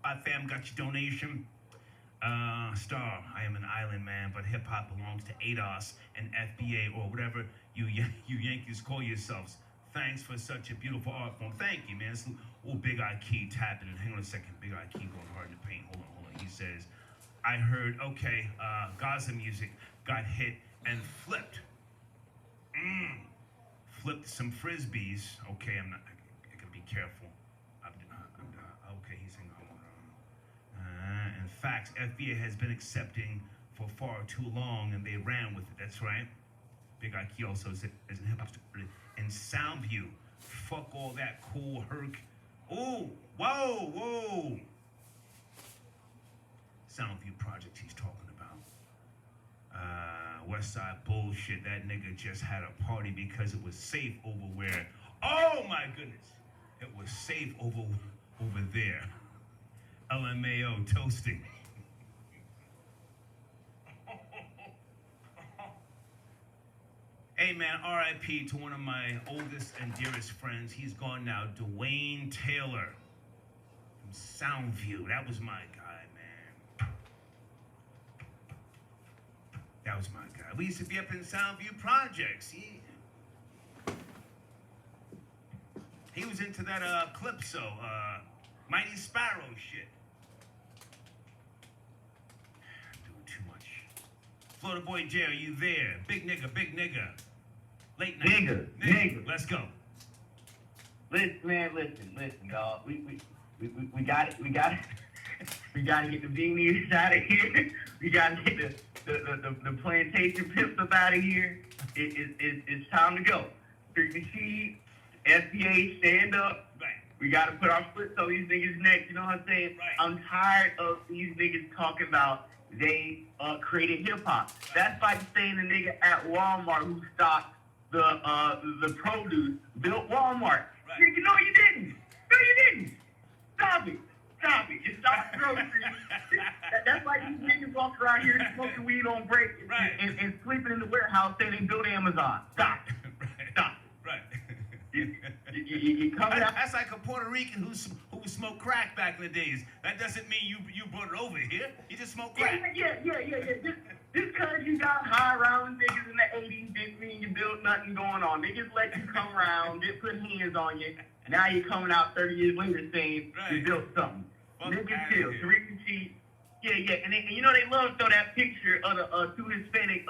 hop fam got your donation. Star, I am an island man, but hip hop belongs to ADOS and FBA or whatever you Yankees call yourselves. Thanks for such a beautiful art form. Thank you, man. It's Big Eye Key tapping. Hang on a second. Big Eye Key going hard in the paint. Hold on. He says, I heard, okay, Gaza music got hit and flipped. Flipped some frisbees. Okay, I gotta be careful. Okay, he's saying, in fact, FBA has been accepting for far too long, and they ran with it. That's right. Big Ike also is in hip hop in Soundview. Fuck all that cool herc. Oh, whoa. Soundview project he's talking about. West Side bullshit. That nigga just had a party because it was safe over where. Oh my goodness, it was safe over there. LMAO toasting. Hey man, RIP to one of my oldest and dearest friends. He's gone now, Dwayne Taylor from Soundview. That was my guy, man. That was my guy. We used to be up in Soundview Projects. He was into that Calypso, Mighty Sparrow shit. Doing too much. Florida Boy J, are you there? Big nigga. Late night. Nigga. Let's go. Listen, y'all. We got it. We got to get the beanies out of here. We got to get the plantation pimps up out of here. It's time to go. Frequency, SBA, stand up. Right. We got to put our foot on these niggas' necks. You know what I'm saying? Right. I'm tired of these niggas talking about they created hip hop. That's like saying the nigga at Walmart who stocked the produce built Walmart. Right. You know you didn't. No, you didn't. Stop it. You stopped groceries. That's like these niggas walking around here smoking weed on break right. and sleeping in the warehouse saying they built Amazon. Stop it. Right. Stop it. Right. You coming out. That's like a Puerto Rican who smoked crack back in the days. That doesn't mean you brought it over here. You just smoked crack. Yeah. Just because you got high around niggas in the 80s didn't mean you built nothing going on. Niggas let you come around, they put hands on you. Now you're coming out 30 years later saying you built something. Niggas chill. Tariq and Chief. Yeah. And you know they love to throw that picture of the two Hispanic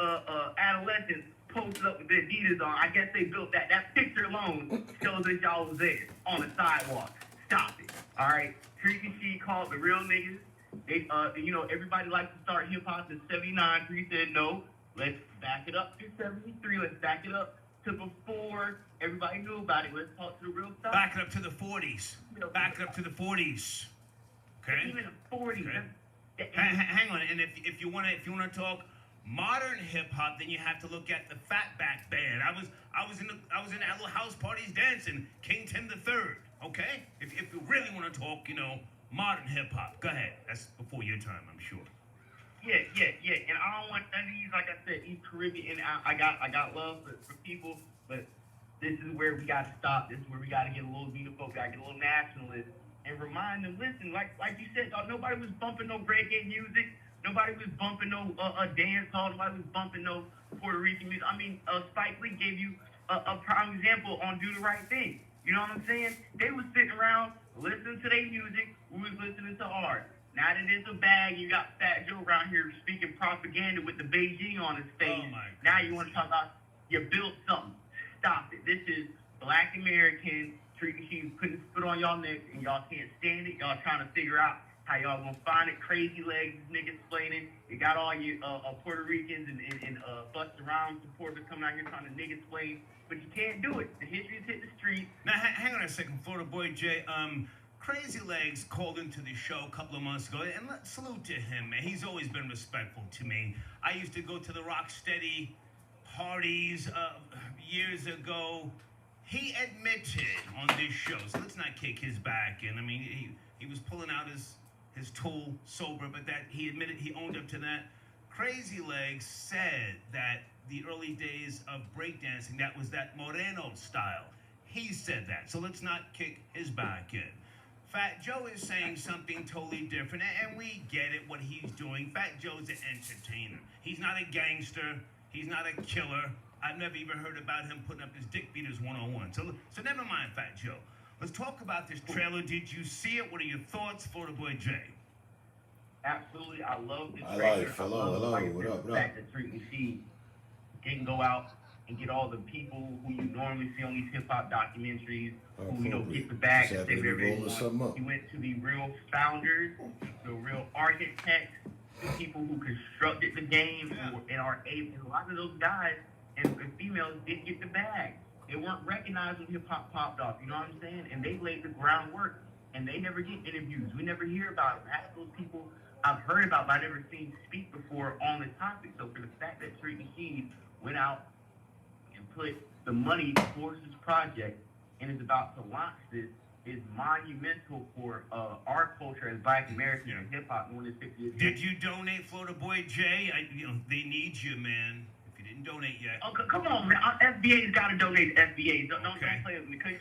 adolescents posted up with their Adidas on. I guess they built that. That picture alone shows that y'all was there on the sidewalk. Stop it. All right. Tariq and Chief called the real niggas. They, everybody likes to start hip hop in '79. Three said no. Let's back it up to '73. Let's back it up to before everybody knew about it. Let's talk to the real stuff. Back it up to the 40s. Back it up to the 40s. Okay. Even the 40s. Okay. Hang on. And if you wanna talk modern hip hop, then you have to look at the Fatback Band. I was in that little house parties dancing King Tim III. Okay. If you really want to talk, modern hip hop. Go ahead. That's before your time, I'm sure. Yeah. And I don't want none of these, like I said, these Caribbean. I got love for people, but this is where we got to stop. This is where we got to get a little xenophobic, got to get a little nationalist, and remind them. Listen, like you said, nobody was bumping no reggae music. Nobody was bumping no dance hall. Nobody was bumping no Puerto Rican music. I mean, Spike Lee gave you a prime example on Do the Right Thing. You know what I'm saying? They was sitting around listening to their music. We was listening to art. Now that it's a bag, you got Fat Joe around here speaking propaganda with the Beijing on his face. Oh my now you want to talk about you built something. Stop it. This is Black American treating you, putting his foot on y'all necks, and y'all can't stand it. Y'all trying to figure out how y'all gonna find it. Crazy Legs, niggas explaining. You got all you Puerto Ricans and Busta Rhymes supporters coming out here trying to nigga explain, but you can't do it. The history's hit the street. Now, hang on a second, Florida Boy J. Crazy Legs called into the show a couple of months ago, and salute to him, man. He's always been respectful to me. I used to go to the Rocksteady parties years ago. He admitted on this show, so let's not kick his back in. I mean, he was pulling out his tool sober, but that he admitted, he owned up to that. Crazy Legs said that the early days of breakdancing, that was that Moreno style. He said that, so let's not kick his back in. Fat Joe is saying something totally different, and we get it, what he's doing. Fat Joe's an entertainer. He's not a gangster. He's not a killer. I've never even heard about him putting up his dick beaters one-on-one. So never mind Fat Joe. Let's talk about this trailer. Did you see it? What are your thoughts, Florida Boy J? Absolutely, I love the I trailer. like, hello, like what up, the fact that Street Machine didn't go out and get all the people who you normally see on these hip hop documentaries, who get the bag and say whatever they want. He went to the real founders, the real architects, the people who constructed the game, and are able. A lot of those guys and females did get the bag. They weren't recognized when hip hop popped off. You know what I'm saying? And they laid the groundwork, and they never get interviews. We never hear about them. Half those people I've heard about, but I never seen speak before on the topic. So for the fact that Street Machine went out and put the money towards this project and is about to launch this is monumental for our culture as Black Americans and hip hop in this 50 years. Did you donate, Florida Boy J? They need you, man. If you didn't donate yet. Oh, come on, man. FBA's got to donate to FBA. Don't play with me because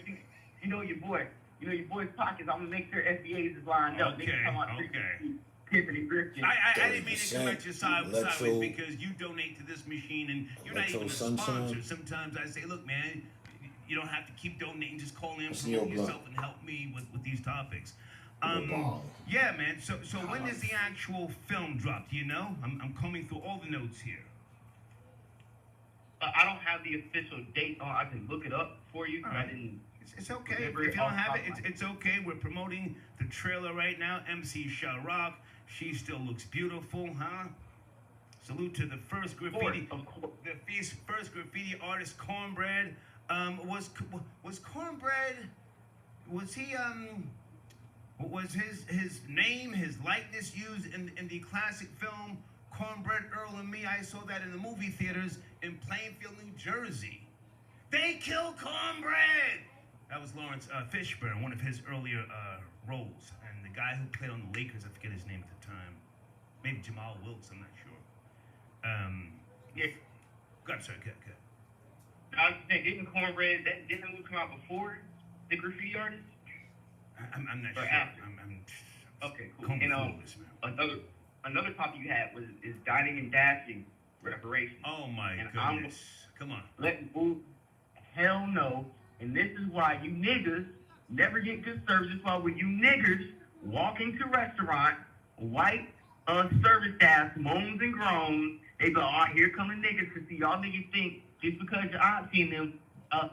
you know your boy. You know your boy's pockets. I'm gonna make sure FBA's is lined up. Okay. Tiffany Griffin. I didn't mean to come at your sideways because you donate to this machine and you're not even a sponsor. Sometimes I say, look, man, you don't have to keep donating. Just call in, promote yourself, and help me with these topics. Yeah, man. So when does the actual film drop? Do you know? I'm combing through all the notes here. I don't have the official date on. I can look it up for you. Right. I didn't. It's okay. If you don't have it, it's okay. We're promoting the trailer right now. MC Shah Rock. She still looks beautiful, huh? Salute to the first graffiti, the first graffiti artist, Cornbread. Was Cornbread? Was he was his name, his likeness used in the classic film Cornbread Earl and Me? I saw that in the movie theaters in Plainfield, New Jersey. They killed Cornbread. That was Lawrence Fishburne, one of his earlier roles, and the guy who played on the Lakers, I forget his name at the time. Maybe Jamal Wilkes, I'm not sure. Yeah. I'm sorry, good. I was thinking, didn't Cornbread, didn't the movie come out before The Graffiti Artist? I'm not or sure. After? Okay, cool. And another topic you had is dining and dashing reparations. Oh my goodness! Come on. Hell no. And this is why you niggas never get good service. This is why when you niggers walk into restaurant, white service staff moans and groans, they go, oh, here come the niggas. Because see, y'all niggas think just because your aunt seen them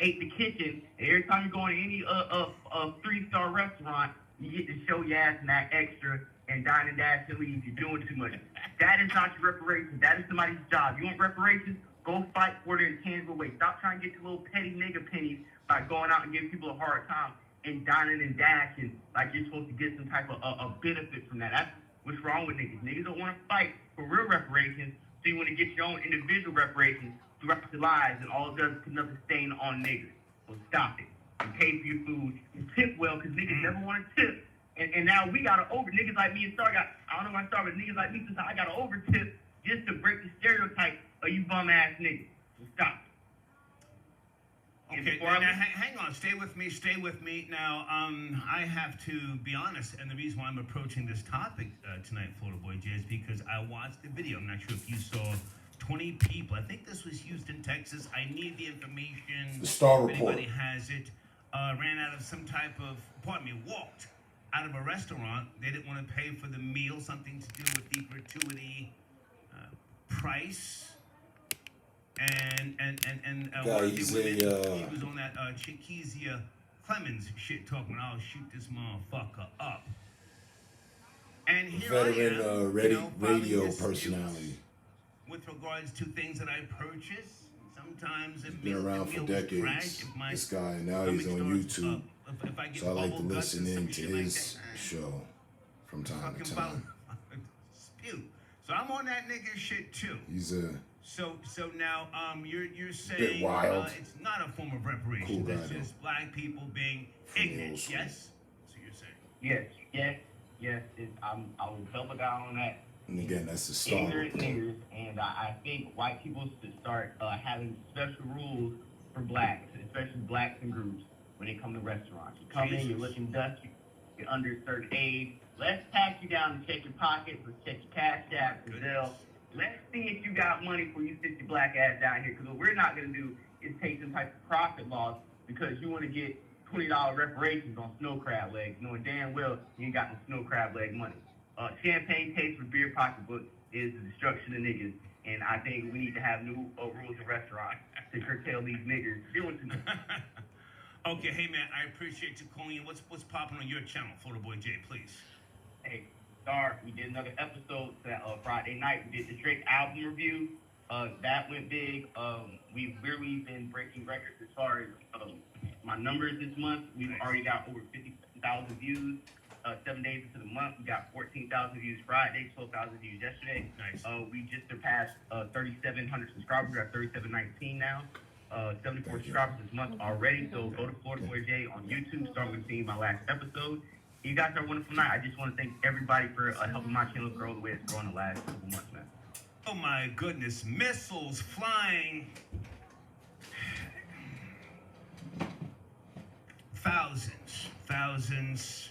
ate the kitchen, and every time you go in any 3-star restaurant, you get to show your ass and act extra and dine and dash and leave. You're doing too much. That is not your reparations. That is somebody's job. You want reparations? Go fight for it in a tangible way. Stop trying to get your little petty nigga pennies by going out and giving people a hard time and dining and dashing like you're supposed to get some type of benefit from that. That's what's wrong with niggas. Niggas don't want to fight for real reparations, so you want to get your own individual reparations throughout your lives, and all it does is put another stain on niggas. So stop it. And pay for your food. And tip well, because niggas never want to tip. And now we got to over. Niggas like me and Star got, I don't know why Star, but niggas like me, since I got to over tip just to break the stereotype of you bum ass niggas. So stop. Okay, now, hang on. Stay with me. Now, I have to be honest, and the reason why I'm approaching this topic tonight, Florida Boy J, is because I watched the video. I'm not sure if you saw 20 people. I think this was Houston, Texas. I need the information. The Star if Report. anybody has it. Ran out of some type of, walked out of a restaurant. They didn't want to pay for the meal, something to do with the gratuity price. And he was on that Chiquizia Clemens shit talking, I'll shoot this motherfucker up. And here veteran radio this personality. With regards to things that I purchase, sometimes He's been around for decades. This guy, now he's on YouTube. So I like to listen in to his show from time to time. So I'm on that nigga shit too. He's a So now you're saying wild. It's not a form of reparations. Cool guy, it's just black people being ignorant. Yes. So you're saying. Yes. I will double down on that. And again, that's the Star Ignorant Report. niggers, and I think white people should start having special rules for blacks, especially blacks and groups, when they come to restaurants. You come in, you're looking dusty. you're under a certain age. Let's pat you down and check your pockets. Let's check your cash app, Brazil. Let's see if you got money before you sit your black ass down here. Because what we're not going to do is take some type of profit loss because you want to get $20 reparations on snow crab legs, knowing damn well you ain't got no snow crab leg money. Champagne taste with beer pocketbook is the destruction of niggas. And I think we need to have new rules in restaurants to curtail these niggas doing too much. Okay, hey man, I appreciate you calling in. What's popping on your channel, Florida Boy J, please? Hey, Star, we did another episode that Friday night. We did the Drake album review. That went big. We've really been breaking records as far as my numbers this month. We've already got over 50,000 views. 7 days into the month, we got 14,000 views Friday, 12,000 views yesterday. Nice. We just surpassed 3,700 subscribers. We're at 3,719 now. 74 subscribers this month already. So go to Florida Boy J on YouTube. Start with seeing my last episode. You guys are a wonderful night. I just want to thank everybody for helping my channel grow the way it's grown the last couple months, man. Oh my goodness, missiles flying. Thousands.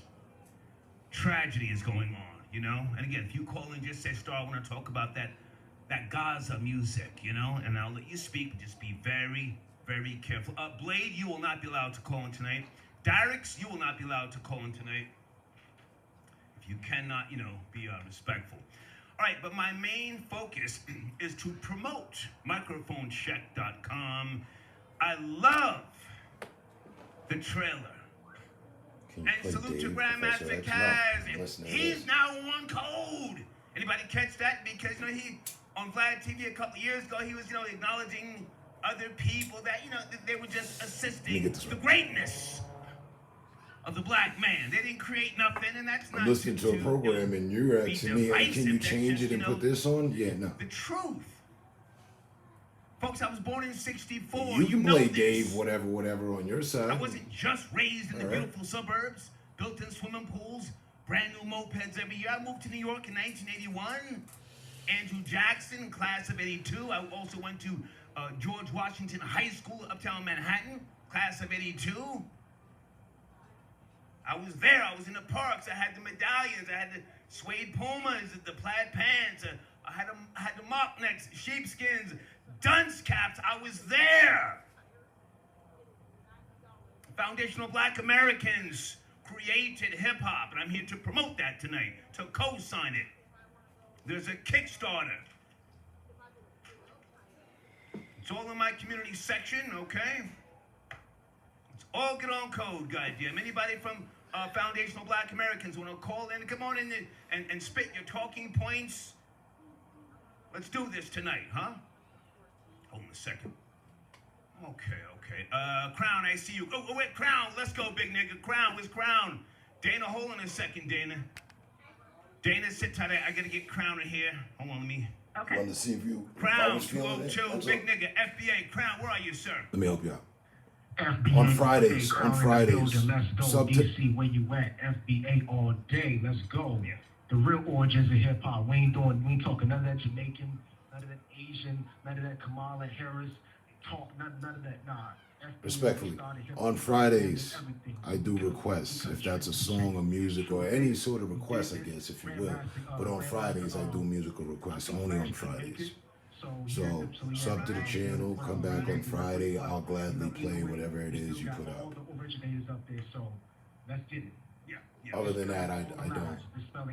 Tragedy is going on, you know? And again, if you call and just say, Star, I want to talk about that Gaza music, you know? And I'll let you speak, but just be very, very careful. Blade, you will not be allowed to call in tonight. Dyrix, you will not be allowed to call in tonight. If you cannot, you know, be respectful. All right, but my main focus is to promote microphonecheck.com. I love the trailer. And salute to Grandmaster Kaz. He's now on code. Anybody catch that? Because, you know, he, on Vlad TV a couple of years ago, he was, you know, acknowledging other people that, you know, they were just assisting the greatness of the black man. They didn't create nothing, and that's not. I'm listening to a program, and you're asking me, can you change it and put this on? Yeah, no. The truth. Folks, I was born in 64. You can play Dave, whatever on your side. I wasn't just raised in the beautiful suburbs, built-in swimming pools, brand new mopeds every year. I moved to New York in 1981. Andrew Jackson, class of 82. I also went to George Washington High School, uptown Manhattan, class of 82. I was there. I was in the parks. I had the medallions. I had the suede pumas, the plaid pants. I had the mock necks, sheepskins, dunce caps. I was there. Foundational Black Americans created hip-hop, and I'm here to promote that tonight, to co-sign it. There's a Kickstarter. It's all in my community section, okay? Let's all get on code, goddamn. Anybody from Foundational Black Americans want to call in? Come on in and spit your talking points. Let's do this tonight, huh? Hold on a second. Okay. Crown, I see you. Oh, wait, Crown, let's go, big nigga. Crown, where's Crown? Dana, hold on a second, Dana. Dana, sit tight. I gotta get Crown in here. Hold on, let me. Okay. Want to see if you. Crown, 202, big nigga, FBA. Crown, where are you, sir? Let me help you out. FBA on Fridays, let's go. DC, where you at? FBA all day. Let's go. Yeah. The real origins of hip hop. We ain't talking none of that Jamaican, none of that Asian, none of that Kamala Harris talk, none of that. Nah. Respectfully, on Fridays, I do requests, if that's a song or music or any sort of request, I guess, if you will. But on Fridays, I do musical requests, only on Fridays. So, sub to the channel, come back on Friday, I'll gladly play whatever it is you put out. Yeah. Other than that, I don't.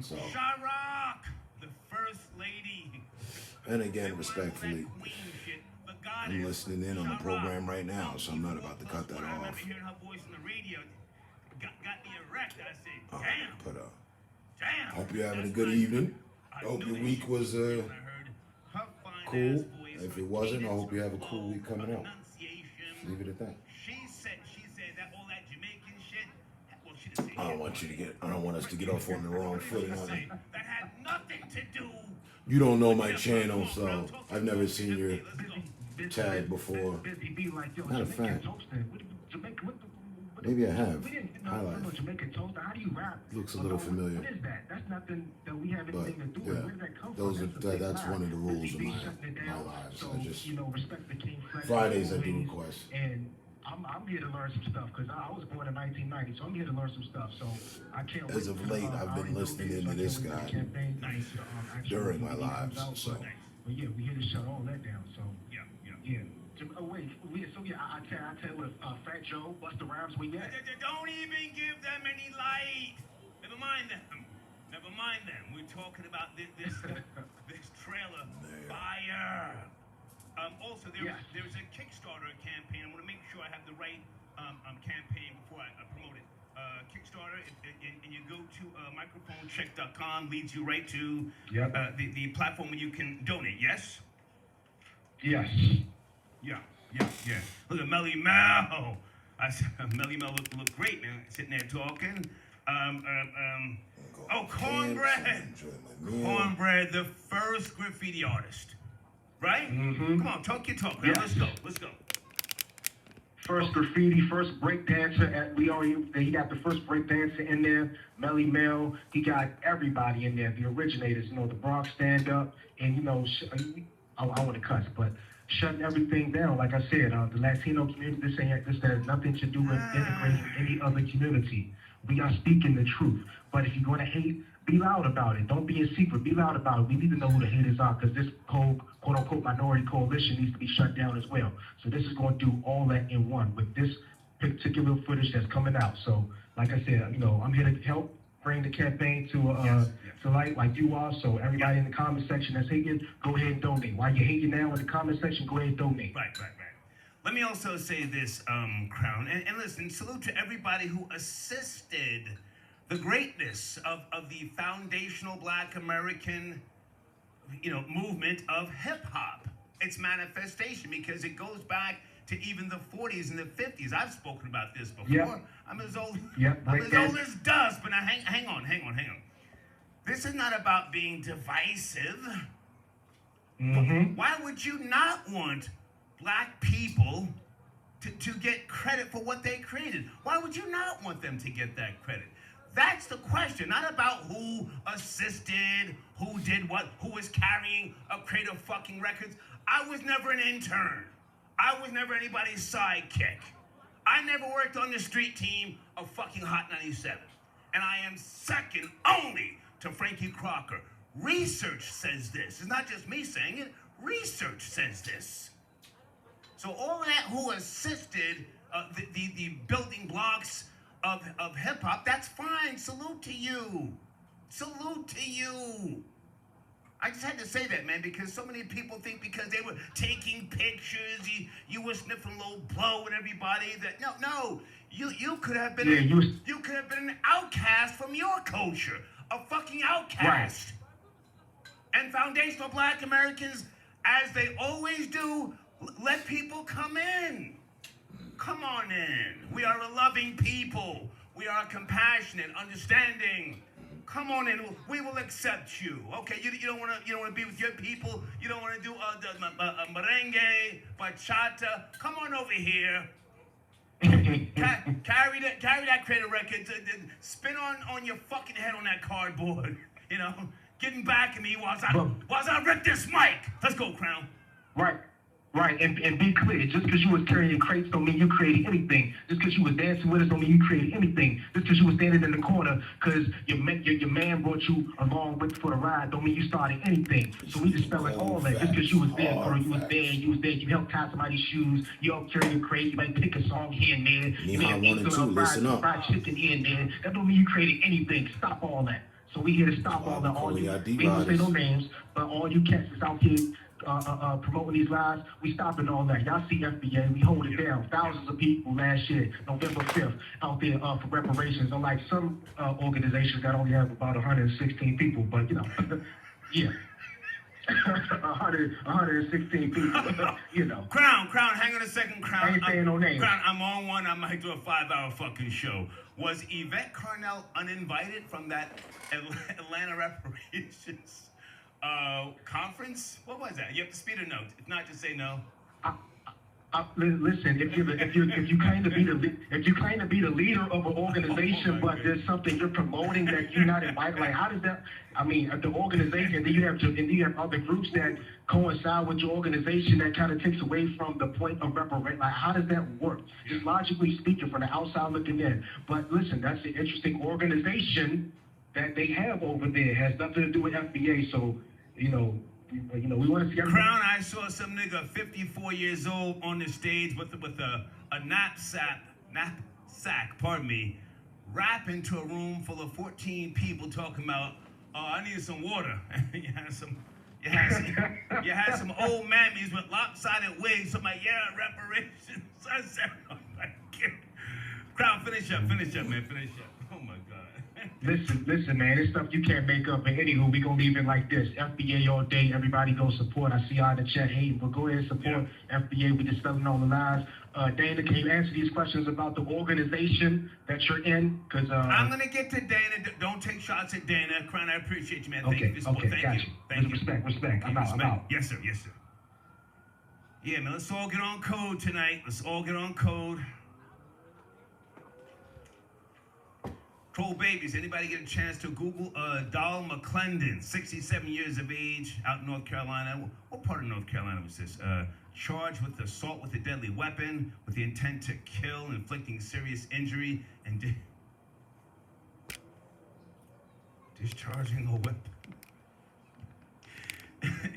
So. Sharrock, the first lady. And again, respectfully, I'm listening in on the program right now, so I'm not about to cut that off. I remember hearing her voice on the radio. Got me erect. I said, damn. Damn. Hope you're having a good evening. I hope your week was cool. If it wasn't, I hope you have a cool week coming up. Leave it at that. She said that all that Jamaican shit. Well, she didn't say I don't want us to get off on the wrong footing on it. That had nothing to do. You don't know my channel, so I've never seen your tag before. Matter of fact, maybe I have. Highlight. Looks a little familiar. What is that? That's nothing that we have anything to do with. Where did that come from? That's one of the rules of my lives. So, I just respect the king. Fridays I do requests. And I'm here to learn some stuff because I was born in 1990, so I'm here to learn some stuff. So I can't wait. As of late, I've been listening into this guy during my lives. So. But yeah, we here to shut all that down. So Yeah. Oh wait, so yeah, I tell you, Fat Joe, Busta Rhymes, we at? Don't even give them any light. Never mind them. Never mind them. We're talking about this trailer. Fire. Also, there's a Kickstarter campaign. I want to make sure I have the right campaign before I promote it. Kickstarter, and you go to microphonecheck.com, leads you right to the platform where you can donate. Yes. Yes. Yeah. Look at Melly Mel. Melly Mel look great, man. Sitting there talking. Cornbread. Cornbread, the first graffiti artist. Right? Mm-hmm. Come on, talk your talk. Yes. Let's go. First graffiti, first break dancer. He got the first break dancer in there. Melly Mel. He got everybody in there. The originators, the Bronx stand up, and I want to cuss, but shutting everything down. Like I said, the Latino community. This has nothing to do with integrating any other community. We are speaking the truth. But if you're going to hate, be loud about it. Don't be in secret. Be loud about it. We need to know who the haters are because this whole quote-unquote minority coalition needs to be shut down as well. So this is going to do all that in one with this particular footage that's coming out. So, like I said, I'm here to help bring the campaign to light like you are. So everybody in the comment section that's hating, go ahead and donate. While you're hating now in the comment section, go ahead and donate. Right. Let me also say this, Crown, and listen, salute to everybody who assisted the greatness of the foundational Black American, movement of hip hop. Its manifestation, because it goes back to even the 40s and the 50s. I've spoken about this before. Yep. I'm as old Old as dust. But now, hang on. This is not about being divisive. Mm-hmm. Why would you not want Black people to get credit for what they created? Why would you not want them to get that credit? That's the question, not about who assisted, who did what, who was carrying a crate of fucking records. I was never an intern. I was never anybody's sidekick. I never worked on the street team of fucking Hot 97. And I am second only to Frankie Crocker. Research says this. It's not just me saying it. Research says this. So all of that who assisted the building blocks of hip-hop, that's fine. Salute to you. I just had to say that, man, because so many people think because they were taking pictures, you were sniffing a little blow with everybody. That no, you could have been you could have been an outcast from your culture, a fucking outcast. Right. And foundational Black Americans, as they always do, let people come in. Come on in. We are a loving people. We are compassionate, understanding. Come on in. We will accept you. Okay, you don't want to be with your people. You don't want to do merengue, bachata. Come on over here. Carry that crate of records. Spin on your fucking head on that cardboard. Getting back at me whilst I rip this mic. Let's go, Crown. Right, and be clear. Just because you was carrying crates don't mean you created anything. Just because you was dancing with us don't mean you created anything. Just because you was standing in the corner because your man brought you along with for the ride don't mean you started anything. So we dispelling all that. Just because you was there, or you was there, you helped tie somebody's shoes, you helped carry a crate, you might pick a song here and there, you may have fried chicken here and there. That don't mean you created anything. Stop all that. So we here to stop all that. All you, we don't say no names, but all you cats is out here promoting these lies, we stopping all that. Y'all see FBA, we hold it down. Thousands of people last year, November 5th, out there for reparations. Unlike some organizations that only have about 116 people, but yeah. 116 people, Crown, hang on a second, Crown. I ain't saying no names. Crown, I'm on one. I might do a 5-hour fucking show. Was Yvette Carnell uninvited from that Atlanta reparations conference? What was that? You have to speed or no? If not, just say no. Listen, if you claim to be the leader of an organization, but there's something you're promoting that you're not invited, like how does that? I mean, the organization, then you have other groups that coincide with your organization that kind of takes away from the point of reparation. Like how does that work? Just logically speaking, from the outside looking in. But listen, that's an interesting organization that they have over there. It has nothing to do with FBA. So we want to see everybody. Crown, I saw some nigga 54 years old on the stage with a knapsack, pardon me, rapping to a room full of 14 people talking about, I need some water. you had some old mammies with lopsided wigs. So I'm like, yeah, reparations. I said, oh my God. Crown, finish up, man, finish up. Oh my God. Listen, man, it's stuff you can't make up. And anywho, we gonna leave it like this. FBA all day, everybody go support. I see y'all in the chat. Hey, but go ahead and support FBA. We just selling all the lives. Dana, can you answer these questions about the organization that you're in? Because I'm gonna get to Dana. Don't take shots at Dana. Crown, I appreciate you, man. Thank you for support. Thank you. Respect. I'm out. Yes, sir. Yeah, man, let's all get on code tonight. Troll babies. Anybody get a chance to Google Doll McClendon, 67 years of age, out in North Carolina. What part of North Carolina was this? Charged with assault with a deadly weapon, with the intent to kill, inflicting serious injury, and discharging a weapon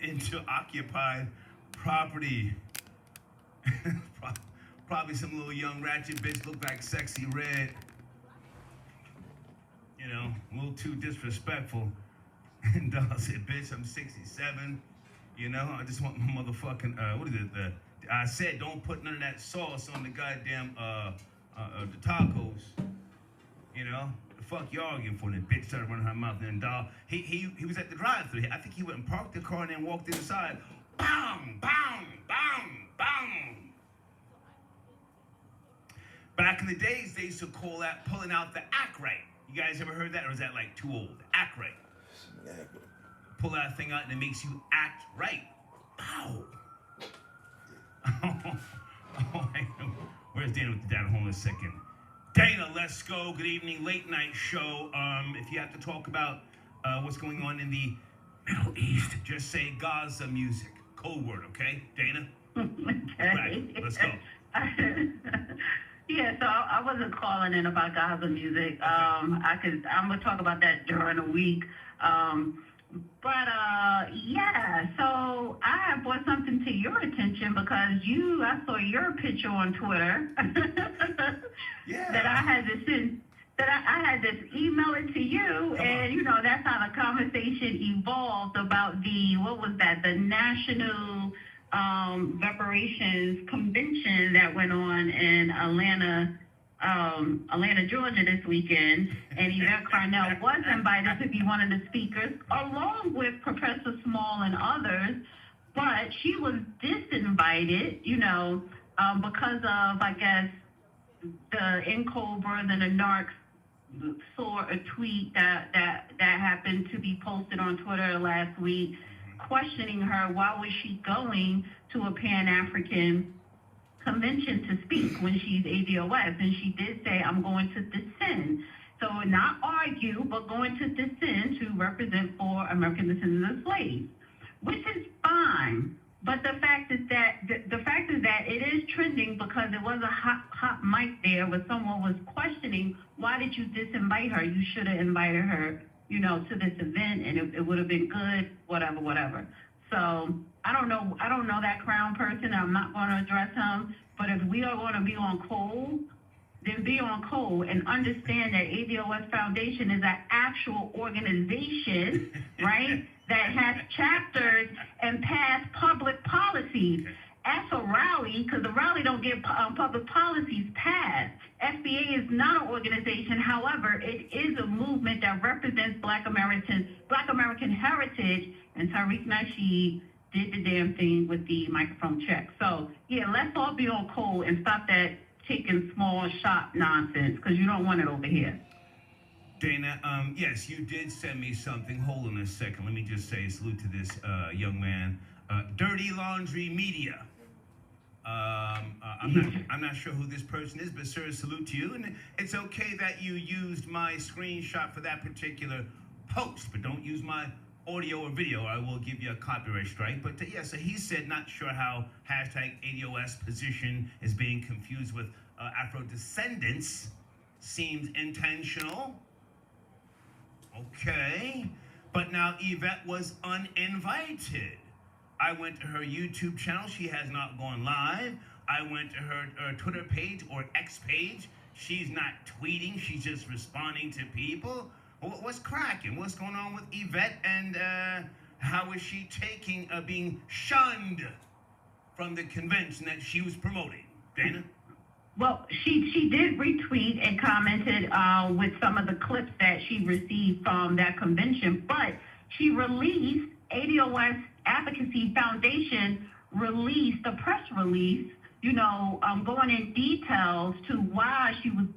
into occupied property. Probably some little young ratchet bitch looked like Sexy Red. A little too disrespectful. And Doll said, bitch, I'm 67. I just want my motherfucking, what is it? I said, don't put none of that sauce on the goddamn, the tacos. The fuck you arguing for? And the bitch started running her mouth. And then Doll, he was at the drive-thru. I think he went and parked the car and then walked inside. Bang, bang, bang, bang. Back in the days, they used to call that pulling out the act right. You guys ever heard that, or is that like too old? Act right. Pull that thing out and it makes you act right. Pow. Where's Dana with the data? Hold on a second. Dana, let's go. Good evening, late night show. If you have to talk about what's going on in the Middle East, just say Gaza music. Code word, okay? Dana? Okay. Right, let's go. Yeah, so I wasn't calling in about Gaza music. I'm gonna talk about that during the week. Yeah, so I brought something to your attention because I saw your picture on Twitter. Yeah. That I had to email it to you, and that's how the conversation evolved about the National Reparations Convention that went on in Atlanta, Georgia this weekend, and Yvette Carnell was invited to be one of the speakers, along with Professor Small and others, but she was disinvited, because of, I guess, the N-Cobras and the narcs saw a tweet that happened to be posted on Twitter last week, questioning her why was she going to a Pan-African convention to speak when she's ADOS, and she did say, I'm going to descend. So not argue, but going to descend to represent for American descendants of slaves, which is fine. But the fact is that it is trending because there was a hot mic there where someone was questioning, why did you disinvite her? You should have invited her, to this event, and it would have been good, whatever. So I don't know that Crown person. I'm not going to address him. But if we are going to be on code, then be on code and understand that ADOS Foundation is an actual organization, right, that has chapters and pass public policies. As a rally, because the rally don't get public policies passed. FBA is not an organization. However, it is a movement that represents Black American heritage, and Tariq Nasheed did the damn thing with the microphone check. So, yeah, let's all be on code and stop that taking small shot nonsense, because you don't want it over here. Dana, yes, you did send me something. Hold on a second. Let me just say salute to this young man. Dirty Laundry Media. I'm not sure who this person is, but sir, salute to you. And it's okay that you used my screenshot for that particular post, but don't use my audio or video. I will give you a copyright strike. But yeah, so he said not sure how hashtag ADOS position is being confused with Afro descendants. Seems intentional. Okay. But now Yvette was uninvited. I went to her YouTube channel. She has not gone live. I went to her Twitter page or X page. She's not tweeting. She's just responding to people. What's cracking? What's going on with Yvette? And how is she taking being shunned from the convention that she was promoting? Dana? Well, she did retweet and commented with some of the clips that she received from that convention, but she released, ADOS Advocacy Foundation released a press release, going in details to why she was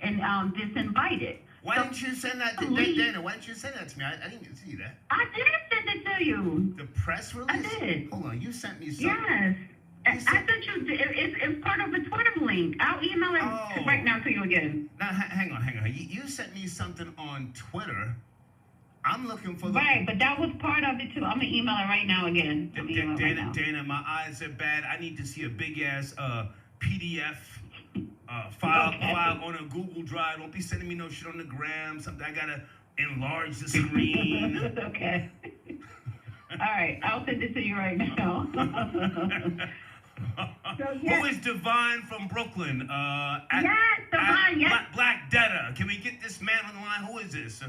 disinvited. Why didn't you send that to Dana? Why didn't you send that to me? I didn't see that. I did send it to you. The press release? I did. Hold on, you sent me something. Yes. I sent you, it's part of a Twitter link. I'll email it right now to you again. Now, hang on. You sent me something on Twitter. I'm looking for the... Right, but that was part of it too. I'm going to email it right now again. Dana, my eyes are bad. I need to see a big-ass PDF file on a Google Drive. Don't be sending me no shit on the gram. Something I got to enlarge the screen. Okay. All right, I'll send it to you right now. So, yes. Who is Divine from Brooklyn? Yes, Divine, yes. Black Detta. Can we get this man on the line? Who is this?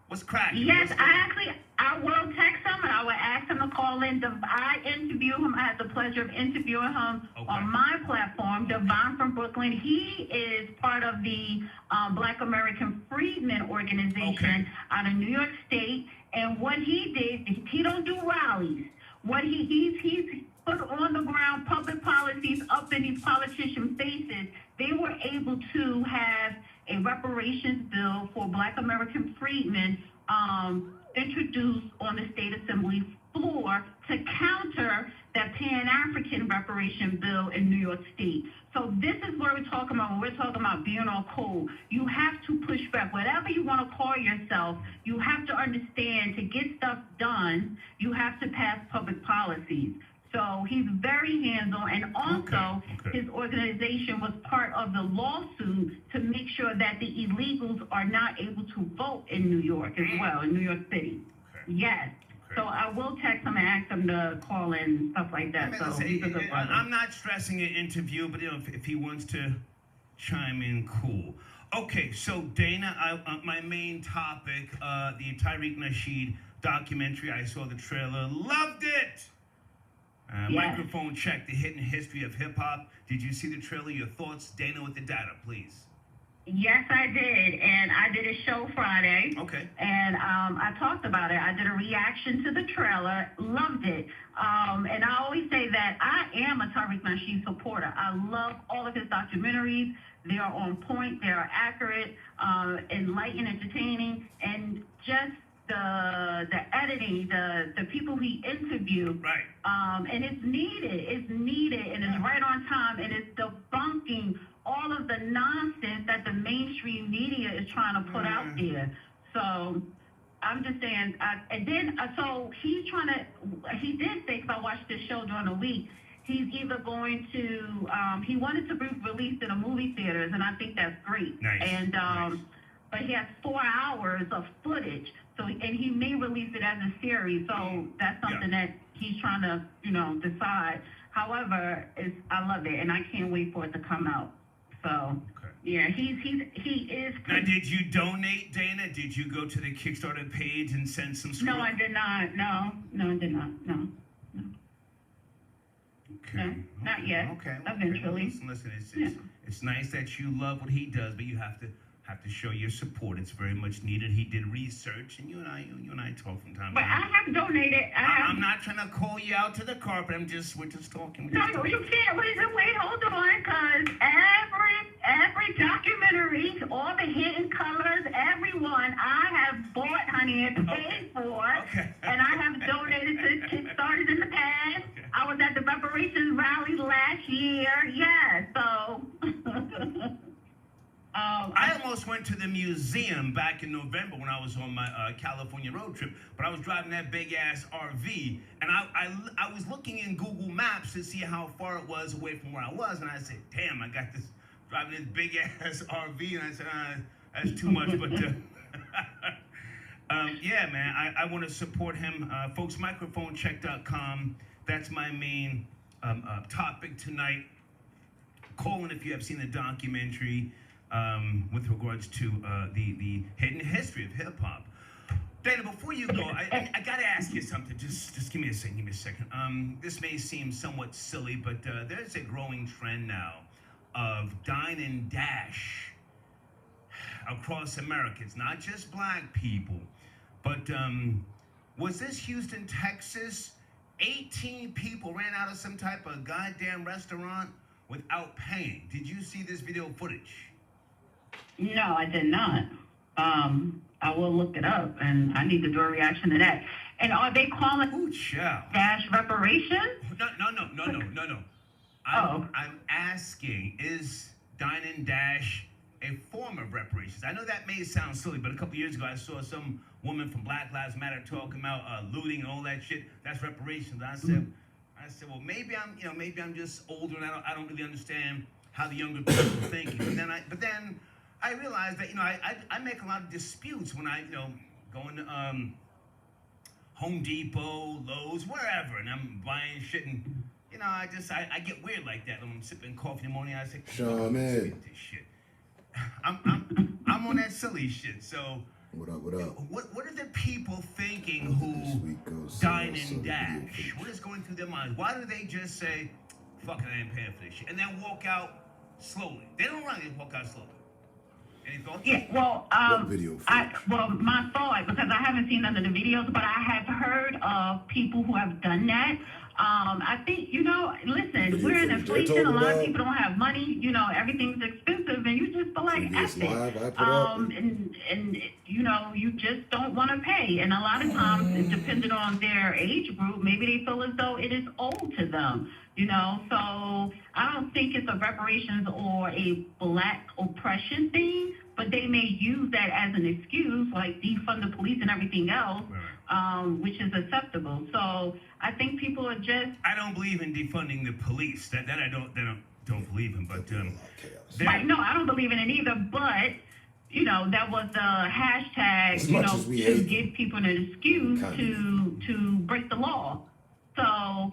What's cracking? Yes, I will text him and I will ask him to call in. I interview him. I had the pleasure of interviewing him on my platform, Divine from Brooklyn. He is part of the Black American Freedmen Organization out of New York State. And what he did, he don't do rallies. What he's put on the ground public policies up in these politicians' faces. They were able to have a reparations bill for Black American freedmen introduced on the state assembly floor to counter that Pan-African reparation bill in New York State. So this is what we're talking about when we're talking about being on code. You have to push back. Whatever you want to call yourself, you have to understand to get stuff done, you have to pass public policies. So he's very hands-on, and also his organization was part of the lawsuit to make sure that the illegals are not able to vote in New York as well, in New York City. Yes. So I will text him and ask him to call in and stuff like that. I'm not stressing an interview, but if he wants to chime in, cool. Okay, so Dana, my main topic, the Tariq Nasheed documentary. I saw the trailer, loved it. Microphone check, the hidden history of hip hop. Did you see the trailer? Your thoughts, Dana, with the data, please. Yes, I did, and I did a show Friday. Okay. And I talked about it. I did a reaction to the trailer, loved it. And I always say that I am a Tariq Nasheed supporter. I love all of his documentaries. They are on point. They are accurate, enlightening, entertaining, and just the editing, the people he interviewed. Right. And it's needed, and it's right on time, and it's debunking all of the nonsense that the mainstream media is trying to put out there. So I'm just saying, so he did say, because I watched this show during the week, he's either going to, he wanted to be released in the movie theaters, and I think that's great. Nice. And, but he has 4 hours of footage, and he may release it as a series, so that's something that he's trying to, decide. However, I love it, and I can't wait for it to come out. So, yeah, he is. Now, did you donate, Dana? Did you go to the Kickstarter page and send some? No, I did not. No, I did not. No. Okay. No, not yet. Okay. Eventually. Listen, it's nice that you love what he does, but you have to show your support. It's very much needed. He did research, and you and I talk from time to time. But I have donated. I'm not trying to call you out to the carpet. We're just talking. No, you can't. Wait, hold on, because every documentary, all the hidden colors, everyone, I have bought, honey, and paid for, and I have donated to Kickstarters in the past. I was at the reparations rally last year. almost went to the museum back in November when I was on my California road trip, but I was driving that big ass RV, and I was looking in Google Maps to see how far it was away from where I was, and I said, damn, I got this driving this big ass RV, and I said, that's too much, but yeah, man, I want to support him. Folks, microphonecheck.com. That's my main topic tonight. Call in if you have seen the documentary with regards to the hidden history of hip hop. Dana, before you go, I got to ask you something. Just give me a second. This may seem somewhat silly, but there's a growing trend now of dine and dash across America. It's not just black people, but was this Houston, Texas? 18 people ran out of some type of goddamn restaurant without paying. Did you see this video footage? No, I did not. I will look it up, and I need to do a reaction to that. And are they calling Ooh, child. dash reparations? No. I'm asking, is Dine and Dash a form of reparations? I know that may sound silly, but a couple years ago I saw some woman from Black Lives Matter talking about looting and all that shit. That's reparations. I said, well, maybe I'm just older and I don't really understand how the younger people are thinking. But then I realized that I make a lot of disputes when I go into Home Depot, Lowe's, wherever, and I'm buying shit and I get weird like that. I'm sipping coffee in the morning. I say, Shawn, man. This shit. I'm on that silly shit. So What up? What are the people thinking who dine and dash? What is going through their minds? Why do they just say, "Fuck it, I ain't paying for this shit," and then walk out slowly? They don't run; they walk out slowly. Any thoughts? Yeah, well, What video my thought, because I haven't seen none of the videos, but I have heard of people who have done that. I think, listen, we're in inflation. A lot of people don't have money. Everything's expensive, and you just feel like and you just don't want to pay. And a lot of times, depending on their age group, maybe they feel as though it is owed to them. So I don't think it's a reparations or a black oppression thing, but they may use that as an excuse, like defund the police and everything else, which is acceptable. So I think people are just. I don't believe in defunding the police. That I don't believe in. But right, no, I don't believe in it either. But that was the hashtag. To give people an excuse to break the law. So.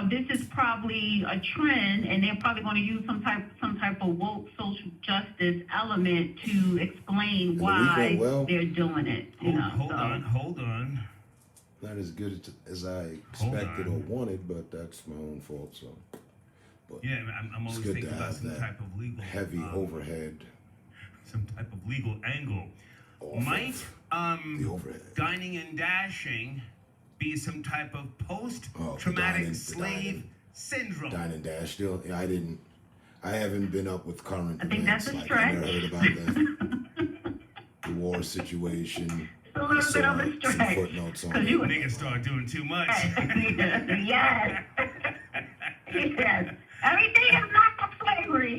This is probably a trend, and they're probably going to use some type of woke social justice element to explain why they're doing it. Hold on. Not as good as I expected or wanted, but that's my own fault. So, but yeah, I'm always thinking about some type of legal heavy overhead, some type of legal angle. Might the overhead dining and dashing be some type of post-traumatic slave syndrome? Dine and dash. Still, I haven't been up with current. I think that's a stretch. I never heard about the war situation. It's a little bit of a stretch. Footnotes on it. Niggas start doing too much. Yes. Yes. Everything is not for slavery.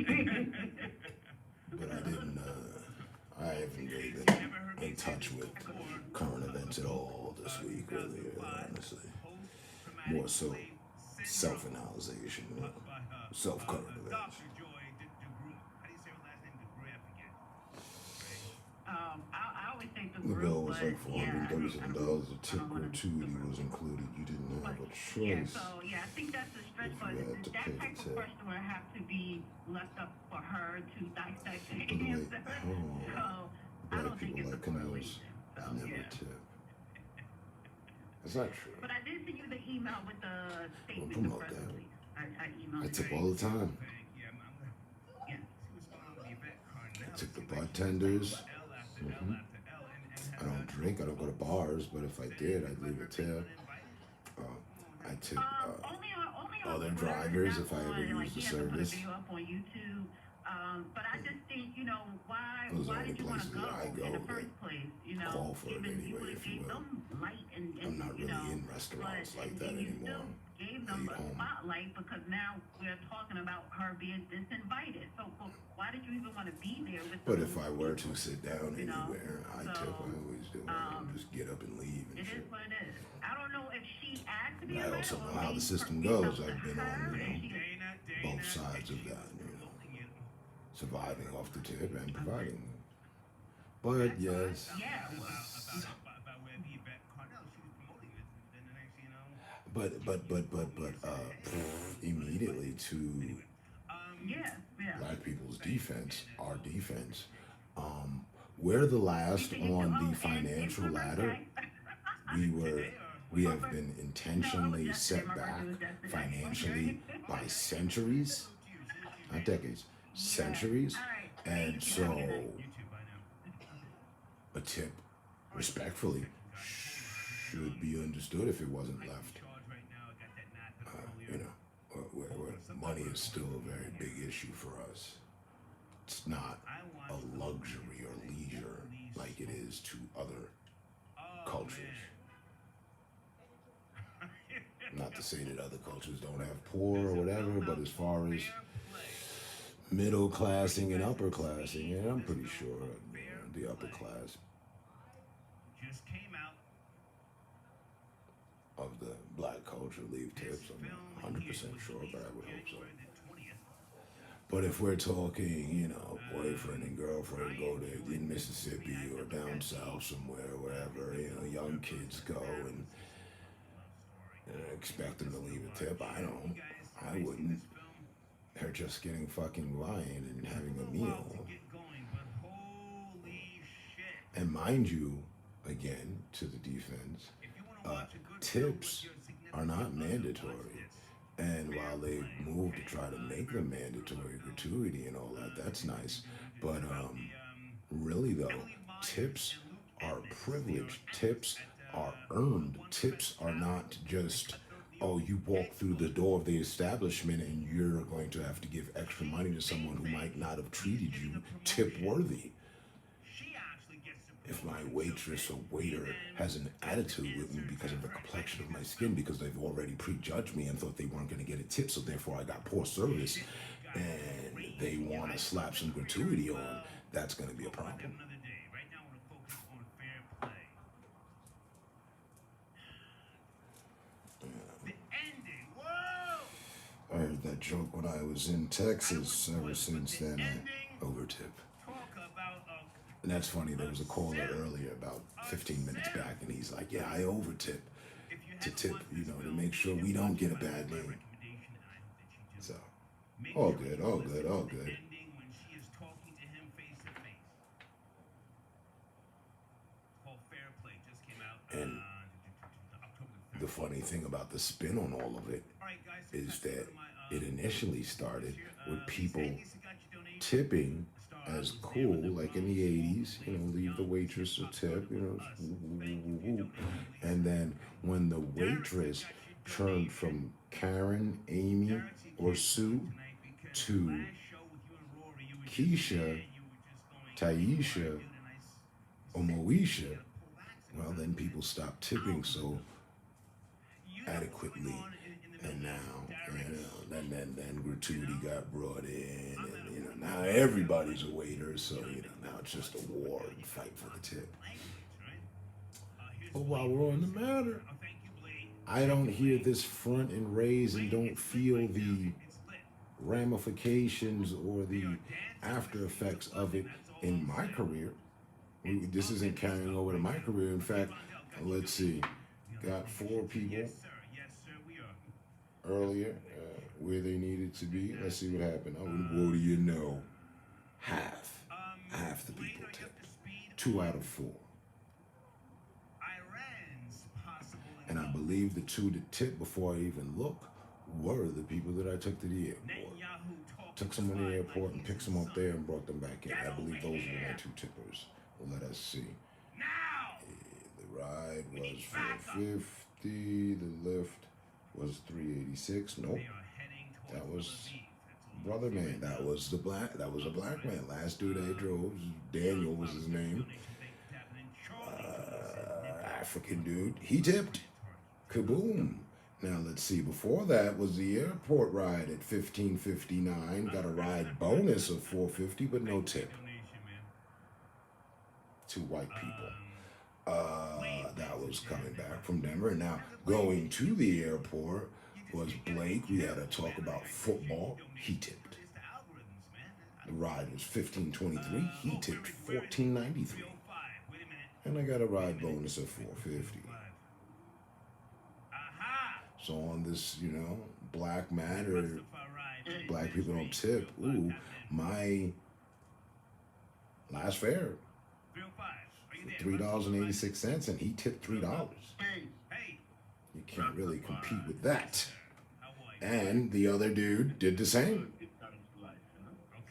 But I haven't really been in touch with current events at all this week, really, honestly. More so self-analyzation, self-current events. I always think the bill was like $437. The tip gratuity was included. You didn't have a choice. Yeah, so I think that's a stretch, but that type of question would have to be left up for her to dissect and answer. So I don't think it's appropriate. I never tip. That's not true. But I did send you the email with the statement. Don't promote that. I tip all the time. Yeah. I tip the bartenders. I don't drink. I don't go to bars. But if I did, I'd leave a tip. I tip other drivers if I ever use the service. But I just think, why did you want to go in the first place? Call for it anyway, if you will. I'm not really in restaurants like that anymore. Gave them a spotlight. spotlight because now we're talking about her being disinvited. So why did you even want to be there with But those if I were to people? sit down You know, anywhere, I tip. I always do. I just get up and leave and It shit. is what it is. I don't know if she asked to be I a also letter know or how the maybe system it's goes. up to I've been her on, and she both sides of that, surviving off the tip and providing. But yes, yeah. About where Yvette Carnell, she was promoting it, and then the next thing you know. immediately to Yeah. black people's defense, our defense, we're the last on the financial ladder. We have been intentionally set back financially by centuries, not decades, centuries, and so a tip, respectfully, should be understood if it wasn't left. Where money is still a very big issue for us. It's not a luxury or leisure like it is to other cultures. Not to say that other cultures don't have poor or whatever, but as far as middle classing and upper classing, yeah, I'm pretty sure the upper class Just came out. of the black culture leave tips. I'm not 100% sure, but I would hope so. But if we're talking, boyfriend and girlfriend go to in Mississippi or down south somewhere, wherever, young kids go and expect them to leave a tip, I wouldn't. They're just getting fucking wine and having a meal. And mind you, again, to the defense, tips are not mandatory. And while they've moved to try to make them mandatory, gratuity and all that, that's nice. But really though, tips are privilege. Tips are earned. Tips are not just, oh, you walk through the door of the establishment and you're going to have to give extra money to someone who might not have treated you tip worthy. If my waitress or waiter has an attitude with me because of the complexion of my skin, because they've already prejudged me and thought they weren't going to get a tip, so therefore I got poor service, and they want to slap some gratuity on, that's going to be a problem. I heard that joke when I was in Texas. Ever since then, I overtip. And that's funny, there was a caller earlier, about 15 minutes back, and he's like, yeah, I overtip to tip, to make sure we don't get a bad name. So, all good, all good, all good. And the funny thing about the spin on all of it is that it initially started with people tipping as cool, like in the 80s, leave the waitress a tip, and then when the waitress turned from Karen, Amy, or Sue to Keisha, Taisha, or Moesha, well, then people stopped tipping so adequately, and now, then gratuity got brought in, and now everybody's a waiter, so now it's just a war and fight for the tip. But while we're on the matter, I don't hear this front and raise and don't feel the ramifications or the after effects of it in my career. This isn't carrying over to my career. In fact, let's see, got 4 people earlier where they needed to be. Let's see what happened. Oh, what do you know? Half the people tipped. 2 out of 4. And I believe the 2 that tipped before I even looked were the people that I took to the airport. Took someone to the airport and picked them up there and brought them back in. I believe those were my 2 tippers. Well, let us see. The ride was $450. The lift was $386. Nope. That was brother man. That was a black man. Last dude I drove, Daniel was his name. African dude. He tipped. Kaboom. Now let's see. Before that was the airport ride at $15.59. Got a ride bonus of $4.50, but no tip. Two white people. That was coming back from Denver. Now going to the airport was Blake. We had to talk about football. He tipped. The ride was $15.23. He tipped $14.93. And I got a ride bonus of $4.50. So on this, Black Matter, black people don't tip. Ooh, my last fare, $3.86, and he tipped $3. You can't really compete with that. And the other dude did the same.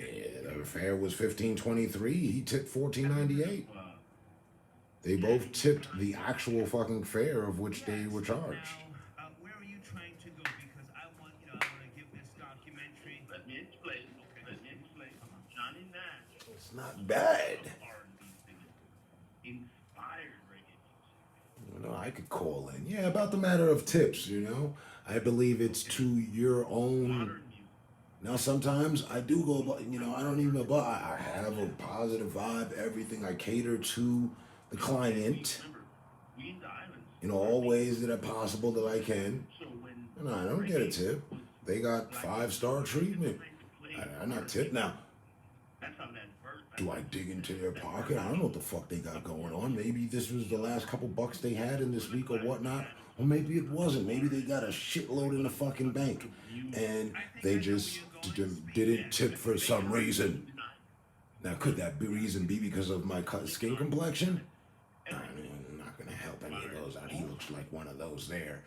Yeah, the fare was $15.23. He tipped $14.98. They both tipped the actual fucking fare of which they were charged. Where are you trying to go? Because I want to give this documentary. Let me explain. Johnny Nash. It's not bad. Inspired reggae. I could call in. Yeah, about the matter of tips, I believe it's to your own. Now, sometimes I do go, I don't even, I have a positive vibe, everything. I cater to the client, in all ways that are possible that I can. And I don't get a tip. They got 5-star treatment. I'm not tipped. Now, do I dig into their pocket? I don't know what the fuck they got going on. Maybe this was the last couple bucks they had in this week or whatnot. Or maybe it wasn't. Maybe they got a shitload in the fucking bank. And they just didn't tip for some reason. Now, could that reason be because of my skin complexion? I'm not going to help any of those out. He looks like one of those there.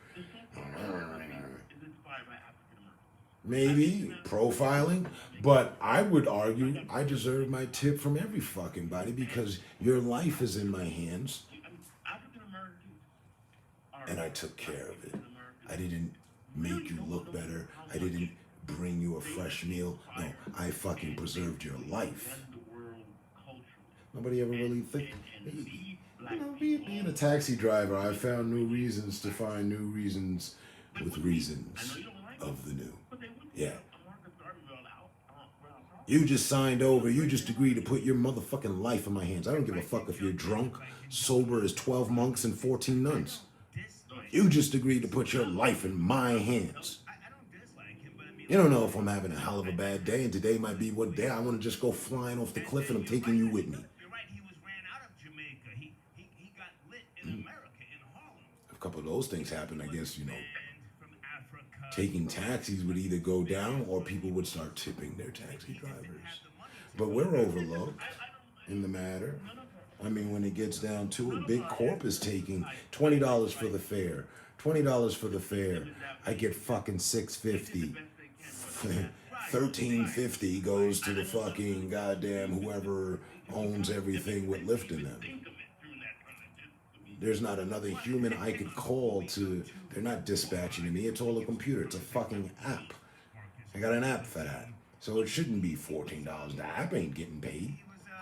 Maybe profiling, but I would argue I deserve my tip from every fucking body because your life is in my hands. And I took care of it. I didn't make you look better. I didn't bring you a fresh meal. No, I fucking preserved your life. Nobody ever really think. Being a taxi driver, I found new reasons to find new reasons with reasons of the new. Yeah. You just signed over. You just agreed to put your motherfucking life in my hands. I don't give a fuck if you're drunk, sober as 12 monks and 14 nuns. You just agreed to put your life in my hands. You don't know if I'm having a hell of a bad day, and today might be what day I want to just go flying off the cliff and I'm taking you with me. A couple of those things happen, I guess, taking taxis would either go down or people would start tipping their taxi drivers. But we're overlooked in the matter. I mean, when it gets down to it, Big Corp is taking $20 for the fare. $20 for the fare. I get fucking $6.50. $13.50 goes to the fucking goddamn whoever owns everything with Lyft in them. There's not another human I could call to. They're not dispatching to me. It's all a computer. It's a fucking app. I got an app for that. So it shouldn't be $14. The app ain't getting paid.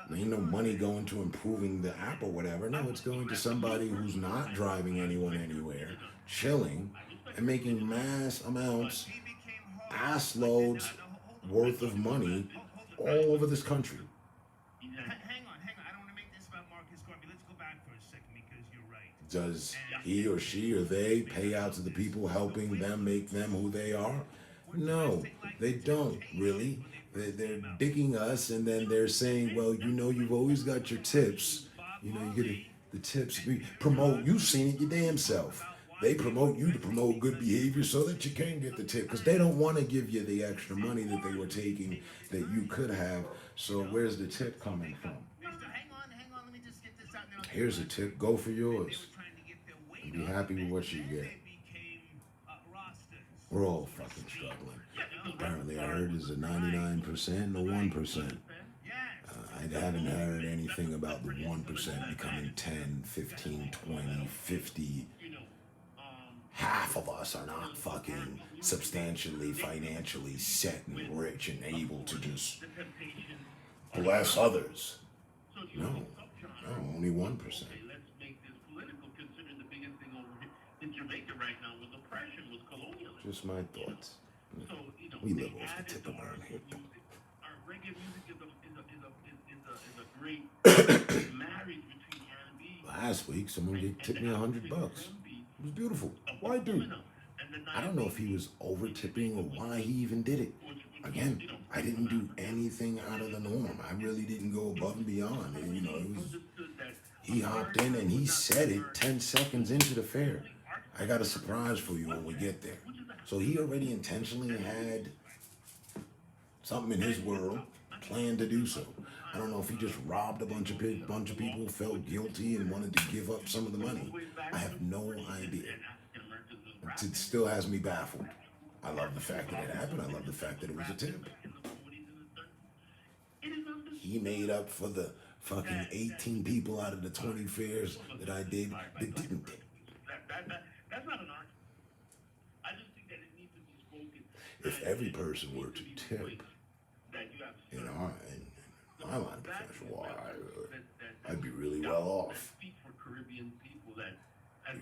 There ain't no money going to improving the app or whatever. No, it's going to somebody who's not driving anyone anywhere, chilling, and making mass amounts, ass loads worth of money all over this country. Hang on. I don't want to make this about Marcus Garvey. Let's go back for a second because you're right. Does he or she or they pay out to the people helping them make them who they are? No, they don't really. They're digging us, and then they're saying, well, you've always got your tips. You get the tips. We promote. You've seen it your damn self. They promote you to promote good behavior so that you can get the tip, because they don't want to give you the extra money that they were taking that you could have. So where's the tip coming from? Hang on. Let me just get this out now. Here's a tip. Go for yours. And be happy with what you get. We're all fucking struggling. Apparently, I heard there's a 99% and a 1%. I haven't heard anything about the 1% becoming 10, 15, 20, 50. Half of us are not fucking substantially financially set and rich and able to just bless others. No, only 1%. Let's make this political. Considering the biggest thing over in Jamaica right now with oppression was Just my thoughts. So, you know, We they live off the added tip the of our hardcore head. music. Our reggae music is a great marriage between R&B. Last week, someone tipped me $100. It was beautiful. Why, dude? I don't know if he was over tipping or why he even did it. Again, I didn't do anything out of the norm. I really didn't go above and beyond. And, you know, he hopped in and he said it 10 seconds into the fair. I got a surprise for you when we get there. So he already intentionally had something in his world planned to do so. I don't know if he just robbed a bunch of people, felt guilty, and wanted to give up some of the money. I have no idea. It still has me baffled. I love the fact that it happened. I love the fact that it was a tip. He made up for the fucking 18 people out of the 20 fairs that I did that didn't tip. That's not an argument. I just think that it needs to be spoken. If every person were to tip in my line of profession, I'd be really well off.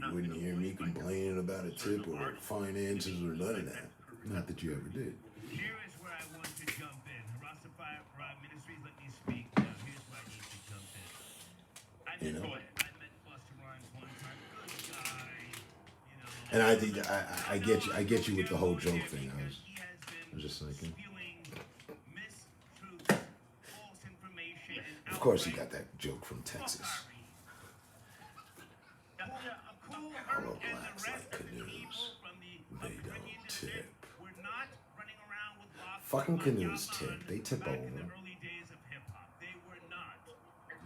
You wouldn't hear me complaining about a tip or finances or none of that. Not that you ever did. Here is where I want to jump in. Rastafari Ministries, let me speak. Now, here's where I need to jump in. I met Busta Rhymes one time. Good guy. You know. And I get you with the whole joke thing. I was just thinking. Of course, he got that joke from Texas. Hollow blacks like canoes. They don't tip. Fucking canoes tip. They tip over.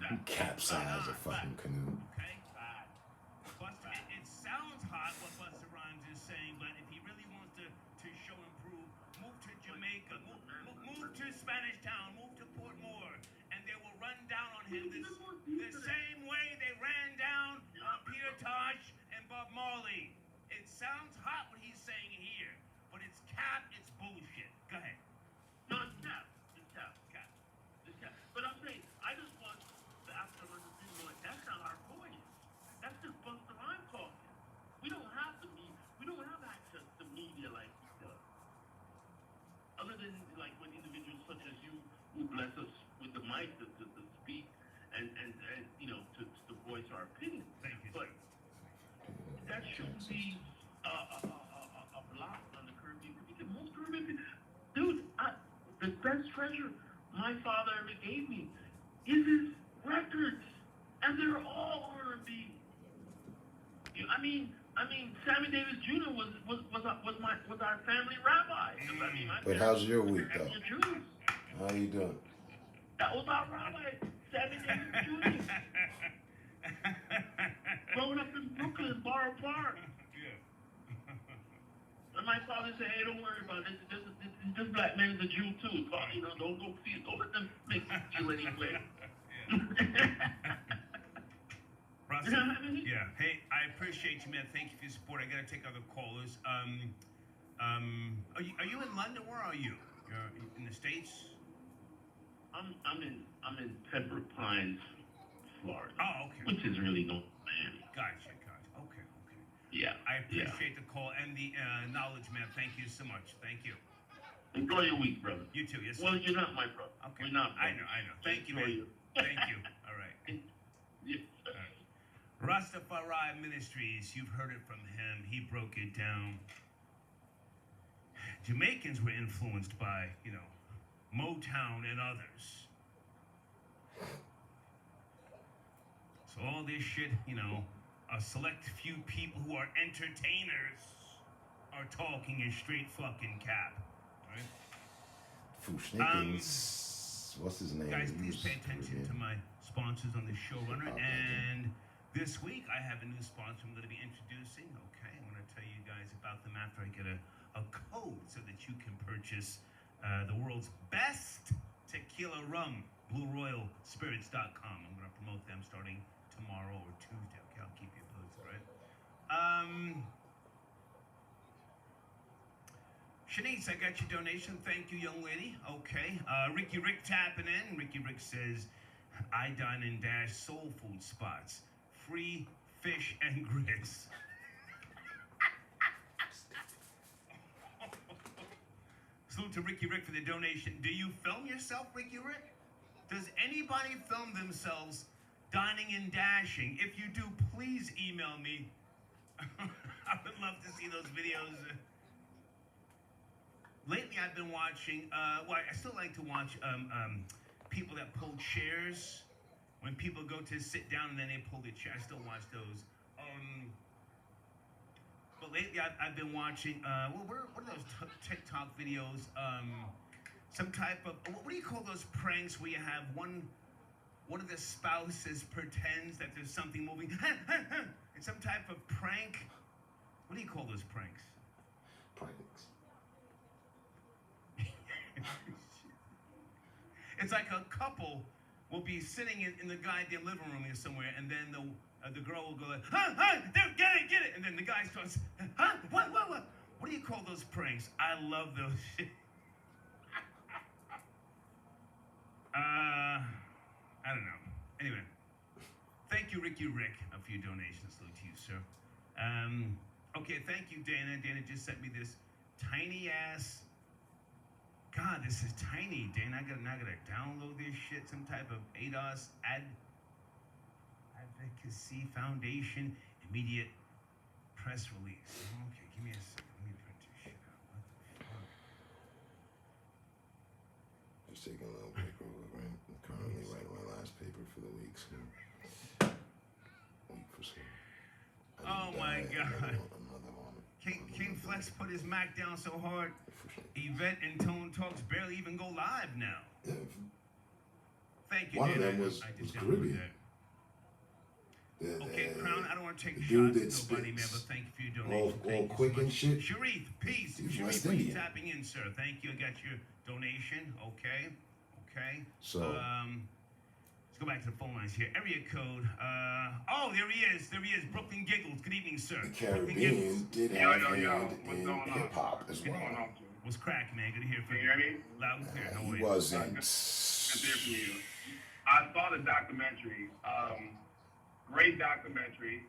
You capsize a fucking canoe. It sounds hot what Busta Rhymes is saying, but if he really wants to show and prove, move to Jamaica, move to Spanish Town, move to Port Moore, and they will run down on him the same way they ran down Peter Tosh and Bob Marley. It sounds hot what he's saying here, but it's cap, it's bullshit. Go ahead. No, it's cap. It's cap. It's cap. But I'm saying, I just want the African understanding, like, that's not our voice. That's just Busta Rhymes talking. We don't have access to media like he does. Other than, like, when individuals such as you who bless us with the mic to speak and you know, to voice our opinion. Thank you. But that shouldn't be a block on the Caribbean. Because most Caribbean people, dude, the best treasure my father ever gave me is his records, and they're all R&B. I mean, Sammy Davis Jr. was our family rabbi. I mean, But how's your week though? Jews. How you doing? That was our rabbi, Sammy Davis Jr. Growing up in Brooklyn, Borough Park. And my father said, "Hey, don't worry about it. This black man is a Jew too. So, you know, don't go see it. Don't let them make you anyway." Rasta, yeah. Hey, I appreciate you, man. Thank you for your support. I gotta take other callers. Are you in London? Where are you? You're in the States? I'm in Pembroke Pines, Florida. Oh, okay. Which is really no Miami. Gotcha. Okay. Yeah. I appreciate the call and the knowledge, man. Thank you so much. Thank you. Enjoy your week, brother. You too. Yes. Well, you're not my brother. Okay. We're not. I know. Thank you, man. Thank you. All right. Yes. All right. Rastafari Ministries. You've heard it from him. He broke it down. Jamaicans were influenced by, you know, Motown and others. So all this shit, you know, a select few people who are entertainers are talking in straight fucking cap, right? Fushnikins. What's his name? Guys, please pay attention to my sponsors on the showrunner. And this week I have a new sponsor I'm going to be introducing. Okay, I'm going to tell you guys about them after I get a code so that you can purchase the world's best tequila rum, BlueRoyalSpirits.com. I'm going to promote them starting tomorrow or Tuesday. Okay, I'll keep you posted, right? Shanice, I got your donation. Thank you, young lady. Okay. Ricky Rick tapping in. Ricky Rick says, I dine and dash soul food spots. Free fish and grits. Salute to Ricky Rick for the donation. Do you film yourself, Ricky Rick? Does anybody film themselves dining and dashing? If you do, please email me. I would love to see those videos. Lately, I've been watching, well, I still like to watch people that pull chairs. When people go to sit down and then they pull the chair, I still watch those. But lately, I've been watching, well, what are those TikTok videos? Some type of, what do you call those pranks where you have one of the spouses pretends that there's something moving? It's some type of prank. What do you call those pranks? Pranks. It's like a couple will be sitting in the goddamn living room or somewhere, and then the girl will go like, dude, get it, and then the guy starts, what? What do you call those pranks? I love those shit. I don't know. Anyway, thank you, Ricky Rick, for your donations. Salute to you, sir. Okay, thank you, Dana. Dana just sent me this tiny ass. God, this is tiny, Dana. I gotta download this shit. Some type of ADOS Advocacy Foundation immediate press release. Okay, give me a second. Let me print this shit out. What the fuck? Just taking a little break real quick, right? I'm currently writing my last paper for the week, so. Week for school. Oh my God. Another one. King Flex put his Mac down so hard, Yvette and Tone Talks barely even go live now. Yeah. Thank you, One of Dana. them was downloaded Caribbean. that. Okay, Crown, I don't want to take dude shots that at nobody, man, spits but thank you for your donation. all quick and shit. Sharif, peace. He's Sharif, West for you Indian. tapping in, sir. Thank you. I got your donation. Okay. So let's go back to the phone lines here. Area code. Oh, there he is. Brooklyn Giggles. Good evening, sir. the Brooklyn Giggles. Caribbean did have hand in hip hop as well. What's cracking, man? Good to hear from Can you. you hear me? Loud and clear. No He way. wasn't. Good to hear from you. I saw the documentary. Great documentary.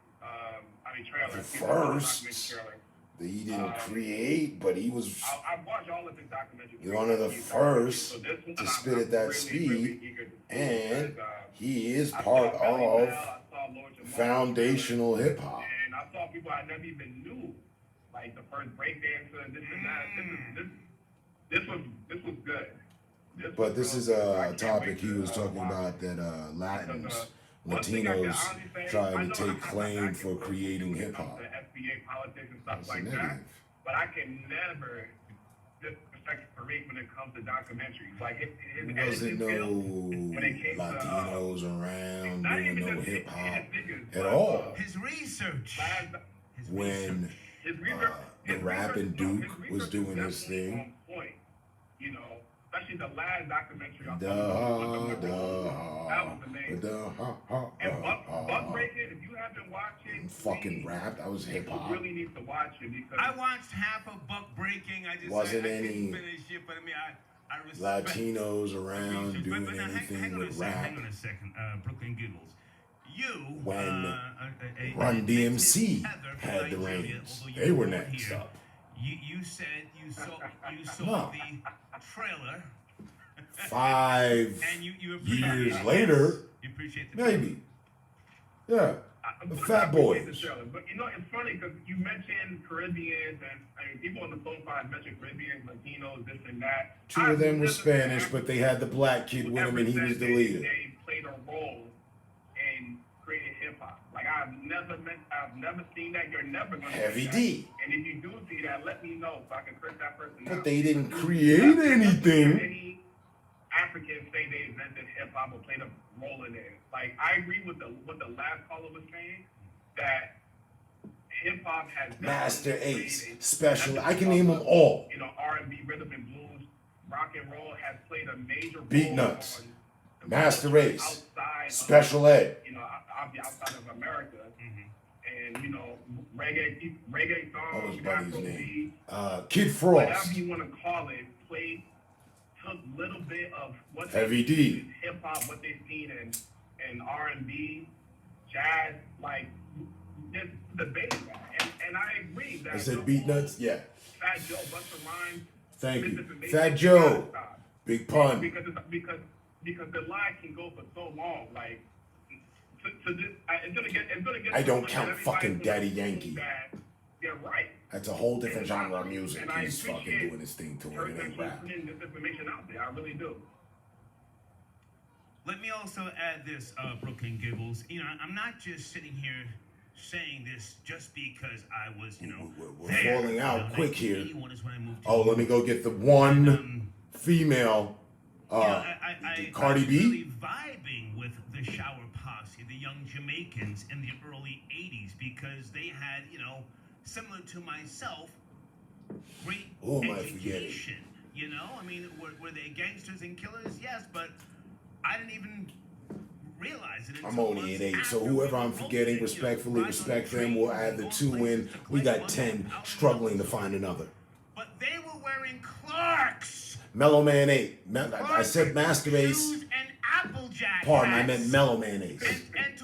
Trailer. The first that he didn't create, but he was I've watched all of his documentaries. one of the first So this one to I'm spit at that really, speed, really eager to see and because, he is I part saw Belly Bell, of I saw Lord Jamar, foundational hip hop. and I saw people I never even knew, like the first breakdancer, this and that. This was good. But this is a topic he was talking about that Latins, Latinos trying to take claim for creating hip hop. FBA politics and stuff That's like that. negative. But I can never disrespect Fareed when it comes to documentaries. Like his Wasn't no when it came to, Latinos around not doing even no just hip hop niggas, at but, all. His research. His When research. his research, the Rappin' Duke was doing his thing. On point, you know, especially the last documentary. I Da saw, da that was amazing. da ha ha And ha Buck Breaking, if you haven't watched it, fucking rap. That was hip you hop. really need to watch it because I watched half of Buck Breaking. I just Wasn't I any couldn't finish it, but I mean, I respect Latinos around But doing now, anything on with a second, rap. hang on a second, Brooklyn Giggles. You, When a Run DMC Heather from had the Nigeria, reins. although you They were weren't next here, up. You said you saw No. the trailer, 5 and you appreciate years it. later, You appreciate the maybe. Yeah. The Fat Boys. But you know, it's funny because you mentioned Caribbeans and people on the profile mentioned Caribbeans, Latinos, this and that. Two of them were Spanish, but they had the black kid with him, and he was the leader. They played a role in creating hip hop. Like I've never seen that. You're never gonna Heavy see that. D. And if you do see that, let me know so I can curse that person out. But they didn't create anything. Any Africans say they invented hip hop or played a role in it. Like I agree with what the last caller was saying, that hip hop has Master definitely Ace, played a- Special. I can name them all. You know, R&B, rhythm and blues, rock and roll has played a major role. Beat Nuts, on Master Ace, outside of, Special Ed. you know, outside of America, Mhm. and you know, reggae What was songs, Buddy's Afrobeat, name? Kid whatever Frost. you want to call it, took a little bit of what Heavy they D. in hip hop, what they've seen in R&B, jazz, like just the base, and I agree that I said Beat Nuts. Yeah. Fat Joe, Busta Rhymes, Thank you. misinformation Fat can Joe. stop. Big pun. Because the lie can go for so long. Like, it's gonna get. I to don't the point count that everybody's fucking gonna Daddy assume Yankee. that they're right. That's a whole different And it's not genre of true. music. And I He's fucking appreciate doing his thing to it. person It ain't rap. putting this information out there. I really do. Let me also add this, Brooklyn Gibbles. You know, I'm not just sitting here saying this just because I was, you know, We're there. falling out You know, quick here. 1981 is when I moved to Oh, let me go get the one female, you know, I Cardi was B. really vibing with the Shower Posse, the young Jamaicans in the early 80s, because they had, you know, similar to myself, great Who am I forgetting? education. You know, I mean, were they gangsters and killers? Yes, but I didn't even realize it. I'm only at 8, so whoever I'm forgetting, respectfully respect them. We'll add the 2 in. We got 10 struggling to find another. But they were wearing Clarks. Mellow Man 8. I said Master Ace. Shoes and Applejack. Pardon, I hats. meant Mellow Man Ace. And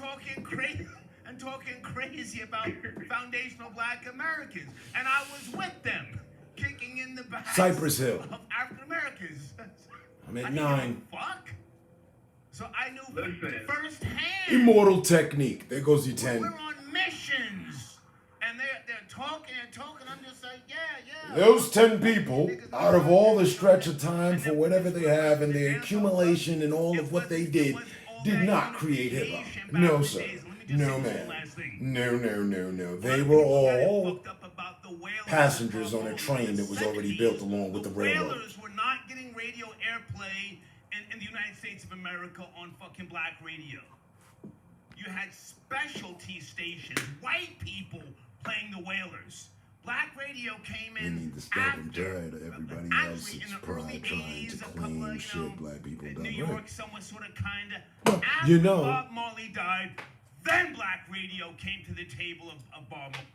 talking crazy about foundational Black Americans, and I was with them, kicking in the back Cypress Hill. of African Americans. I'm at I 9. didn't give a fuck. So I knew Listen. firsthand. Immortal Technique. There goes your We're 10. on missions, and they're talking and talking. I'm just like, yeah. Those 10 people, out of all the stretch of time for whatever they have and the accumulation and all of what they did not create hip hop. No, sir. No, man. No. They were all passengers on a train that was already built along with the railroad. Whalers were not getting radio airplay in the United States of America on fucking black radio. You had specialty stations, white people playing the Whalers. Black radio came We in need to stop and after. try to everybody Actually, else's in the pride early trying 80s, to a couple claim of, shit black people done New right. York, someone sort of kind of. Well, After you know- Bob Marley died, then black radio came to the table of Bob Marley.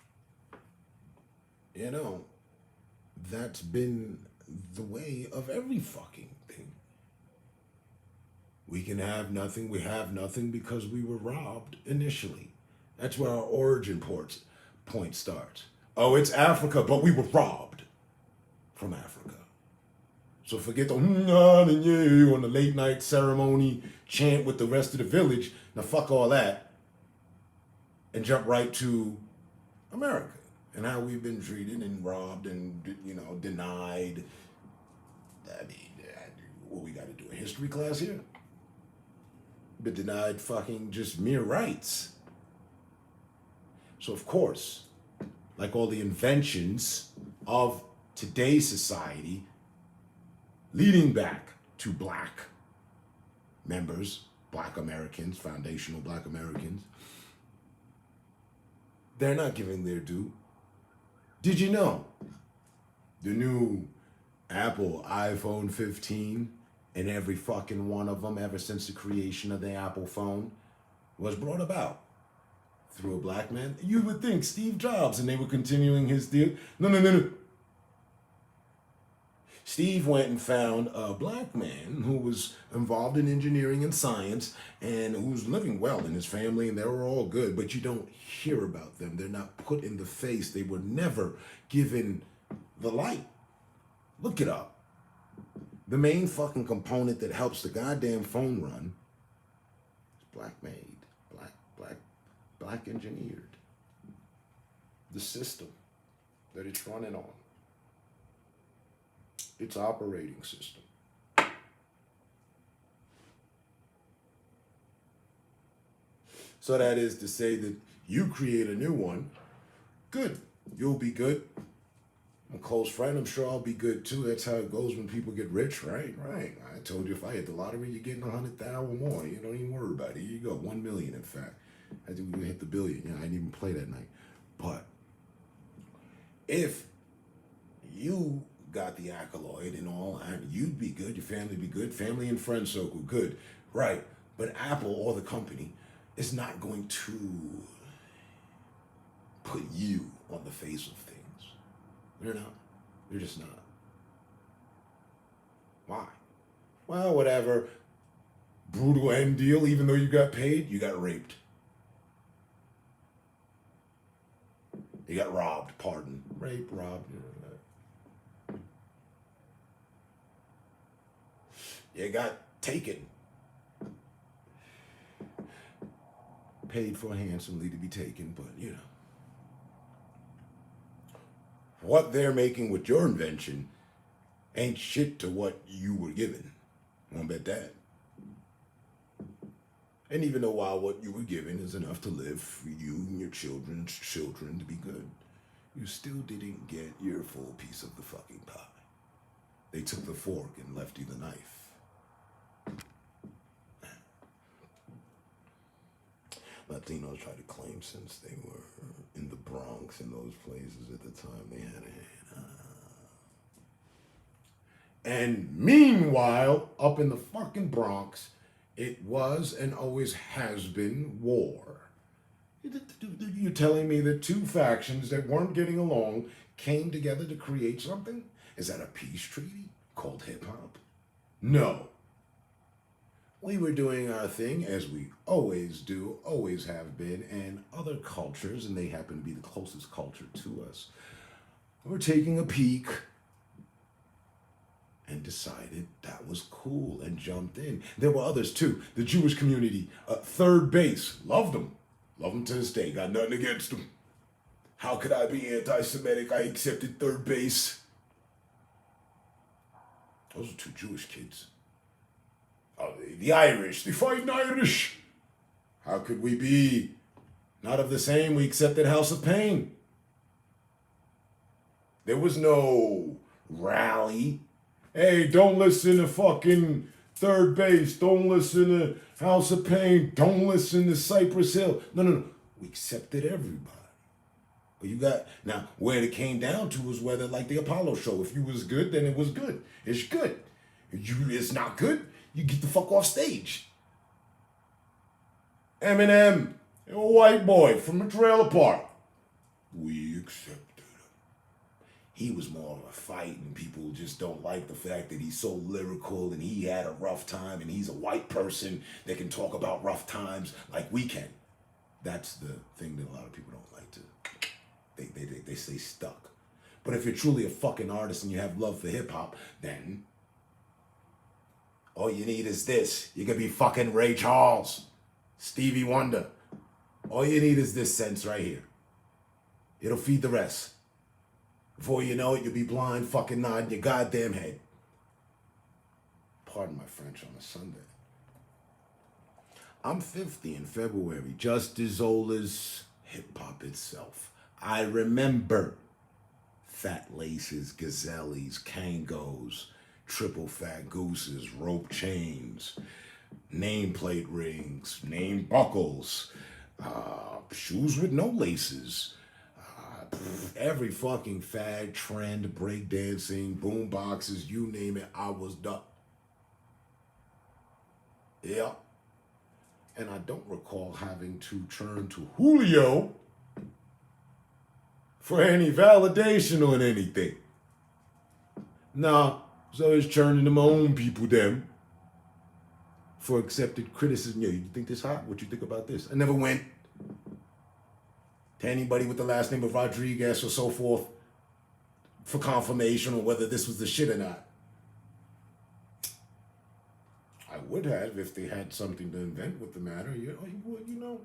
You know, that's been the way of every fucking thing. We can have nothing, we have nothing because we were robbed initially. That's where our origin point starts. Oh, it's Africa, but we were robbed from Africa. So forget the on the late night ceremony chant with the rest of the village. Now fuck all that and jump right to America and how we've been treated and robbed and, you know, denied. I mean, what we got to do, a history class here? But denied fucking just mere rights. So of course, like all the inventions of today's society, leading back to black members, black Americans, foundational black Americans, they're not giving their due. Did you know the new Apple iPhone 15 and every fucking one of them ever since the creation of the Apple phone was brought about through a black man? You would think Steve Jobs, and they were continuing his deal. No. Steve went and found a black man who was involved in engineering and science and who's living well in his family, and they were all good, but you don't hear about them. They're not put in the face. They were never given the light. Look it up. The main fucking component that helps the goddamn phone run is black made, black engineered. The system that it's running on. Its operating system. So that is to say that you create a new one, good. You'll be good. I'm a close friend, I'm sure I'll be good too. That's how it goes when people get rich, right? Right. I told you if I hit the lottery, you're getting 100,000 or more. You don't even worry about it. Here you go, 1 million in fact. I think we're gonna hit the billion. Yeah, I didn't even play that night. But if you got the accolade and all, and you'd be good, your family be good, family and friend circle, good, right? But Apple or the company is not going to put you on the face of things. They're not. They're just not. Why? Well, whatever. Brutal end deal, even though you got paid, you got raped. You got robbed, pardon. Rape, robbed. You got taken. Paid for handsomely to be taken, but you know. What they're making with your invention ain't shit to what you were given. Won't bet that. And even though while what you were given is enough to live for you and your children's children to be good, you still didn't get your full piece of the fucking pie. They took the fork and left you the knife. Latinos try to claim since they were in the Bronx and those places at the time they had a hand. And meanwhile, up in the fucking Bronx, it was and always has been war. You're telling me that two factions that weren't getting along came together to create something? Is that a peace treaty called hip-hop? No. We were doing our thing as we always do, always have been, and other cultures, and they happen to be the closest culture to us, were taking a peek and decided that was cool and jumped in. There were others too. The Jewish community, Third Base, loved them. Love them to this day. Got nothing against them. How could I be anti-Semitic? I accepted Third Base. Those are two Jewish kids. The Irish, the fighting Irish. How could we be not of the same? We accepted House of Pain. There was no rally. Hey, don't listen to fucking Third Base. Don't listen to House of Pain. Don't listen to Cypress Hill. No. We accepted everybody. But you got, now, where it came down to was whether, like the Apollo show, if you was good, then it was good. It's good. If it's not good, you get the fuck off stage. Eminem, a white boy from a trailer park. We accepted him. He was more of a fight, and people just don't like the fact that he's so lyrical and he had a rough time, and he's a white person that can talk about rough times like we can. That's the thing that a lot of people don't like to. They stay stuck. But if you're truly a fucking artist and you have love for hip hop, then all you need is this. You could be fucking Ray Charles, Stevie Wonder. All you need is this sense right here. It'll feed the rest. Before you know it, you'll be blind, fucking nodding your goddamn head. Pardon my French on a Sunday. I'm 50 in February, just as old as hip-hop itself. I remember Fat Laces, Gazelles, Kangos, Triple Fat Gooses, rope chains, nameplate rings, name buckles, shoes with no laces, every fucking fad, trend, breakdancing, boom boxes, you name it, I was done. Yeah. And I don't recall having to turn to Julio for any validation on anything. Nah, so it's turning to my own people them for accepted criticism. Yeah, you think this hot? What you think about this? I never went to anybody with the last name of Rodriguez or so forth for confirmation on whether this was the shit or not. I would have if they had something to invent with the matter. Yeah, you would, you know.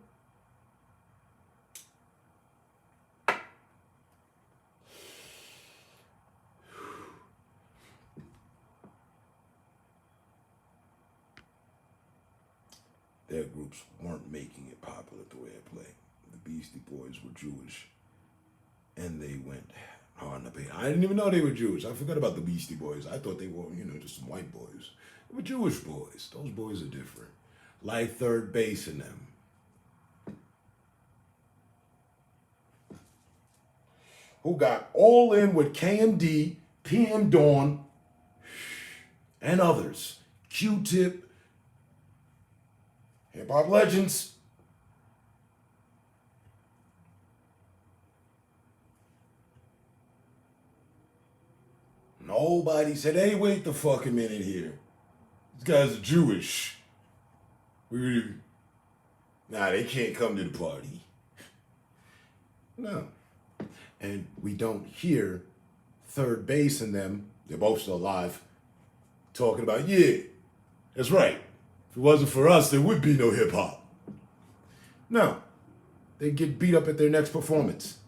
Their groups weren't making it popular the way I play. The Beastie Boys were Jewish, and they went hard in the paint. I didn't even know they were Jewish. I forgot about the Beastie Boys. I thought they were, just some white boys. They were Jewish boys. Those boys are different. Like Third Base in them. Who got all in with KMD, PM Dawn, and others. Q-Tip, hip-hop legends. Nobody said, hey, wait the fucking minute here. These guys are Jewish. Nah, they can't come to the party. No. And we don't hear Third Base in them, they're both still alive, talking about, yeah, That's right. If it wasn't for us, there would be no hip hop. No. They'd get beat up at their next performance.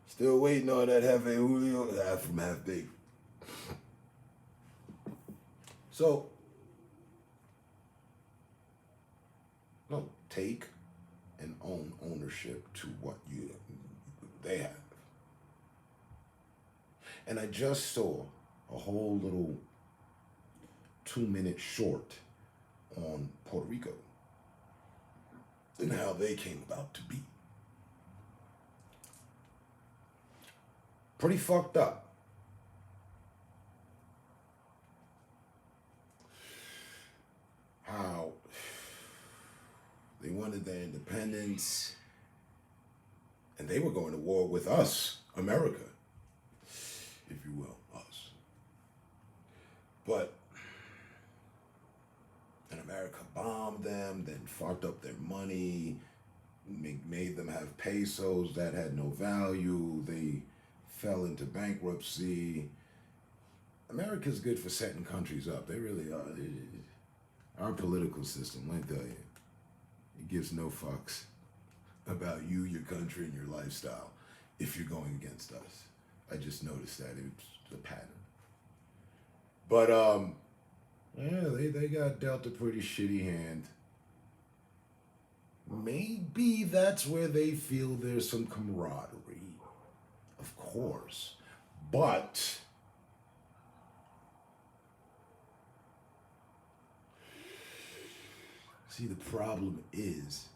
Still waiting on that Hefe Julio, half from Half Baked. So, no, take and own ownership to what they have. And I just saw a whole little 2-minute short on Puerto Rico and how they came about to be. Pretty fucked up. How they wanted their independence and they were going to war with us, America, if you will, us. But, and America bombed them, then fucked up their money, made them have pesos that had no value. They fell into bankruptcy. America's good for setting countries up. They really are. Our political system, let me tell you, it gives no fucks about you, your country, and your lifestyle if you're going against us. I just noticed that. It's a pattern. But, yeah, they got dealt a pretty shitty hand. Maybe that's where they feel there's some camaraderie. Of course. But see, the problem is,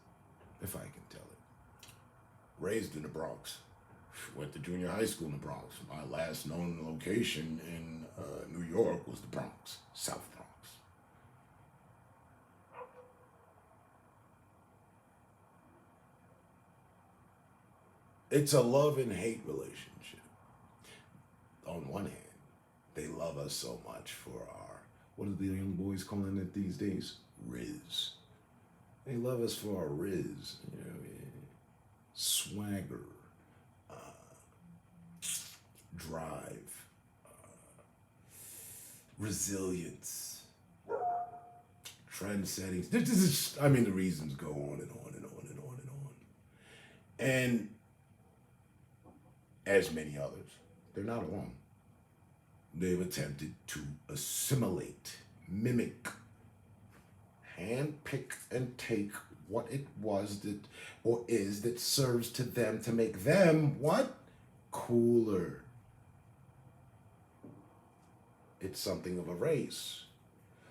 if I can tell it, raised in the Bronx, went to junior high school in the Bronx. My last known location in New York was the Bronx, South Bronx. It's a love and hate relationship. On one hand, they love us so much for our, what are the young boys calling it these days? Riz. They love us for our riz, swagger, drive, resilience, trend settings. This is, the reasons go on and on and on and on and on. And as many others, they're not alone. They've attempted to assimilate, mimic, handpick and take what it was that, or is, that serves to them to make them, what? Cooler. It's something of a race.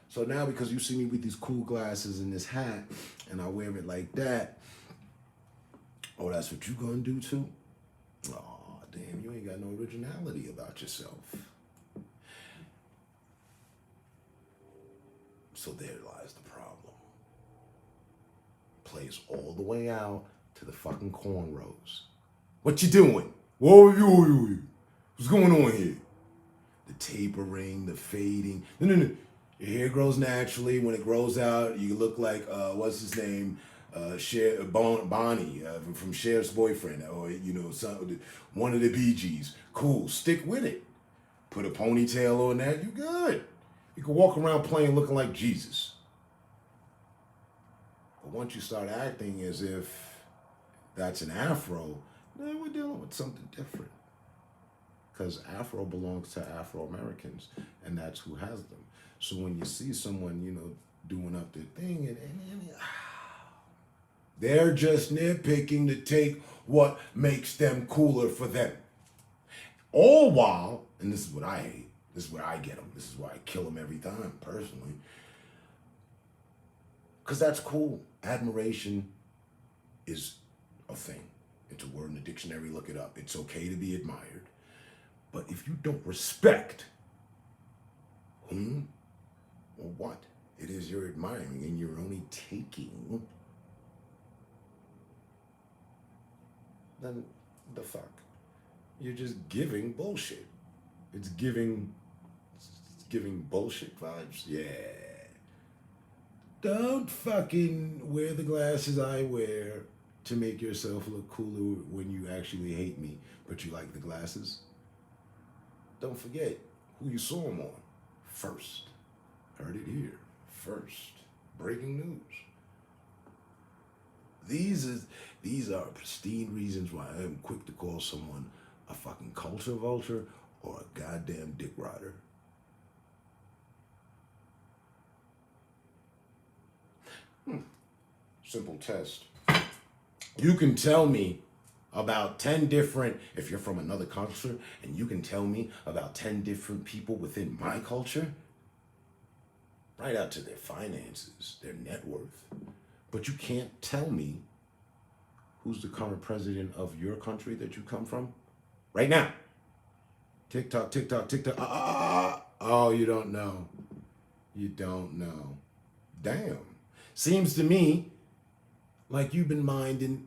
So now because you see me with these cool glasses and this hat, and I wear it like that, oh, that's what you gonna do too? Oh, damn, you ain't got no originality about yourself. So there lies the problem. Plays all the way out to the fucking cornrows. What you doing? What's going on here? The tapering, the fading. No. Your hair grows naturally. When it grows out, you look like, what's his name? Bonnie from Cher's boyfriend, or one of the Bee Gees. Cool, stick with it. Put a ponytail on that, you good. You can walk around playing looking like Jesus. But once you start acting as if that's an afro, then we're dealing with something different. Because afro belongs to Afro-Americans, and that's who has them. So when you see someone, doing up their thing, and they're just nitpicking to take what makes them cooler for them. All while, and this is what I hate, this is where I get them, this is why I kill them every time, personally. Because that's cool. Admiration is a thing. It's a word in the dictionary, look it up. It's okay to be admired. But if you don't respect whom or what it is you're admiring and you're only taking, then the fuck? You're just giving bullshit. It's giving bullshit vibes. Yeah. Don't fucking wear the glasses I wear to make yourself look cooler when you actually hate me, but you like the glasses. Don't forget who you saw them on first. Heard it here first. Breaking news. These are pristine reasons why I am quick to call someone a fucking culture vulture or a goddamn dick rider. Simple test. You can tell me about 10 different, if you're from another culture, and you can tell me about 10 different people within my culture, right out to their finances, their net worth. But you can't tell me who's the current president of your country that you come from right now. TikTok, TikTok, TikTok. Oh, you don't know. You don't know. Damn. Seems to me like you've been minding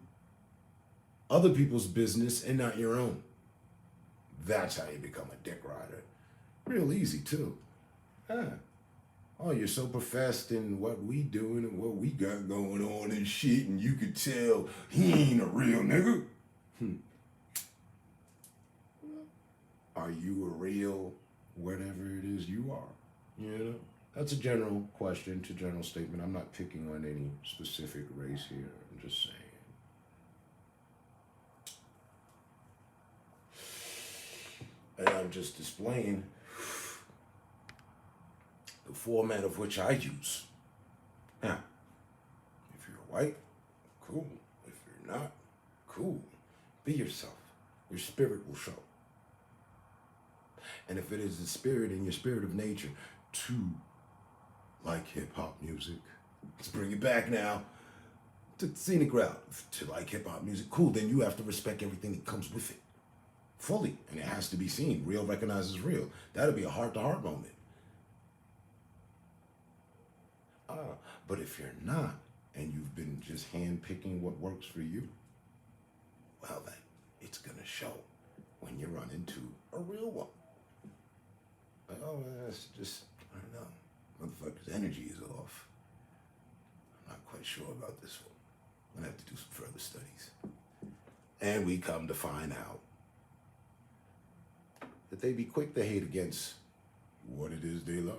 other people's business and not your own. That's how you become a dick rider. Real easy, too. Oh, you're so professed in what we doing and what we got going on and shit, and you could tell he ain't a real nigga. Are you a real whatever it is you are? You know? That's a general question, it's a general statement. I'm not picking on any specific race here. I'm just saying. And I'm just displaying the format of which I use. Now, if you're white, cool. If you're not, cool. Be yourself. Your spirit will show. And if it is the spirit and your spirit of nature to like hip-hop music, let's bring it back now to the scenic route, to like hip-hop music, cool, then you have to respect everything that comes with it fully, and it has to be seen. Real recognizes real. That'll be a heart-to-heart moment. But if you're not, and you've been just hand-picking what works for you, well then, it's gonna show when you run into a real one. Like, oh, that's just, I don't know. Motherfucker's energy is off. I'm not quite sure about this one. I'm gonna have to do some further studies. And we come to find out that they be quick to hate against what it is they love.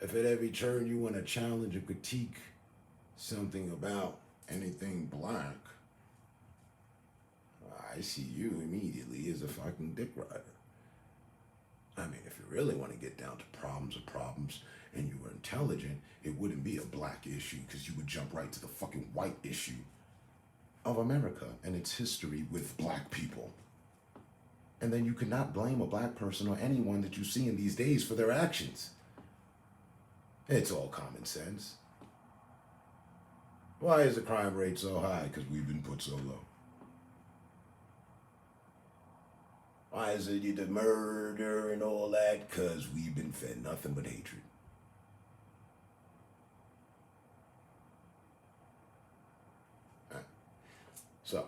If at every turn you want to challenge or critique something about anything black, I see you immediately as a fucking dick rider. I mean, if you really want to get down to problems and you were intelligent, it wouldn't be a black issue because you would jump right to the fucking white issue of America and its history with black people. And then you cannot blame a black person or anyone that you see in these days for their actions. It's all common sense. Why is the crime rate so high? Because we've been put so low. Why is it the murder and all that? Because we've been fed nothing but hatred. So,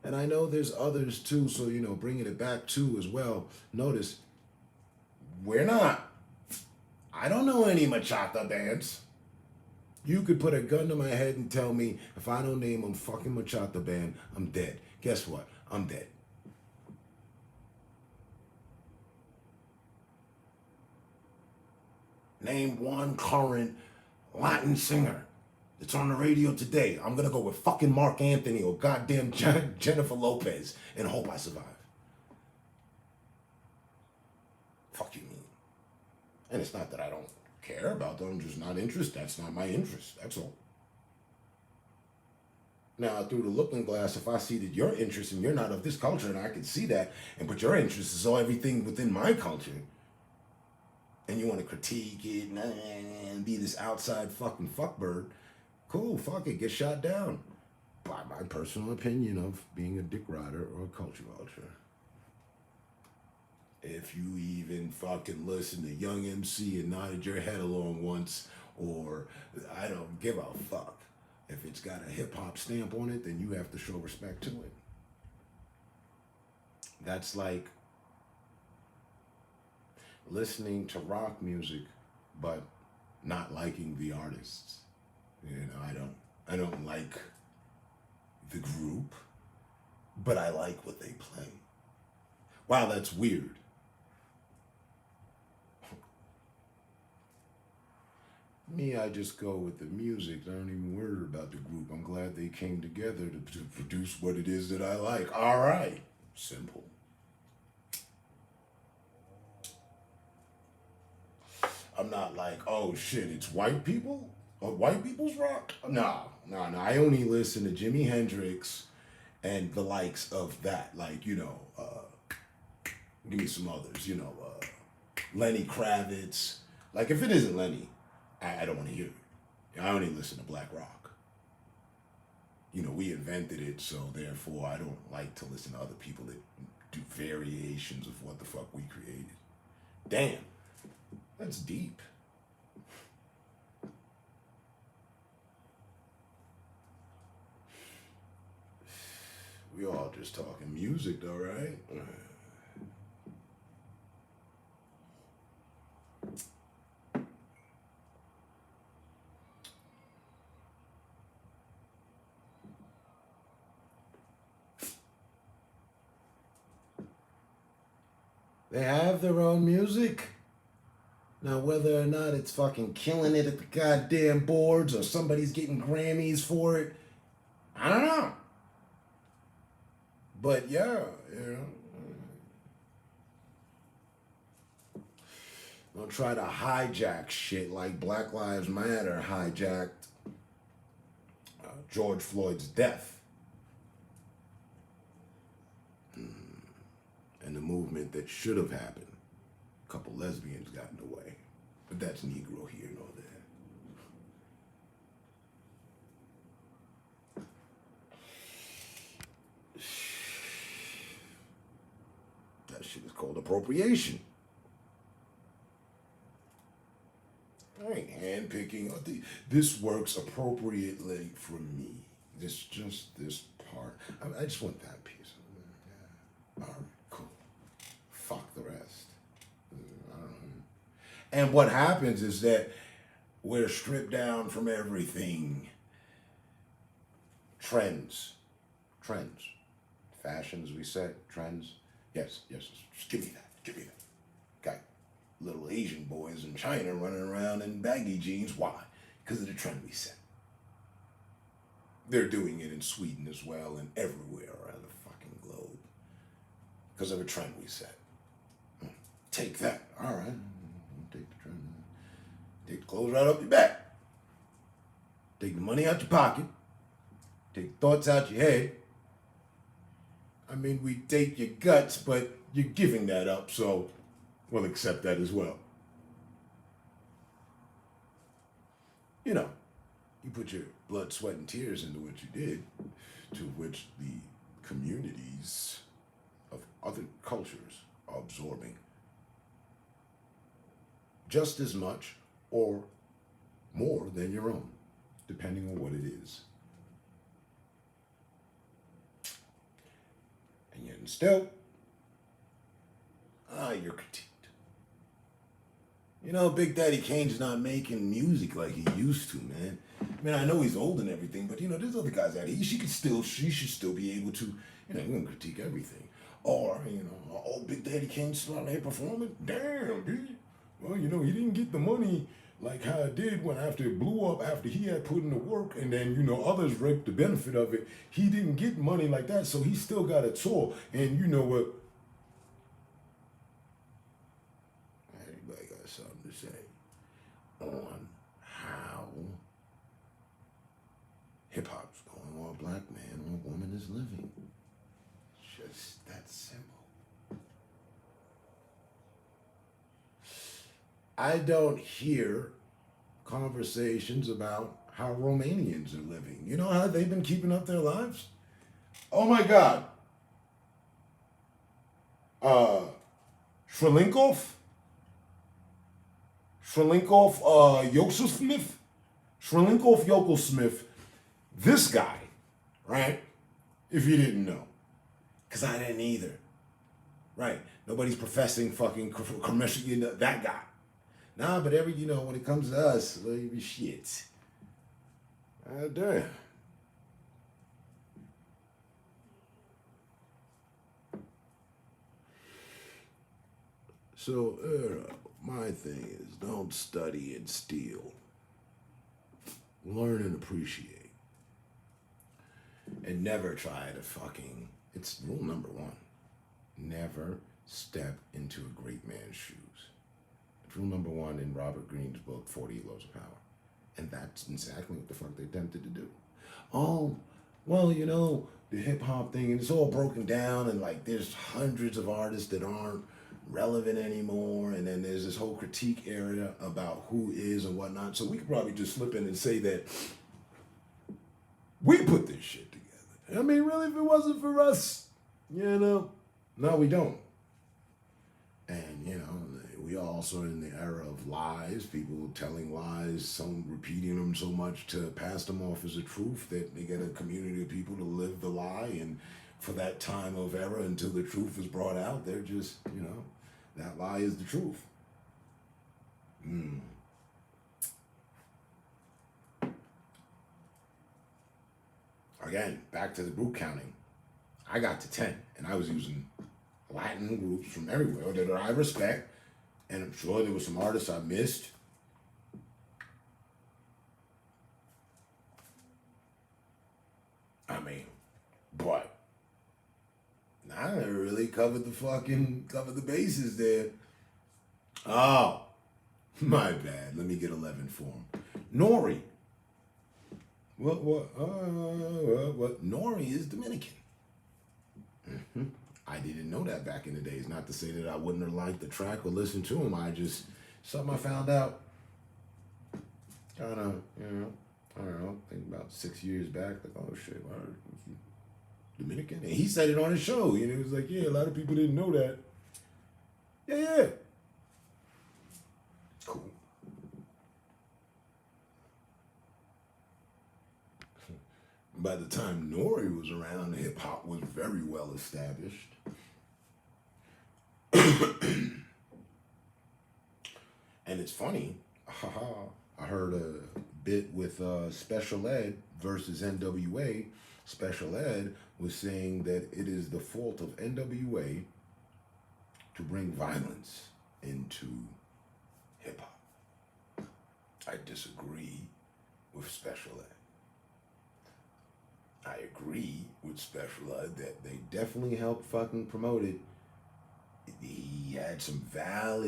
and I know there's others too, so, you know, bringing it back too as well. Notice, I don't know any bachata bands. You could put a gun to my head and tell me if I don't name a fucking bachata band, I'm dead. Guess what? I'm dead. Name one current Latin singer that's on the radio today. I'm gonna go with fucking Mark Anthony or goddamn Jennifer Lopez and hope I survive. Fuck you mean? And it's not that I don't care about them, I'm just not interested. That's not my interest, that's all. Now, through the looking glass, if I see that your interest and you're not of this culture, and I can see that, but your interest is all everything within my culture, and you want to critique it and be this outside fucking fuckbird, cool, fuck it, get shot down. By my personal opinion of being a dick rider or a culture vulture. If you even fucking listen to Young MC and nodded your head along once, or I don't give a fuck. If it's got a hip-hop stamp on it, then you have to show respect to it. That's like listening to rock music, but not liking the artists. You know, I don't like the group, but I like what they play. Wow, that's weird. Me, I just go with the music. I don't even worry about the group. I'm glad they came together to produce what it is that I like. All right. Simple. I'm not like, oh shit, it's white people? Or white people's rock? No. I only listen to Jimi Hendrix and the likes of that. Like, you know, give me some others, you know, Lenny Kravitz. Like, if it isn't Lenny, I don't want to hear it. I only listen to black rock. You know, we invented it, so therefore I don't like to listen to other people that do variations of what the fuck we created. Damn, that's deep. We all just talking music though, right? They have their own music. Now, whether or not it's fucking killing it at the goddamn boards or somebody's getting Grammys for it, I don't know. But yeah, you know. Don't try to hijack shit like Black Lives Matter hijacked George Floyd's death. And the movement that should have happened. A couple lesbians got in the way. But that's Negro here nor there. That shit is called appropriation. I ain't handpicking. This works appropriately for me. Just this part. I just want that piece. Yeah. All right. Fuck the rest. And what happens is that we're stripped down from everything. Trends. Fashions, we said. Trends. Yes. Just give me that. Got little Asian boys in China running around in baggy jeans. Why? Because of the trend we set. They're doing it in Sweden as well and everywhere around the fucking globe. Because of a trend we set. Take that. All right. Take the trend. Take the clothes right up your back. Take the money out your pocket. Take thoughts out your head. I mean, we take your guts, but you're giving that up, so we'll accept that as well. You know, you put your blood, sweat, and tears into what you did, to which the communities of other cultures are absorbing just as much or more than your own, depending on what it is. And yet still, you're critiqued. You know, Big Daddy Kane's not making music like he used to, man. I mean, I know he's old and everything, but, you know, there's other guys out here. She should still be able to, you know, you're going to critique everything. Or, you know, oh, Big Daddy Kane's still out there performing? Damn, dude. Well, you know, he didn't get the money like how it did when after it blew up, after he had put in the work, and then, you know, others reaped the benefit of it. He didn't get money like that, so he still got a tour. And you know what? Everybody got something to say on how hip-hop's going while a black man or a woman is living. It's just that simple. I don't hear conversations about how Romanians are living. You know how they've been keeping up their lives? Oh my God. Shrelinkov, Yokosmith, this guy, right? If you didn't know, because I didn't either. Right. Nobody's professing fucking commercial, that guy. Nah, but when it comes to us, well, you be shit. Damn. So, my thing is, don't study and steal. Learn and appreciate. And never try to fucking, it's rule number 1. Never step into a great man's shoes. It's rule number 1 in Robert Greene's book, 48 Laws of Power. And that's exactly what the fuck they attempted to do. Oh, well, the hip hop thing, and it's all broken down, and like there's hundreds of artists that aren't relevant anymore, and then there's this whole critique area about who is and whatnot. So we could probably just slip in and say that we put this shit together. I mean, really, if it wasn't for us, no, we don't. And we also in the era of lies, people telling lies, some repeating them so much to pass them off as a truth that they get a community of people to live the lie, and for that time of era until the truth is brought out, they're just, that lie is the truth. Again, back to the group counting. I got to 10, and I was using Latin groups from everywhere that I respect, and I'm sure there were some artists I missed. I mean, but I really covered the bases there. Oh, my bad. Let me get 11 for him. Nori. What? Nori is Dominican. Mm-hmm. I didn't know that back in the days. Not to say that I wouldn't have liked the track or listened to him. Something I found out kind of, I don't know, I think about 6 years back, like, oh shit, Dominican? And he said it on his show. He was like, yeah, a lot of people didn't know that. Yeah. Cool. By the time Nori was around, hip hop was very well established. And it's funny, I heard a bit with Special Ed versus NWA. Special Ed was saying that it is the fault of NWA to bring violence into hip hop. I disagree with Special Ed. I agree with Special Ed that they definitely helped fucking promote it. He had some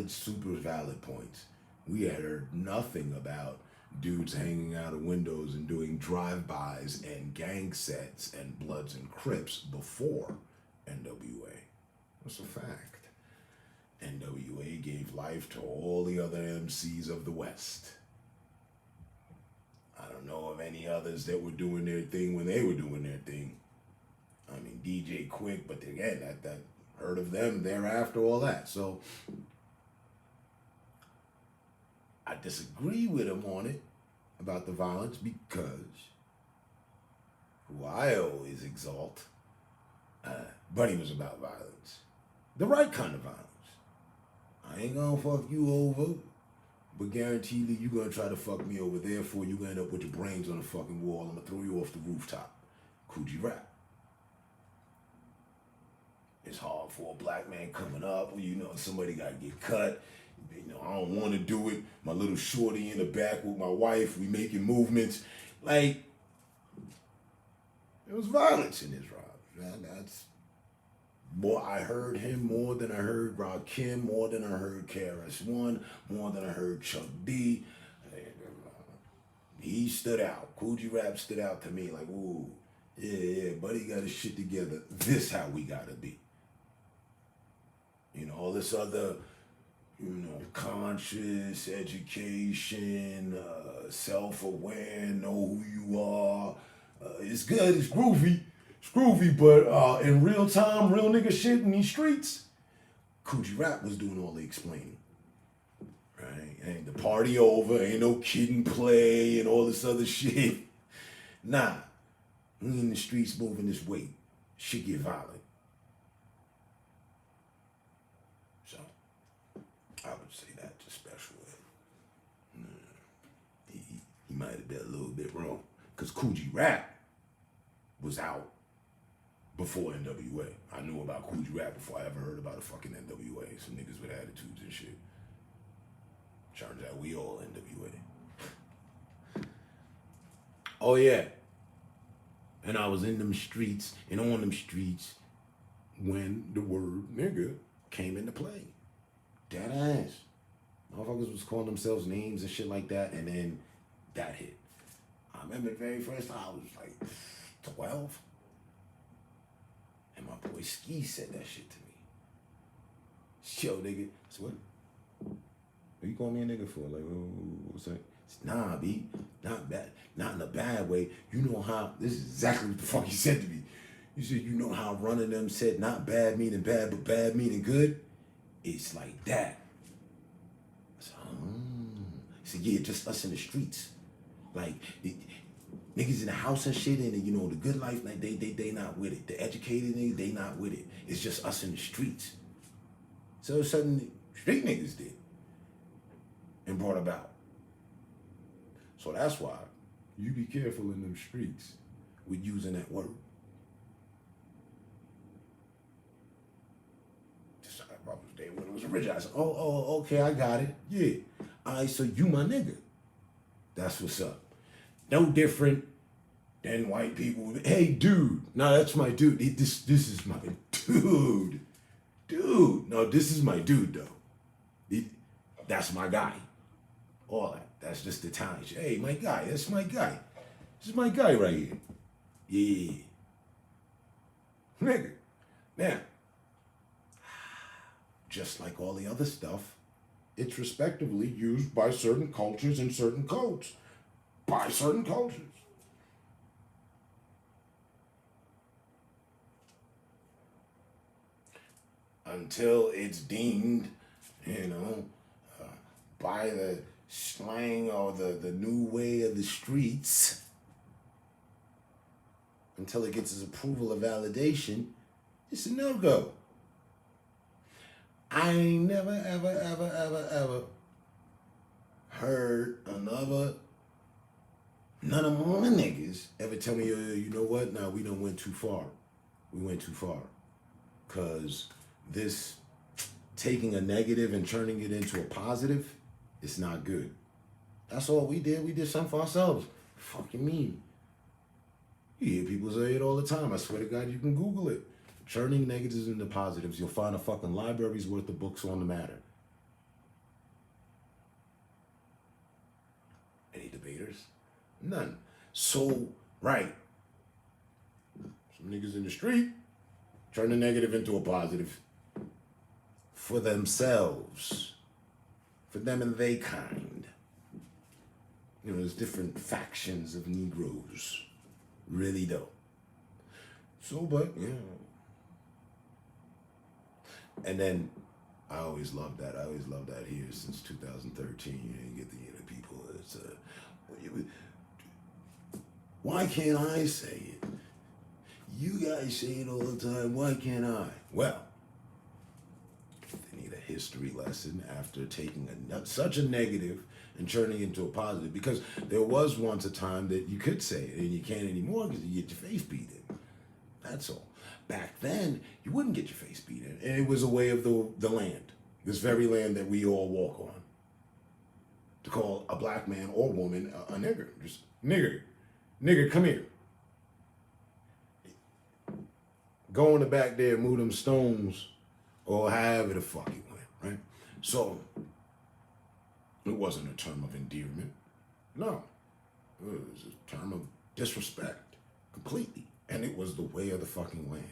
super valid points. We had heard nothing about dudes hanging out of windows and doing drive-bys and gang sets and Bloods and Crips before NWA. That's a fact. NWA gave life to all the other MCs of the West. I don't know of any others that were doing their thing when they were doing their thing. I mean, DJ Quick, but again, that heard of them thereafter, all that. So I disagree with him on it about the violence because who I always exalt, Buddy was about violence. The right kind of violence. I ain't gonna fuck you over, but guaranteedly you gonna try to fuck me over. Therefore, you gonna end up with your brains on the fucking wall. I'm gonna throw you off the rooftop. Kool G Rap. It's hard for a black man coming up. Somebody gotta get cut. I don't want to do it. My little shorty in the back with my wife. We making movements. Like, there was violence in his rap. That's boy. I heard him more than I heard Rakim, more than I heard KRS-One, more than I heard Chuck D. He stood out. Kool G Rap stood out to me. Like, ooh, yeah, Buddy got his shit together. This how we gotta be. All this other, conscious education, self-aware, know who you are. It's good, it's groovy, but in real time, real nigga shit in these streets, Kool G Rap was doing all the explaining. Right? Ain't the party over, ain't no kid and play and all this other shit. Nah, we in the streets moving this weight. Shit get violent. would say that to Special Ed. He might have been a little bit wrong. Because Coogee Rap was out before NWA. I knew about Coogee Rap before I ever heard about a fucking NWA. Some niggas with attitudes and shit. Turns out we all NWA. Oh yeah. And I was in them streets and on them streets when the word nigga came into play. Dead ass. Motherfuckers was calling themselves names and shit like that, and then that hit. I remember the very first time I was like 12. And my boy Ski said that shit to me. Yo, nigga. So what you call me a nigga for? Like, what's that? Nah, B. Not bad. Not in a bad way. You know how, this is exactly what the fuck he said to me. You said, you know how running them said not bad meaning bad, but bad meaning good? It's like that. I said, He said, yeah, just us in the streets. Like, niggas in the house and shit, and you know, the good life, like they not with it. The educated niggas, they not with it. It's just us in the streets. So suddenly, street niggas did. And brought about. So that's why you be careful in them streets with using that word. Just like I was there when it was original. I said, oh, okay, I got it. Yeah. All right, so you my nigga. That's what's up. No different than white people. Hey, dude. No, that's my dude. This is my dude. Dude. No, this is my dude, though. That's my guy. All that. That's just the time. Hey, my guy. That's my guy. This is my guy right here. Yeah. Nigga. Now, just like all the other stuff, it's respectively used by certain cultures and certain codes. By certain cultures. Until it's deemed, by the slang or the new way of the streets, until it gets its approval or validation, it's a no-go. I ain't never, ever heard none of my niggas ever tell me, you know what? Nah, we done went too far. We went too far. Because this taking a negative and turning it into a positive, it's not good. That's all we did. We did something for ourselves. Fucking mean. You hear people say it all the time. I swear to God, you can Google it. Turning negatives into positives. You'll find a fucking library's worth of books on the matter. Any debaters? None. So, right. Some niggas in the street turn the negative into a positive for themselves. For them and they kind. There's different factions of Negroes. Really though. So, but, And then, I always loved that. Here since 2013. You get the people. It's, why can't I say it? You guys say it all the time. Why can't I? Well, they need a history lesson after taking such a negative and turning it into a positive. Because there was once a time that you could say it and you can't anymore because you get your face beat in. That's all. Back then, you wouldn't get your face beat in. And it was a way of the land. This very land that we all walk on. To call a black man or woman a nigger. Just nigger. Nigger, come here. Go in the back there and move them stones or however the fuck it went, right? So, it wasn't a term of endearment. No. It was a term of disrespect. Completely. And it was the way of the fucking land.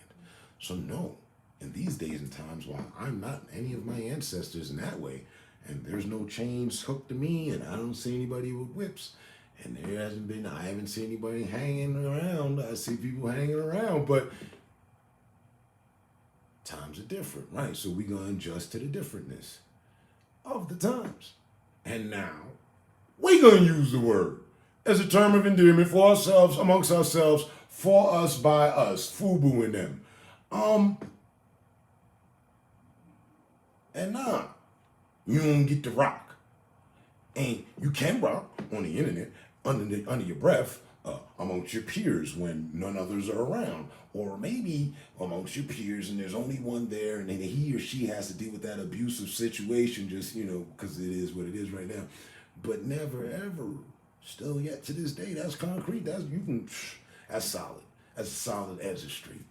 So no, in these days and times, while I'm not any of my ancestors in that way, and there's no chains hooked to me, and I don't see anybody with whips, and I haven't seen anybody hanging around. I see people hanging around, but times are different, right? So we're going to adjust to the differentness of the times. And now, we're going to use the word as a term of endearment for ourselves, amongst ourselves, for us, by us, FUBU and them. And nah, You don't get to rock. And you can rock on the internet under your breath amongst your peers when none others are around. Or maybe amongst your peers and there's only one there and then he or she has to deal with that abusive situation just, because it is what it is right now. But never, ever, still yet to this day, that's concrete. That's solid. That's solid as a street.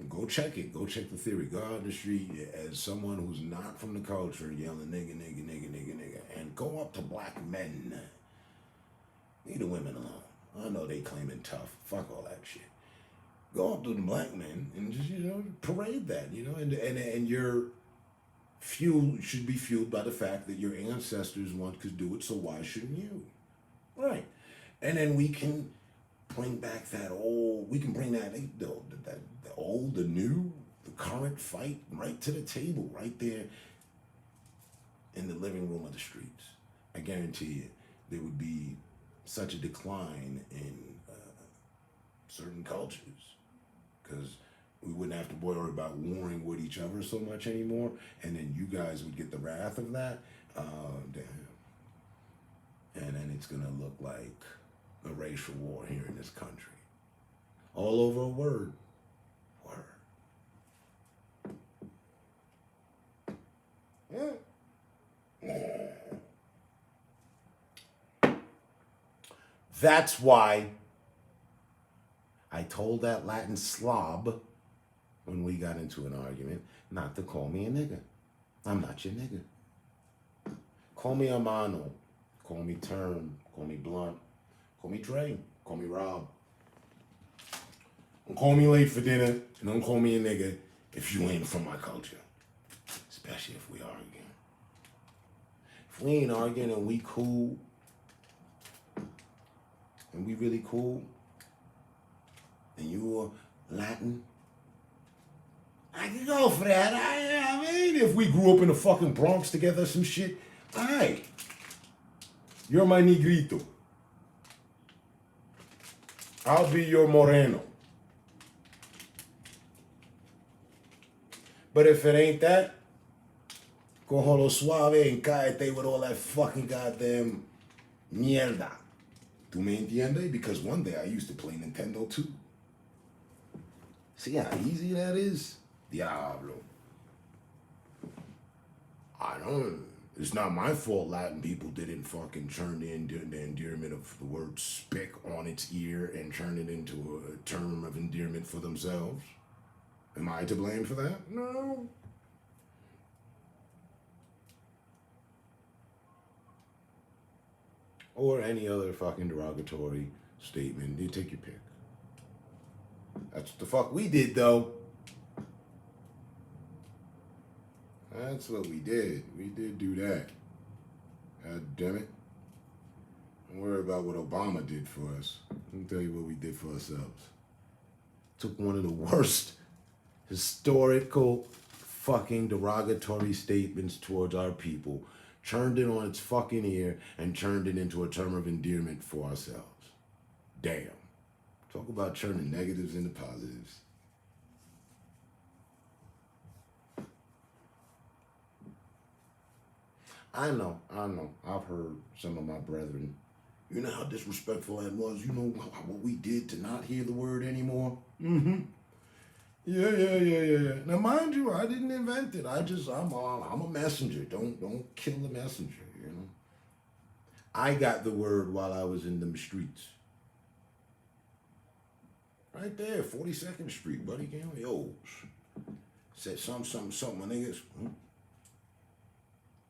Go check it. Go check the theory. Go out in the street as someone who's not from the culture yelling nigga, nigga, nigga, nigga, nigga. And go up to black men. Leave the women alone. I know they claiming tough. Fuck all that shit. Go up to the black men and just, parade that, and your fuel should be fueled by the fact that your ancestors once could do it, so why shouldn't you? Right. And then we can bring back the old, the new, the current fight right to the table, right there in the living room of the streets. I guarantee you there would be such a decline in certain cultures because we wouldn't have to worry about warring with each other so much anymore, and then you guys would get the wrath of that. Damn. And then it's gonna look like a racial war here in this country. All over a word. Yeah. That's why I told that Latin slob when we got into an argument not to call me a nigga. I'm not your nigga. Call me Amano. Call me Term. Call me Blunt. Call me Dre. Call me Rob. Don't call me late for dinner and don't call me a nigga if you ain't from my culture. Especially if we arguing. If we ain't arguing and we cool, and we really cool, and you are Latin, I can go for that. I mean, if we grew up in the fucking Bronx together, some shit, alright. You're my negrito. I'll be your moreno. But if it ain't that, cojo lo suave and cáete with all that fucking goddamn mierda. ¿Tú me entiendes? Because one day I used to play Nintendo too. See how easy that is? Diablo. It's not my fault Latin people didn't fucking turn the endearment of the word spick on its ear and turn it into a term of endearment for themselves. Am I to blame for that? No. Or any other fucking derogatory statement. You take your pick. That's what the fuck we did, though. That's what we did. We did do that. God damn it. Don't worry about what Obama did for us. Let me tell you what we did for ourselves. Took one of the worst historical fucking derogatory statements towards our people, turned it on its fucking ear, and turned it into a term of endearment for ourselves. Damn. Talk about turning negatives into positives. I know. I've heard some of my brethren, you know how disrespectful that was? You know what we did to not hear the word anymore? Mm-hmm. Yeah. Now, mind you, I didn't invent it. I'm a messenger. Don't kill the messenger, you know? I got the word while I was in them streets. Right there, 42nd Street, buddy. Yo, said something, my niggas.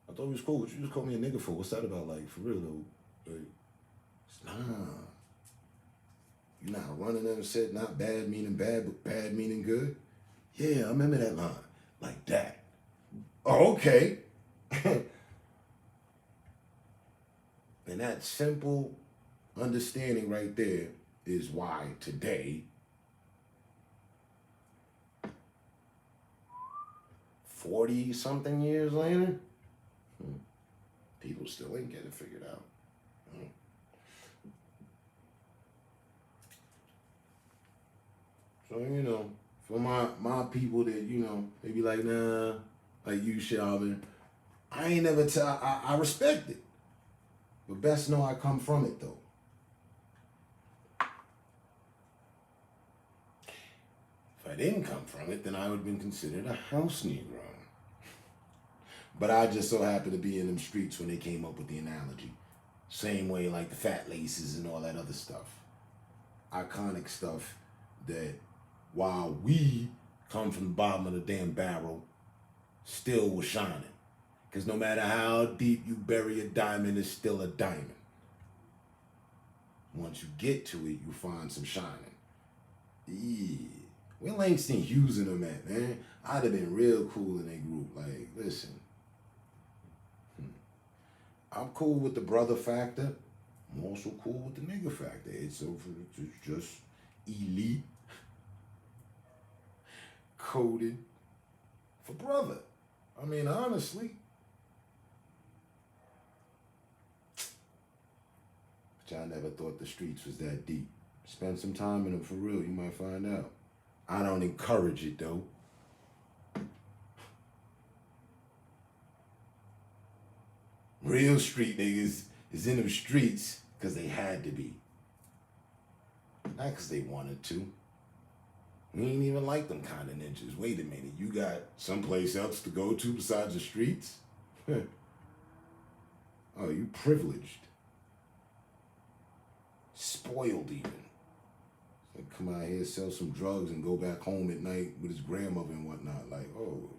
I thought it was cool. What you just called me a nigga for? What's that about? Like, for real, though? Like, nah. You know how running them said not bad meaning bad, but bad meaning good? Yeah, I remember that line. Like that. Oh, okay. And that simple understanding right there is why today, 40-something years later, people still ain't get it figured out. So, you know, for my people that, you know, they be like, nah, like you, Shalvin, I ain't never tell. I respect it, but best know I come from it though. If I didn't come from it, then I would have been considered a house Negro. But I just so happened to be in them streets when they came up with the analogy. Same way like the fat laces and all that other stuff. Iconic stuff that while we come from the bottom of the damn barrel, still was shining. Because no matter how deep you bury a diamond, it's still a diamond. Once you get to it, you find some shining. Yeah. Where Langston Hughes and them at, man? I'd have been real cool in a group. Like, listen. I'm cool with the brother factor. I'm also cool with the nigga factor. It's just elite coded for brother. I mean, honestly. But I never thought the streets was that deep. Spend some time in them for real, you might find out. I don't encourage it though. Real street niggas is in them streets because they had to be. Not because they wanted to. We ain't even like them kind of ninjas. Wait a minute, you got someplace else to go to besides the streets? Oh, you privileged. Spoiled even. So come out here, sell some drugs, and go back home at night with his grandmother and whatnot. Like, oh.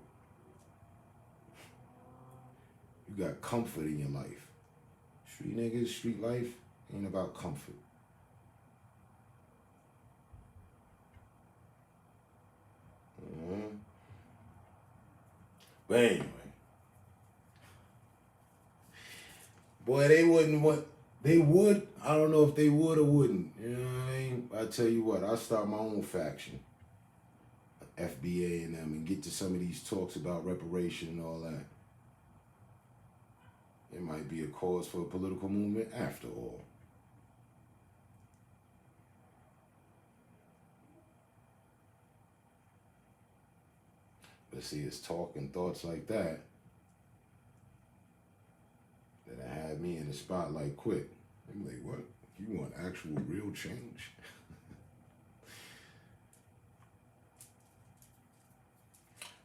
You got comfort in your life. Street niggas, street life ain't about comfort. But anyway. Boy, they wouldn't want, they would, I don't know if they would or wouldn't. You know what I mean? I tell you what, I'll start my own faction. FBA and them, and get to some of these talks about reparation and all that. It might be a cause for a political movement after all. But see, it's talk and thoughts like that that had me in the spotlight quick. I'm like, what? You want actual real change?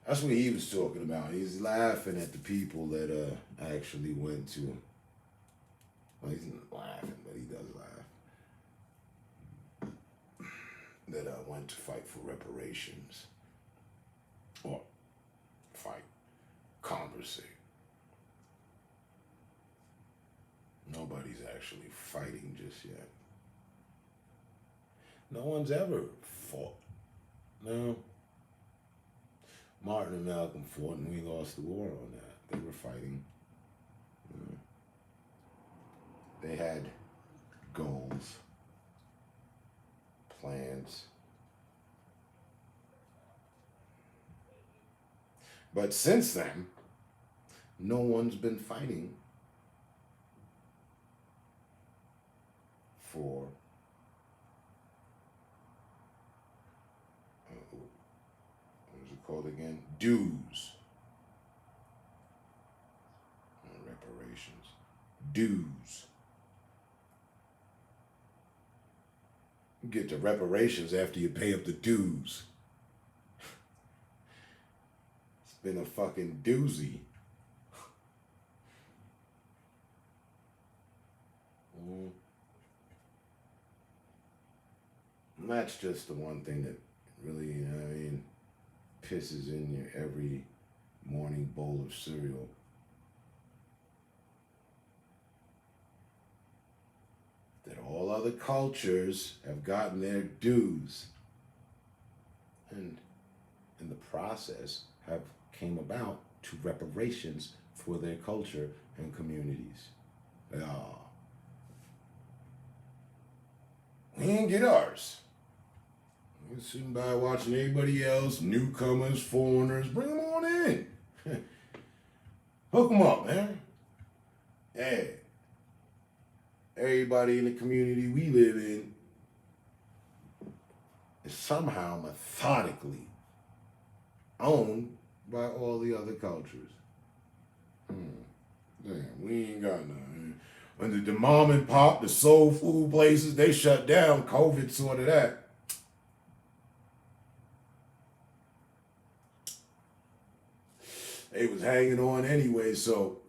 That's what he was talking about. He's laughing at the people that actually went to. Well, he's not laughing, but he does laugh. That went to fight for reparations. Or fight, conversate. Nobody's actually fighting just yet. No one's ever fought. No. Martin and Malcolm fought and we lost the war on that. They were fighting. They had goals, plans. But since then, no one's been fighting for called again? Dues. Reparations. Dues. You get the reparations after you pay up the dues. It's been a fucking doozy. And that's just the one thing that really, you know what I mean, pisses in your every morning bowl of cereal. That all other cultures have gotten their dues and in the process have came about to reparations for their culture and communities. We ain't get ours. We're sitting by watching everybody else, newcomers, foreigners, bring them on in. Hook them up, man. Hey, everybody in the community we live in is somehow methodically owned by all the other cultures. Damn, we ain't got none. When the mom and pop, the soul food places, they shut down. COVID sorted that. They was hanging on anyway, so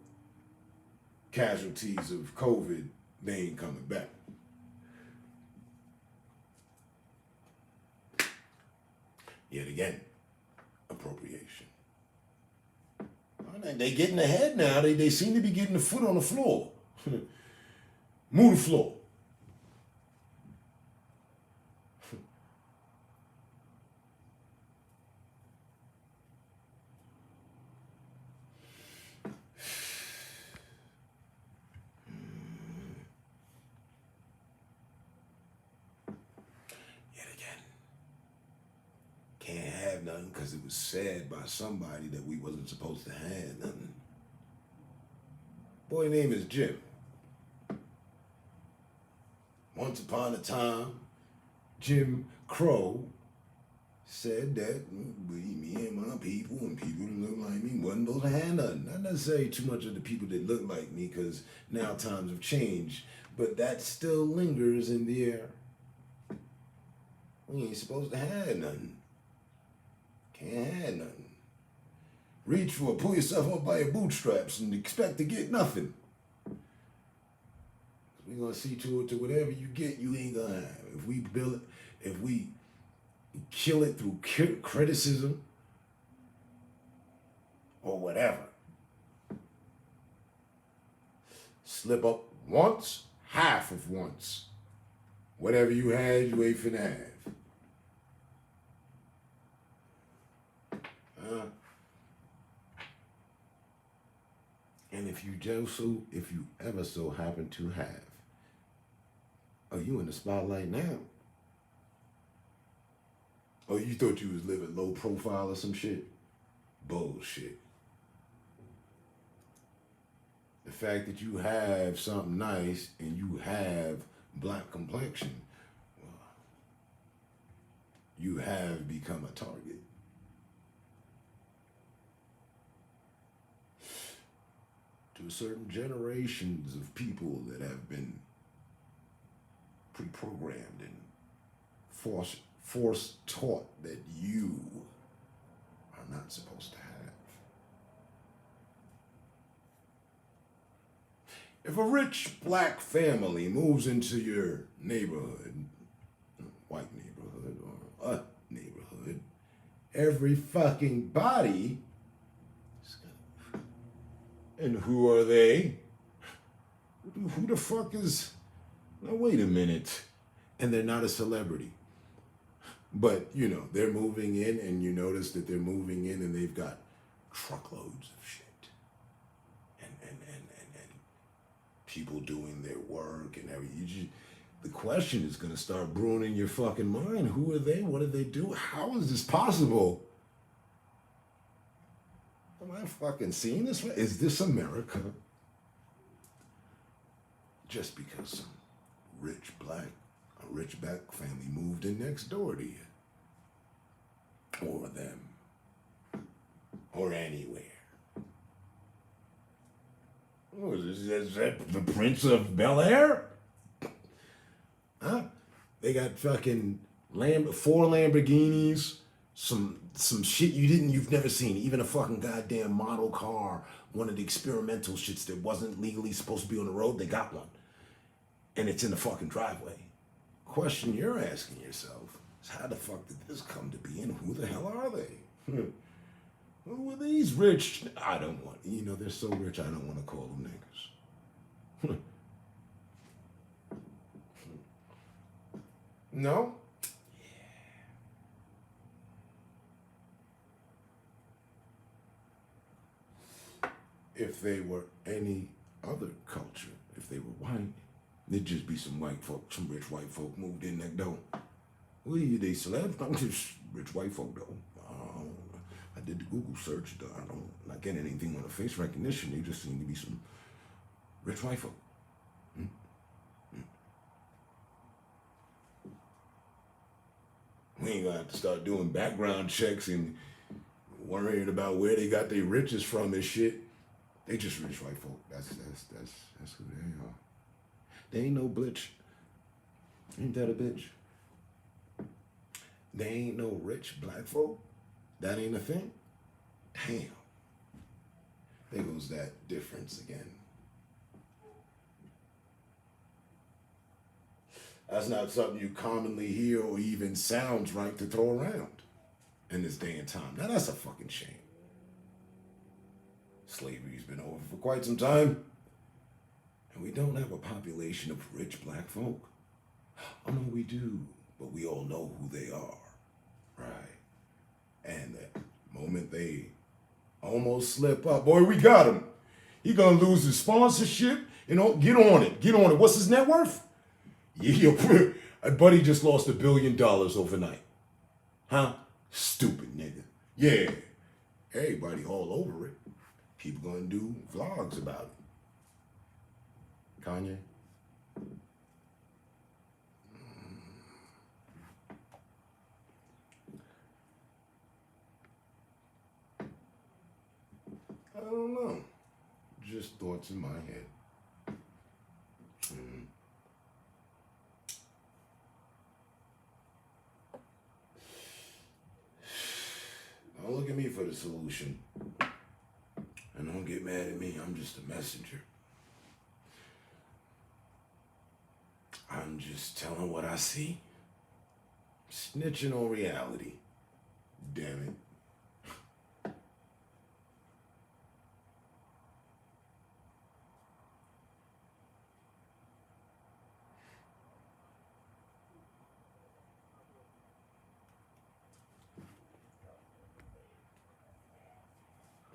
casualties of COVID, they ain't coming back. Yet again, appropriation. They getting ahead now. They seem to be getting the foot on the floor. Move the floor. Yet again, can't have nothing because it was said by somebody that we wasn't supposed to have nothing. Boy name is Jim. Once upon a time, Jim Crow said that me and my people and people that look like me wasn't supposed to have nothing. Not necessarily too much of the people that look like me, because now times have changed, but that still lingers in the air. We ain't supposed to have nothing. Can't have nothing. Reach for it, pull yourself up by your bootstraps and expect to get nothing. We're gonna see to it to whatever you get, you ain't gonna have. If we build it, if we kill it through criticism or whatever, slip up once, half of once. Whatever you had, you ain't finna have. And if you ever so happen to have, oh, you in the spotlight now. Oh, you thought you was living low profile or some shit? Bullshit. The fact that you have something nice and you have black complexion, well, you have become a target. To certain generations of people that have been pre-programmed and force taught that you are not supposed to have. If a rich black family moves into your neighborhood, white neighborhood or a neighborhood, every fucking body is gonna... And who are they? Who the fuck is... Now, wait a minute. And they're not a celebrity. But, you know, they're moving in, and you notice that they're moving in and they've got truckloads of shit. And people doing their work and everything. The question is going to start brewing in your fucking mind. Who are they? What do they do? How is this possible? Am I fucking seeing this? Is this America? Just because some rich black family moved in next door to you. Or them. Or anywhere. Oh, is that the Prince of Bel-Air? Huh? They got fucking 4 Lamborghinis, some shit you've never seen, even a fucking goddamn model car, one of the experimental shits that wasn't legally supposed to be on the road, they got one. And it's in the fucking driveway. Question you're asking yourself is, how the fuck did this come to be, and who the hell are they? Who are these rich? I don't want, they're so rich I don't want to call them niggas. No? If they were any other culture, if they were white, there'd just be some rich white folk moved in next door. Well, they celebs? I'm just rich white folk though. I did the Google search. I don't not getting anything on the face recognition. They just seem to be some rich white folk. We ain't gonna have to start doing background checks and worrying about where they got their riches from and shit. They just rich white folk. That's who they are. They ain't no bitch. Ain't that a bitch? They ain't no rich black folk. That ain't a thing. Damn. There goes that difference again. That's not something you commonly hear or even sounds right to throw around in this day and time. Now that's a fucking shame. Slavery's been over for quite some time, and we don't have a population of rich black folk. Oh no, we do, but we all know who they are, right? And the moment they almost slip up, boy, we got him. He gonna lose his sponsorship. You know, get on it. What's his net worth? Yeah, buddy just lost $1 billion overnight. Huh? Stupid nigga. Yeah. Everybody all over it. People gonna do vlogs about it. Kanye? I don't know. Just thoughts in my head. Don't look at me for the solution. And don't get mad at me. I'm just a messenger. I'm just telling what I see. Snitching on reality. Damn it.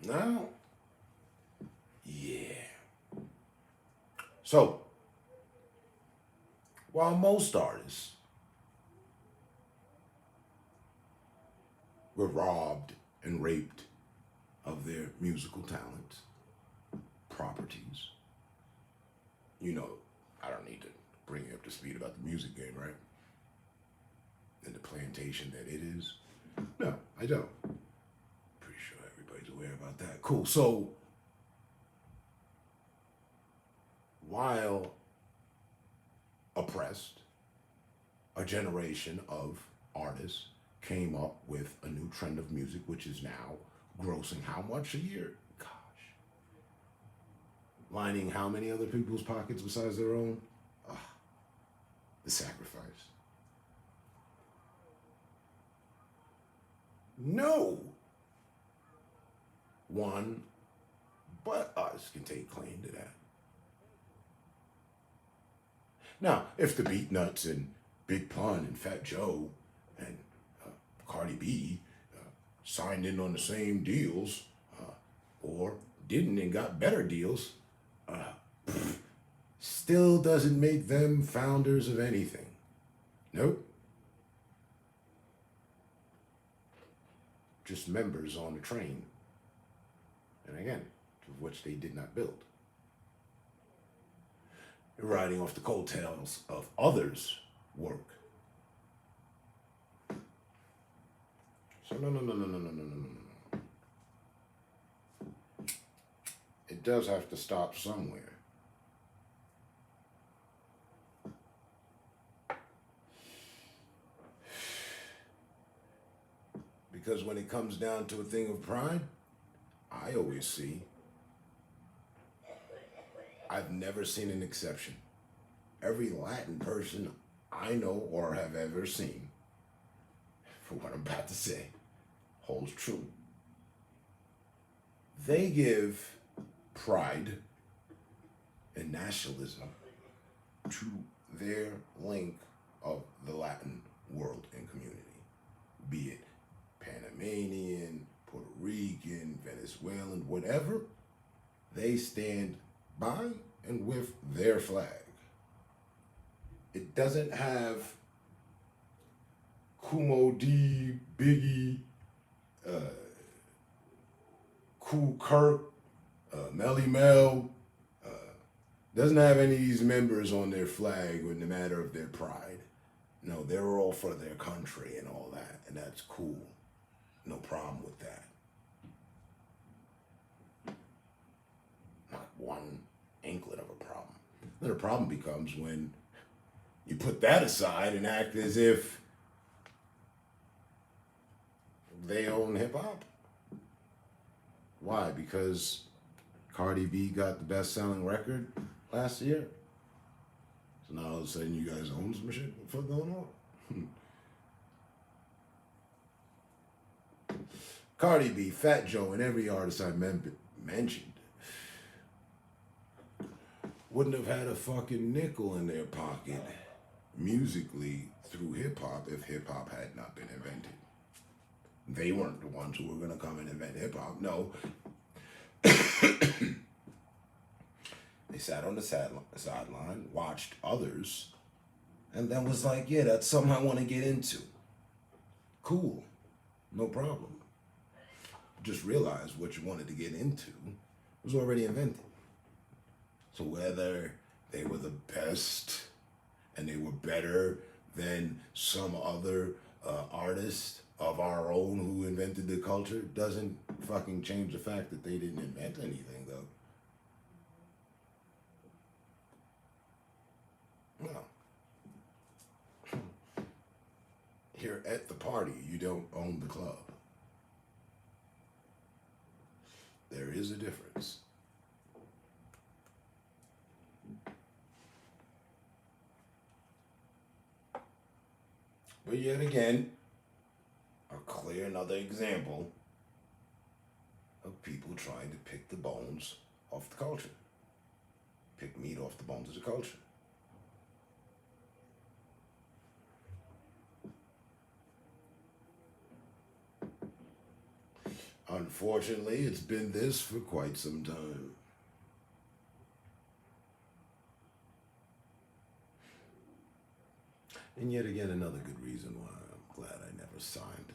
Now, yeah. So, while most artists were robbed and raped of their musical talents, properties, you know, I don't need to bring you up to speed about the music game, right? And the plantation that it is. No, I don't. Aware about that. Cool. So while oppressed, a generation of artists came up with a new trend of music, which is now grossing how much a year? Gosh. Lining how many other people's pockets besides their own? The sacrifice. No one but us can take claim to that. Now, if the Beatnuts and Big Pun and Fat Joe and Cardi B signed in on the same deals or didn't and got better deals, still doesn't make them founders of anything. Nope. Just members on the train. And again, of which they did not build. Riding off the coattails of others' work. So no. It does have to stop somewhere. Because when it comes down to a thing of pride, I always see, I've never seen an exception. Every Latin person I know or have ever seen, for what I'm about to say, holds true. They give pride and nationalism to their link of the Latin world and community, be it Panamanian, Puerto Rican, Venezuelan, whatever, they stand by and with their flag. It doesn't have Kumo D, Biggie, Kool Kirk, Melly Mel, doesn't have any of these members on their flag in the matter of their pride. No, they're all for their country and all that, and that's cool. No problem with that. inkling of a problem. Then the problem becomes when you put that aside and act as if they own hip hop. Why? Because Cardi B got the best selling record last year. So now all of a sudden you guys own some shit. What the fuck going on? Cardi B, Fat Joe, and every artist I mentioned wouldn't have had a fucking nickel in their pocket musically through hip hop if hip hop had not been invented. They weren't the ones who were going to come and invent hip hop. No. They sat on the sideline, watched others, and then was like, yeah, that's something I want to get into. Cool. No problem. Just realize what you wanted to get into was already invented. So whether they were the best and they were better than some other artist of our own who invented the culture doesn't fucking change the fact that they didn't invent anything, though. No. You're at the party. You don't own the club. There is a difference. But yet again, another example of people trying to pick the bones off the culture. Pick meat off the bones of the culture. Unfortunately, it's been this for quite some time. And yet again, another good reason why I'm glad I never signed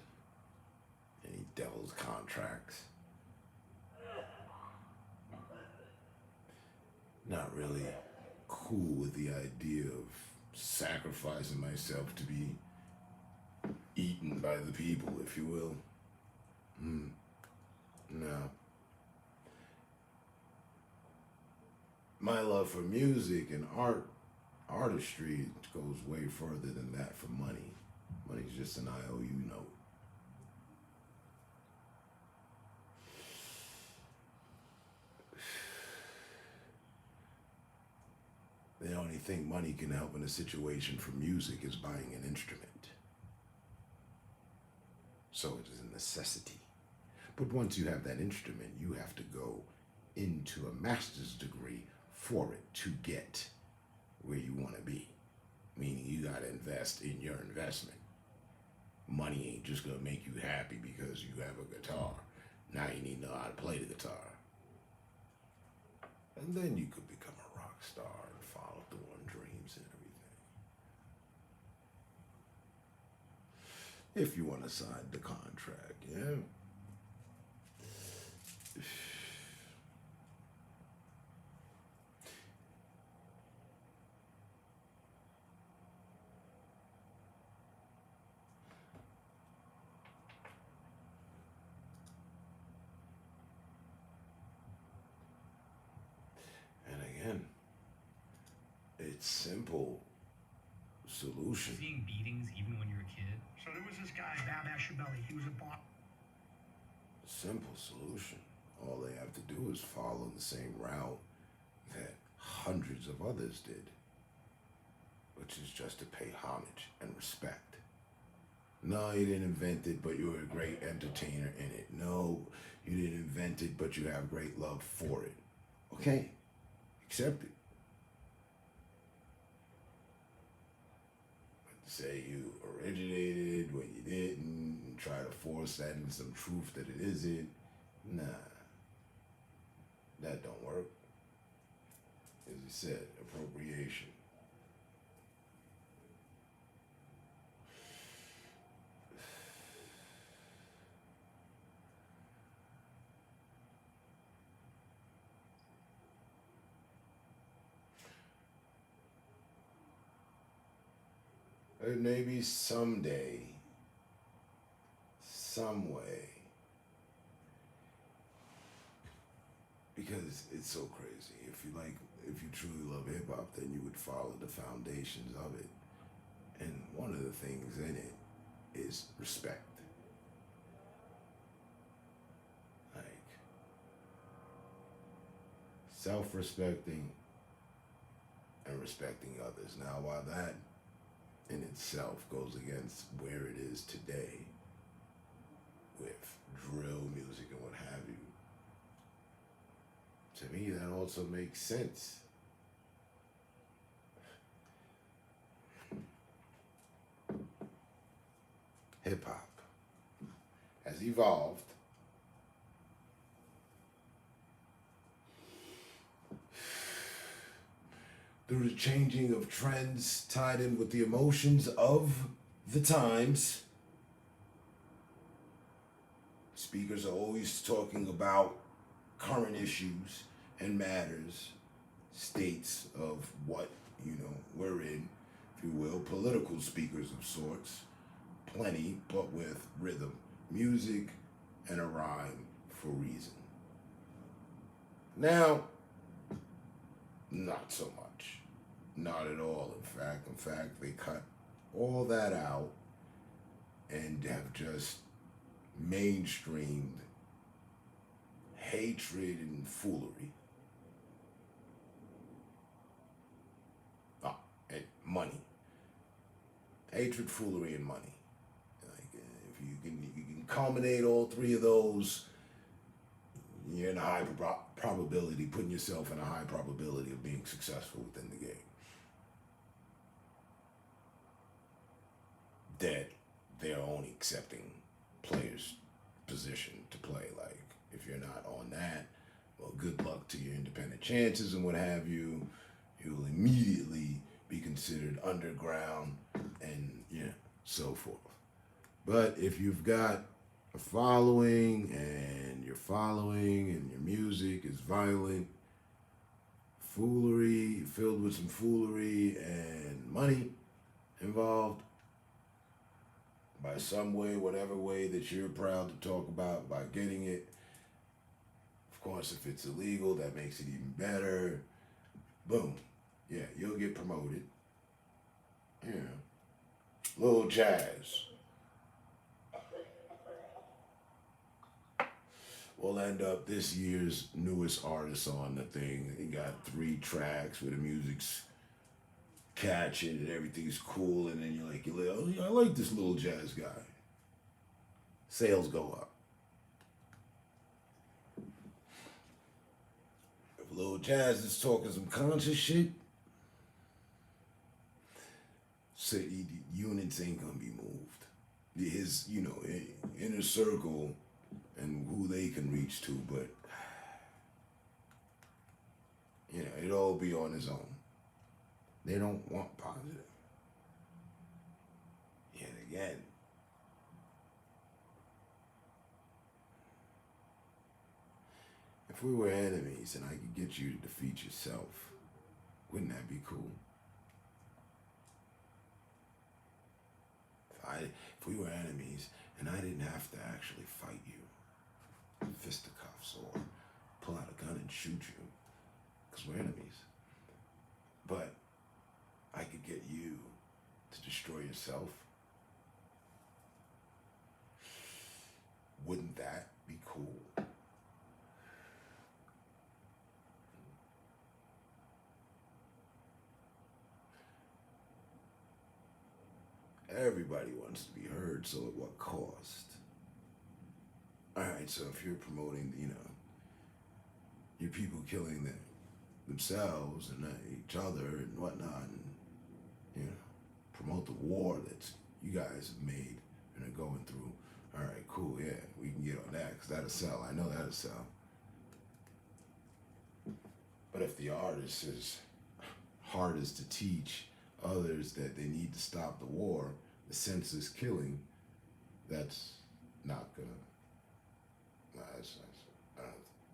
any devil's contracts. Not really cool with the idea of sacrificing myself to be eaten by the people, if you will. No. My love for music and artistry goes way further than that for money. Money's just an IOU note. The only thing money can help in a situation for music is buying an instrument. So it is a necessity. But once you have that instrument, you have to go into a master's degree for it to get where you want to be. Meaning you got to invest in your investment. Money ain't just going to make you happy because you have a guitar. Now you need to know how to play the guitar. And then you could become a rock star and follow through on dreams and everything. If you want to sign the contract, yeah. It's simple solution. Seeing beatings even when you're a kid. So there was this guy, Bab Ashabeli. He was a boss. Simple solution. All they have to do is follow the same route that hundreds of others did, which is just to pay homage and respect. No, you didn't invent it, but you were a great entertainer in it. No, you didn't invent it, but you have great love for it. Okay, accept it. Say you originated when you didn't, and try to force that into some truth that it isn't. Nah, that don't work. As you said, appropriation. And maybe someday, some way, because it's so crazy. If you truly love hip hop, then you would follow the foundations of it. And one of the things in it is respect. Like self-respecting and respecting others. Now, while that in itself goes against where it is today with drill music and what have you, to me that also makes sense. Hip hop has evolved through the changing of trends tied in with the emotions of the times. Speakers are always talking about current issues and matters, states of what, we're in, if you will, political speakers of sorts, plenty, but with rhythm, music, and a rhyme for reason. Now, not so much. Not at all, in fact, they cut all that out and have just mainstreamed hatred and foolery. And money. Hatred, foolery, and money. Like, if you can culminate all three of those, you're in a high probability, putting yourself in a high probability of being successful within the game. That they're only accepting players' position to play. Like, if you're not on that, well, good luck to your independent chances and what have you. You'll immediately be considered underground and so forth. But if you've got a following and your following and your music is violent, foolery, filled with some foolery and money involved, by some way, whatever way that you're proud to talk about, by getting it. Of course, if it's illegal, that makes it even better. Boom. Yeah, you'll get promoted. Yeah. Lil Jazz will end up this year's newest artist on the thing. He got 3 tracks where the music's catching and everything's cool, and then you're like, oh, yeah, I like this Lil Jazz guy. Sales go up. If Lil Jazz is talking some conscious shit, so units ain't gonna be moved. His, inner circle and who they can reach to, but it'll all be on his own. They don't want positive. Yet again, if we were enemies and I could get you to defeat yourself, wouldn't that be cool? If we were enemies and I didn't have to actually fight you, fisticuffs, or pull out a gun and shoot you, because we're enemies. But I could get you to destroy yourself. Wouldn't that be cool? Everybody wants to be heard, so at what cost? Alright, so if you're promoting, your people killing themselves and each other and whatnot, and, promote the war that you guys have made and are going through, alright, cool, yeah, we can get on that, because that'll sell. I know that'll sell. But if the artist is hard as to teach others that they need to stop the war, the senseless killing, that's not gonna.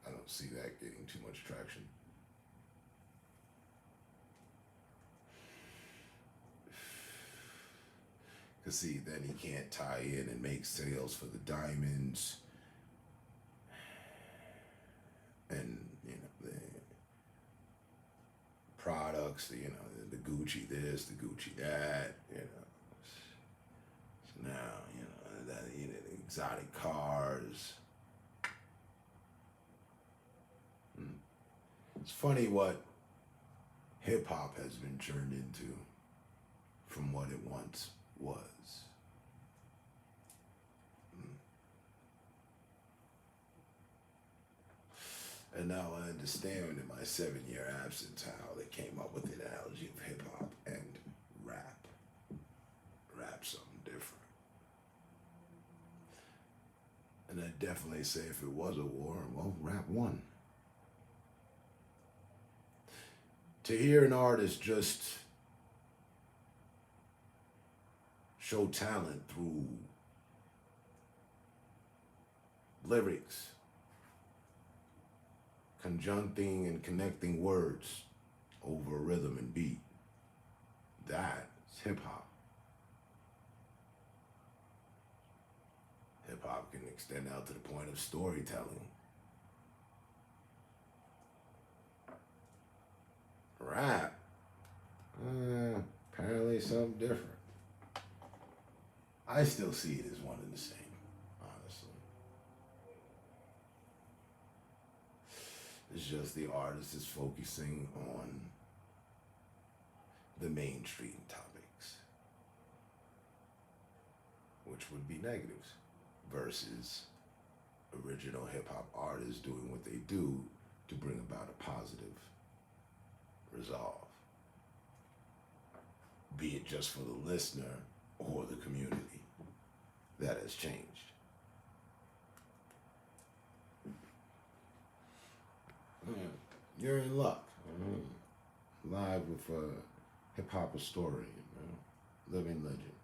I don't see that getting too much traction. Cause see, then he can't tie in and make sales for the diamonds, and trucks, the Gucci this, the Gucci that, So now, the exotic cars. It's funny what hip hop has been turned into from what it once was. And now I understand in my 7-year absence how they came up with the analogy of hip hop and rap. Rap something different. And I definitely say if it was a war, well, rap won. To hear an artist just show talent through lyrics, conjuncting and connecting words over rhythm and beat, that's hip hop. Hip hop can extend out to the point of storytelling. Rap, apparently something different. I still see it as one and the same, honestly. It's just the artist is focusing on the mainstream topics, which would be negatives, versus original hip hop artists doing what they do to bring about a positive resolve, be it just for the listener or the community. That has changed. You're in luck. Live with a hip hop historian, living legend.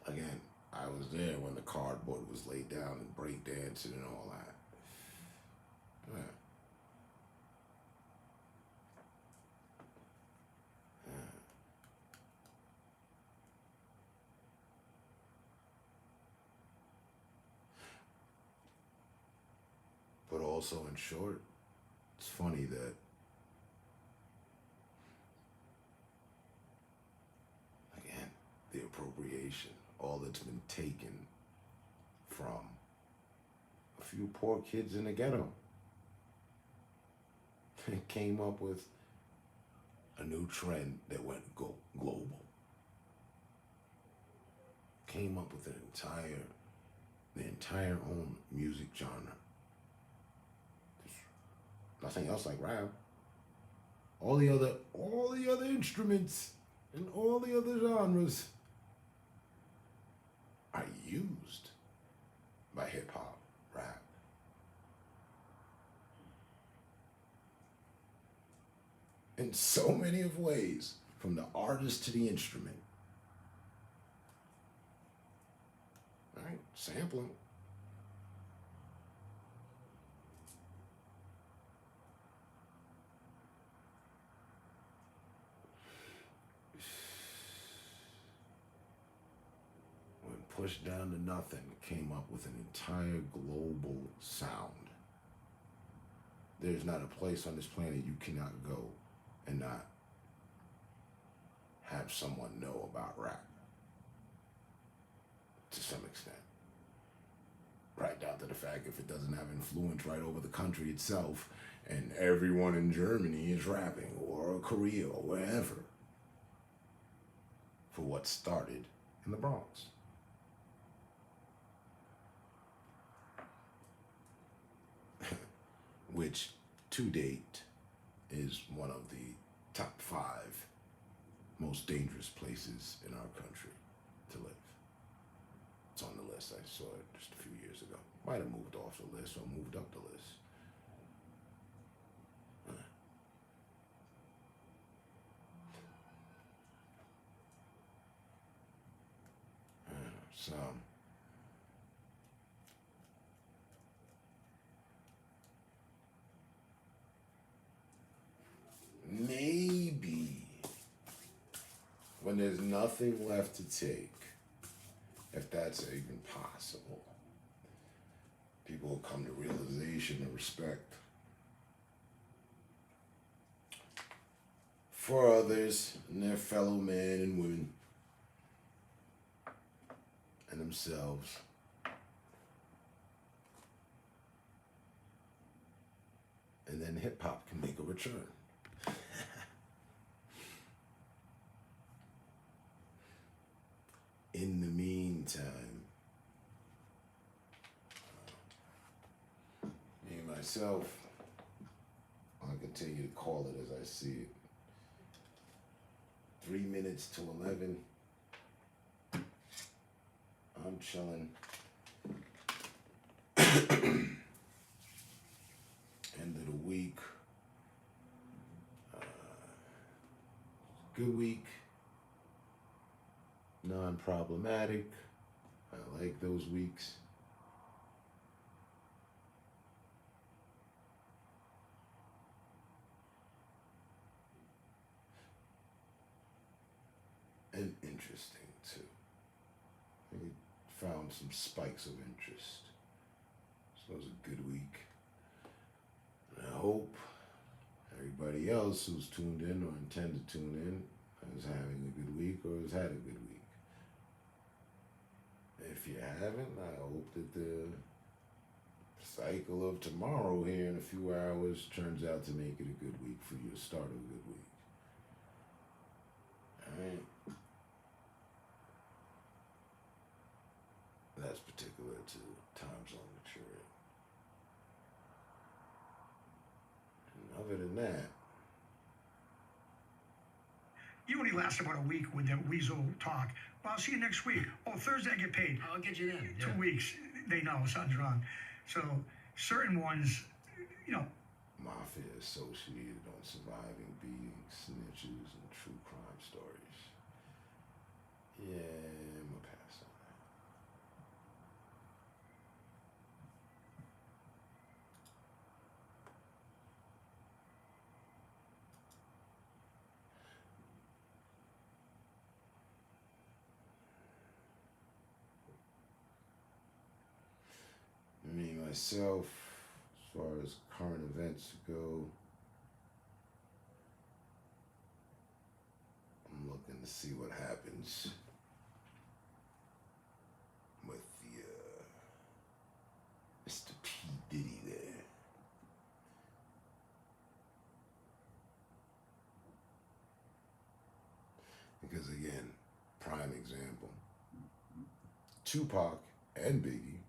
Again, I was there when the cardboard was laid down and breakdancing and all that. Yeah. But also, in short, it's funny that again, the appropriation, all that's been taken from a few poor kids in the ghetto, came up with a new trend that went global. Came up with the entire own music genre. Nothing else like rap. All the other instruments and all the other genres are used by hip hop, rap. In so many of ways, from the artist to the instrument. Right? Sampling. Pushed down to nothing, came up with an entire global sound. There's not a place on this planet you cannot go and not have someone know about rap. To some extent. Right down to the fact if it doesn't have influence right over the country itself, and everyone in Germany is rapping, or Korea, or wherever, for what started in the Bronx. Which, to date, is one of the top 5 most dangerous places in our country to live. It's on the list. I saw it just a few years ago. Might have moved off the list or moved up the list. So... maybe when there's nothing left to take, if that's even possible, people will come to realization and respect for others and their fellow men and women and themselves. And then hip hop can make a return. In the meantime, me and myself, I'll continue to call it as I see it. 3 minutes to 11. I'm chilling. End of the week. Good week. Non-problematic. I like those weeks. And interesting too. We found some spikes of interest. So it was a good week. And I hope everybody else who's tuned in or intend to tune in is having a good week or has had a good week. If you haven't, I hope that the cycle of tomorrow here in a few hours turns out to make it a good week for you, to start a good week. Alright? That's particular to time zone maturity. And other than that, You only last about a week with that weasel talk. Well, I'll see you next week. Oh, Thursday I get paid. I'll get you then. 2 weeks. They know something's wrong. So certain ones, mafia associated on surviving beatings, snitches, and true crime stories. Yeah, I'm gonna pass on that. Me, myself, as far as current events go, I'm looking to see what happens with the Mr. P. Diddy there. Because again, prime example, Tupac and Biggie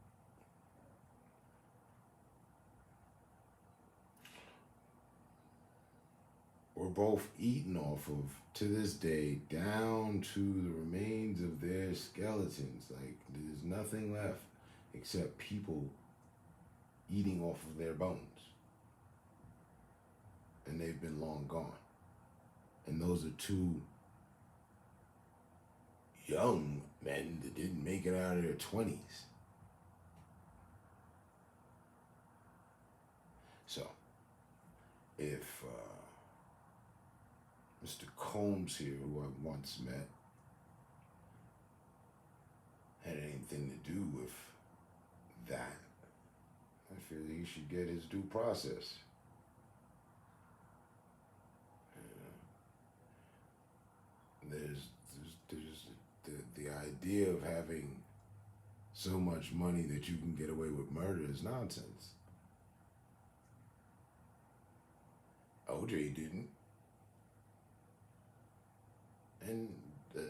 were both eaten off of, to this day, down to the remains of their skeletons. Like, there's nothing left except people eating off of their bones. And they've been long gone. And those are two young men that didn't make it out of their 20s. So, if Mr. Combs here, who I once met, had anything to do with that, I feel he should get his due process. There's the idea of having so much money that you can get away with murder is nonsense. OJ didn't. And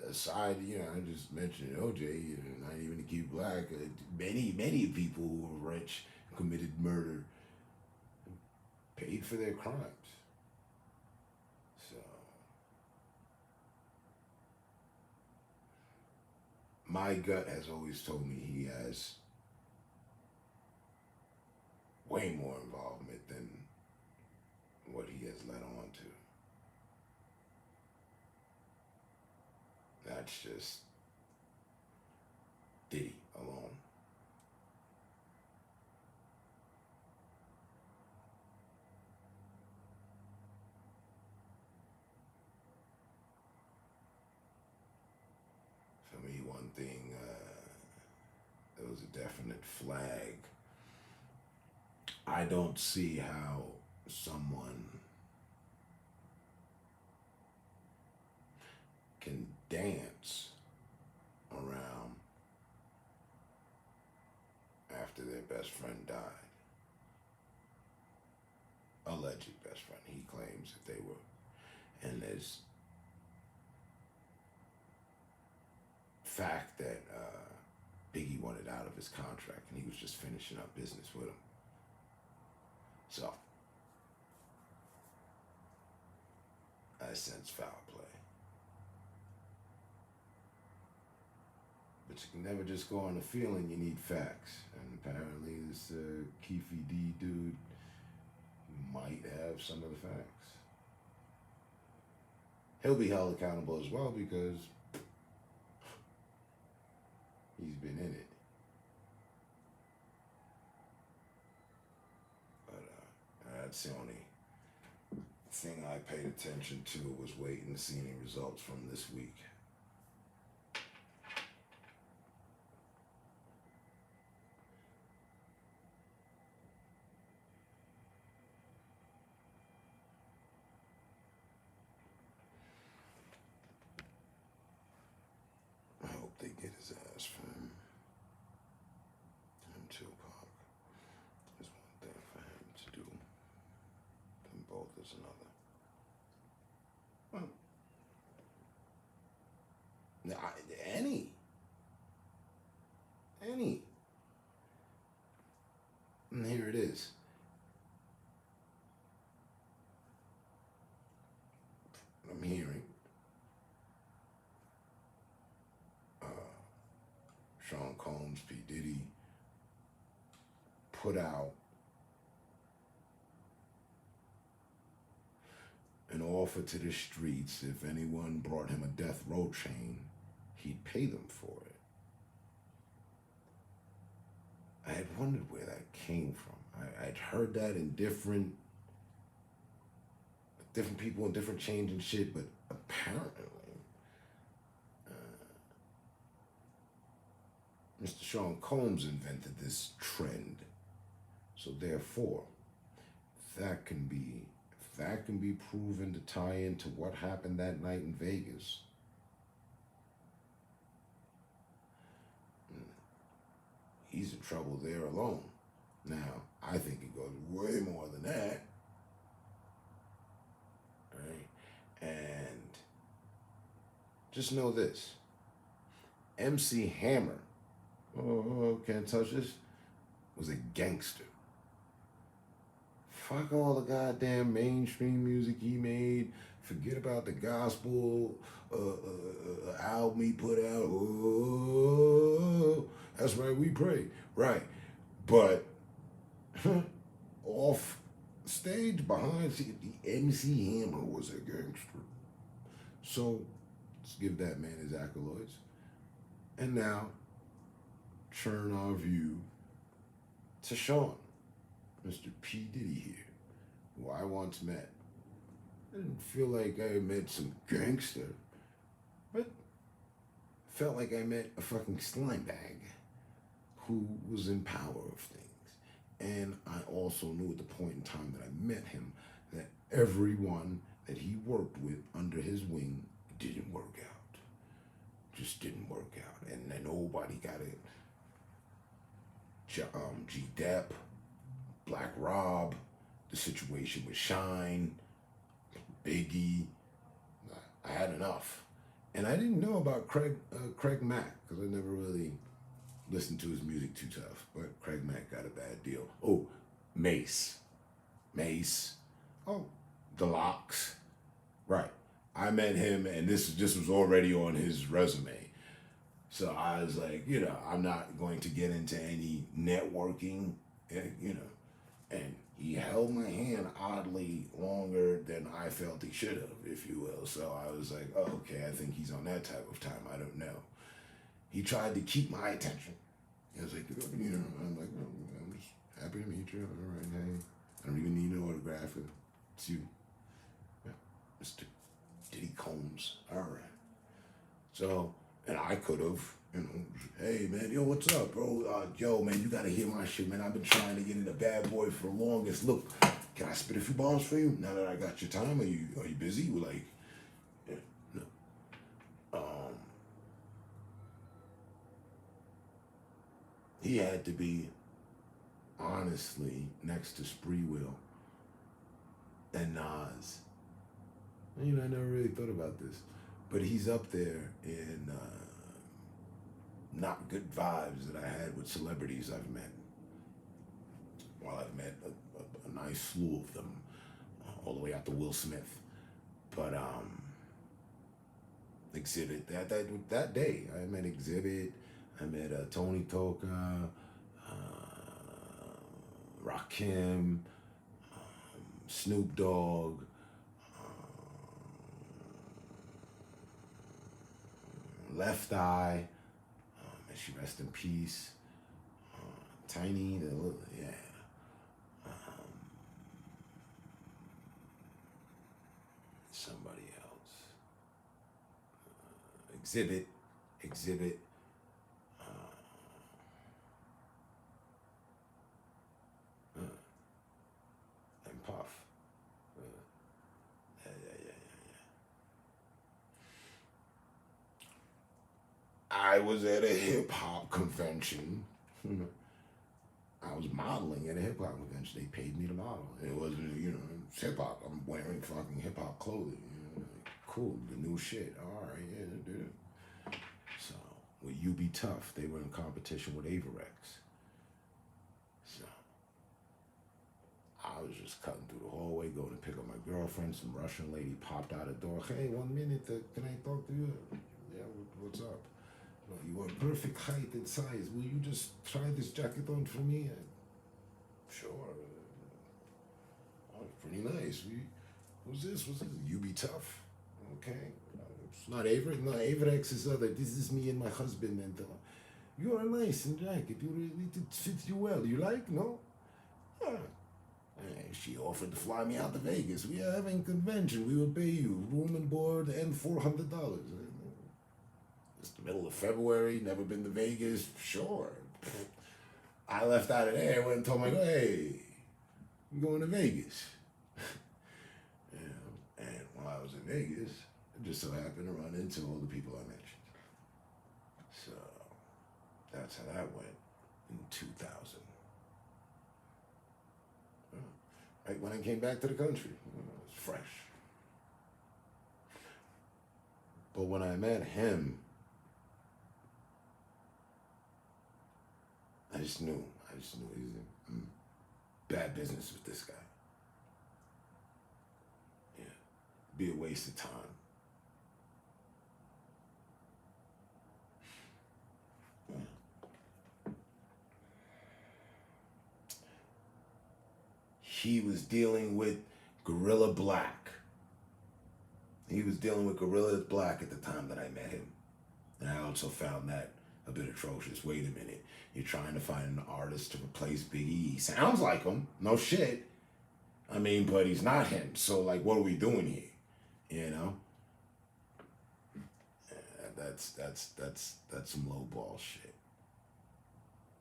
aside, I just mentioned OJ, not even to keep black, many people who were rich, committed murder, paid for their crimes. So, my gut has always told me he has way more involvement than what he has led on to. That's just Diddy alone. For me, one thing, there was a definite flag. I don't see how someone can dance around after their best friend died. Alleged best friend, he claims that they were. And there's fact that Biggie wanted out of his contract and he was just finishing up business with him. So, I sense foul play. But you can never just go on a feeling, you need facts. And apparently this Keefe D dude might have some of the facts. He'll be held accountable as well because he's been in it. But that's the only thing I paid attention to, was waiting to see any results from this week. I hope they get his ass for him. And Tupac. There's one thing for him to do. Them both is another. Well, any. And here it is. I'm hearing Sean Combs, P. Diddy put out an offer to the streets. If anyone brought him a death row chain, he'd pay them for it. I had wondered where that came from. I'd heard that in different people and different chains and shit, but apparently Mr. Sean Combs invented this trend. So therefore, if that can be proven to tie into what happened that night in Vegas, he's in trouble there alone. Now, I think it goes way more than that. Right? And just know this. MC Hammer, can't touch this, was a gangster. Fuck all the goddamn mainstream music he made. Forget about the gospel album he put out. Oh, that's right, we pray. Right. But off stage, behind, the MC Hammer was a gangster. So let's give that man his accolades. And now, turn our view to Sean, Mr. P. Diddy here, who I once met. I didn't feel like I met some gangster, but felt like I met a fucking slime bag who was in power of things. And I also knew at the point in time that I met him that everyone that he worked with under his wing didn't work out. Just didn't work out. And then nobody got it. G-Dep, Black Rob, the situation with Shine, Biggie. I had enough. And I didn't know about Craig Mack, because I never really listened to his music too tough. But Craig Mack got a bad deal. Oh, Mace. Oh, The Lox. Right. I met him, and this was already on his resume. So I was like, I'm not going to get into any networking, and he held my hand oddly longer than I felt he should have, if you will. So I was like, oh, okay, I think he's on that type of time. I don't know. He tried to keep my attention. He was like, I'm like, oh, I'm just happy to meet you. All right, hey. I don't even need an autograph. It's you. Yeah, Mr. Diddy Combs. All right. So, and I could have, hey, man, yo, what's up, bro? Yo, man, you got to hear my shit, man. I've been trying to get into Bad Boy for the longest. Look, can I spit a few bombs for you? Now that I got your time, are you busy? We're like, yeah, no. he had to be honestly next to Spreewell and Nas. You know, I never really thought about this, but he's up there in not good vibes that I had with celebrities I've met. Well, I've met a nice slew of them, all the way out to Will Smith. But Exhibit, that day, I met Exhibit, I met Tony Toka, Rakim, Snoop Dogg, Left Eye, may she rest in peace, Tiny, yeah. Somebody else. Exhibit, and Puff. Yeah. I was at a hip hop convention. I was modeling at a hip hop convention. They paid me to model. It wasn't, it's hip hop. I'm wearing fucking hip hop clothing. Cool, the new shit. All right, yeah, dude. So with You Be Tough, they were in competition with Averex. So I was just cutting through the hallway, going to pick up my girlfriend. Some Russian lady popped out the door. Hey, 1 minute, can I talk to you? Yeah, what's up? Well, you are perfect height and size. Will you just try this jacket on for me? Sure. Oh, pretty nice. Who's this? You Be Tough. Okay. It's not Avery. No, Averex is other. This is me and my husband. And you are nice in jacket. It fits you well. You like? No? Yeah. She offered to fly me out to Vegas. We are having a convention. We will pay you room and board and $400. It's the middle of February. Never been to Vegas. Sure. I left out of there. Went and told my girl, hey, I'm going to Vegas. And while I was in Vegas, I just so happened to run into all the people I mentioned. So that's how that went in 2000. Right when I came back to the country, it was fresh. But when I met him, I just knew he's in bad business with this guy. Yeah, be a waste of time. He was dealing with Gorilla Black. He was dealing with Gorilla Black at the time that I met him. And I also found that a bit atrocious. Wait a minute. You're trying to find an artist to replace Big E. He sounds like him. No shit. I mean, but he's not him. So, like, what are we doing here? You know? That's some low ball shit.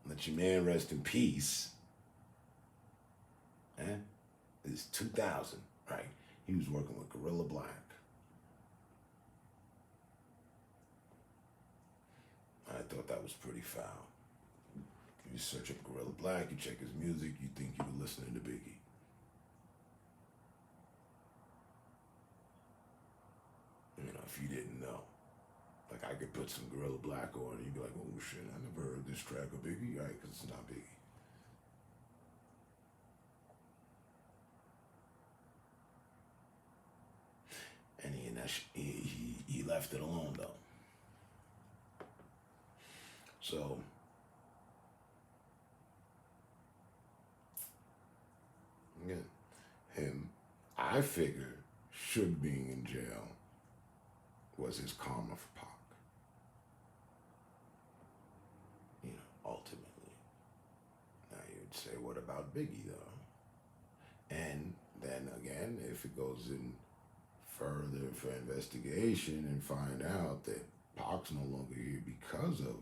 Let your man rest in peace. It's 2000, right? He was working with Gorilla Black. I thought that was pretty foul. You search up Gorilla Black, you check his music, you think you were listening to Biggie. You know, if you didn't know. Like, I could put some Gorilla Black on and you'd be like, oh shit, I never heard this track of Biggie, right? Because it's not Biggie. And he left it alone though. So again, him, I figure, should being in jail was his karma for Pac. You know, ultimately. Now you'd say, what about Biggie though? And then again, if it goes in further for investigation and find out that Pac's no longer here because of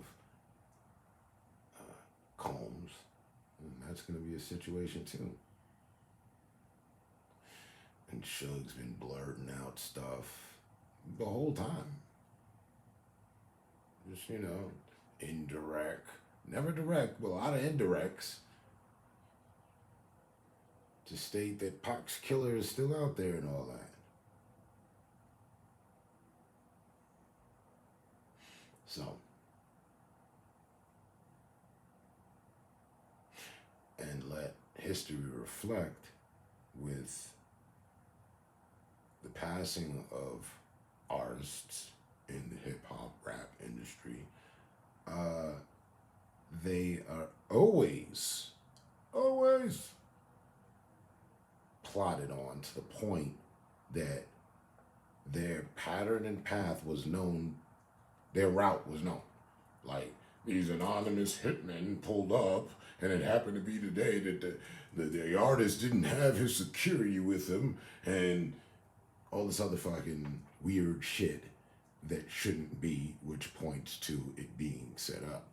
Combs, and that's going to be a situation too. And Suge's been blurting out stuff the whole time. Just, indirect never direct, but a lot of indirects, to state that Pac's killer is still out there and all that. So, and let history reflect with the passing of artists in the hip-hop rap industry. They are always plotted on to the point that their pattern and path was known, their route was known. Like, these anonymous hitmen pulled up, and it happened to be the day that the artist didn't have his security with him, and all this other fucking weird shit that shouldn't be, which points to it being set up.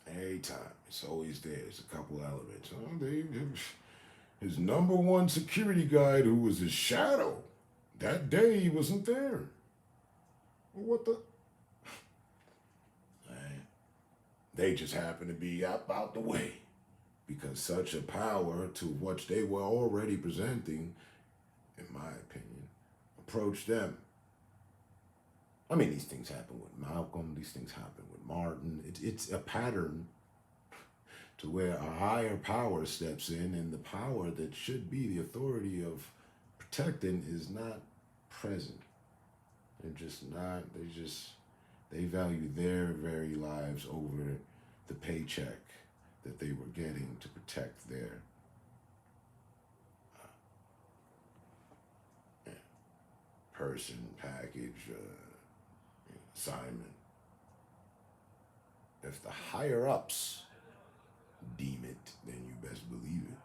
Every time, it's always there. It's a couple elements. His number one security guide, who was his shadow, that day he wasn't there. Well, what the? They just happened to be out the way, because such a power to what they were already presenting, in my opinion, approached them. I mean, these things happen with Malcolm, these things happen with Martin. It's a pattern to where a higher power steps in, and the power that should be the authority of protecting is not present. They're just not, they value their very lives over the paycheck that they were getting to protect their person, package, assignment. If the higher ups deem it, then you best believe it.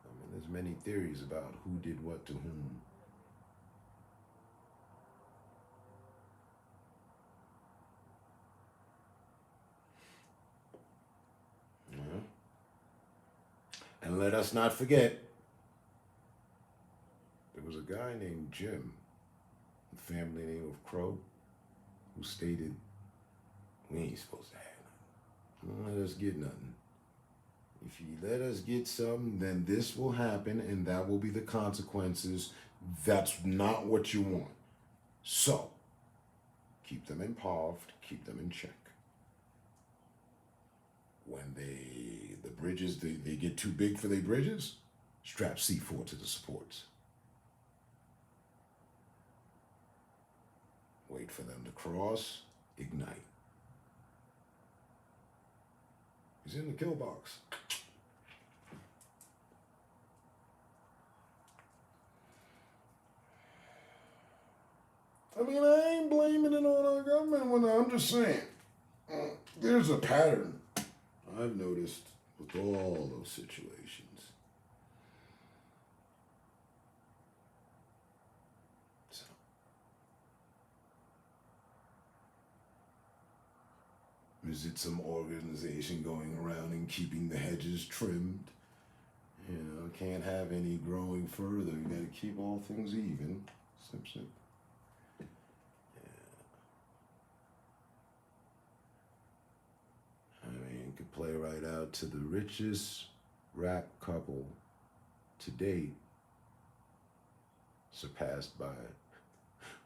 I mean, there's many theories about who did what to whom. And let us not forget, there was a guy named Jim, the family name of Crow, who stated, we ain't supposed to have nothing. Don't let us get nothing. If you let us get something, then this will happen, and that will be the consequences. That's not what you want. So, keep them involved, keep them in check. When the bridges, they get too big for their bridges, strap C4 to the supports. Wait for them to cross, ignite. He's in the kill box. I mean, I ain't blaming it on our government. I'm just saying, there's a pattern I've noticed with all those situations. So, is it some organization going around and keeping the hedges trimmed? You know, can't have any growing further. You gotta keep all things even. Simpson. Could play right out to the richest rap couple to date, surpassed by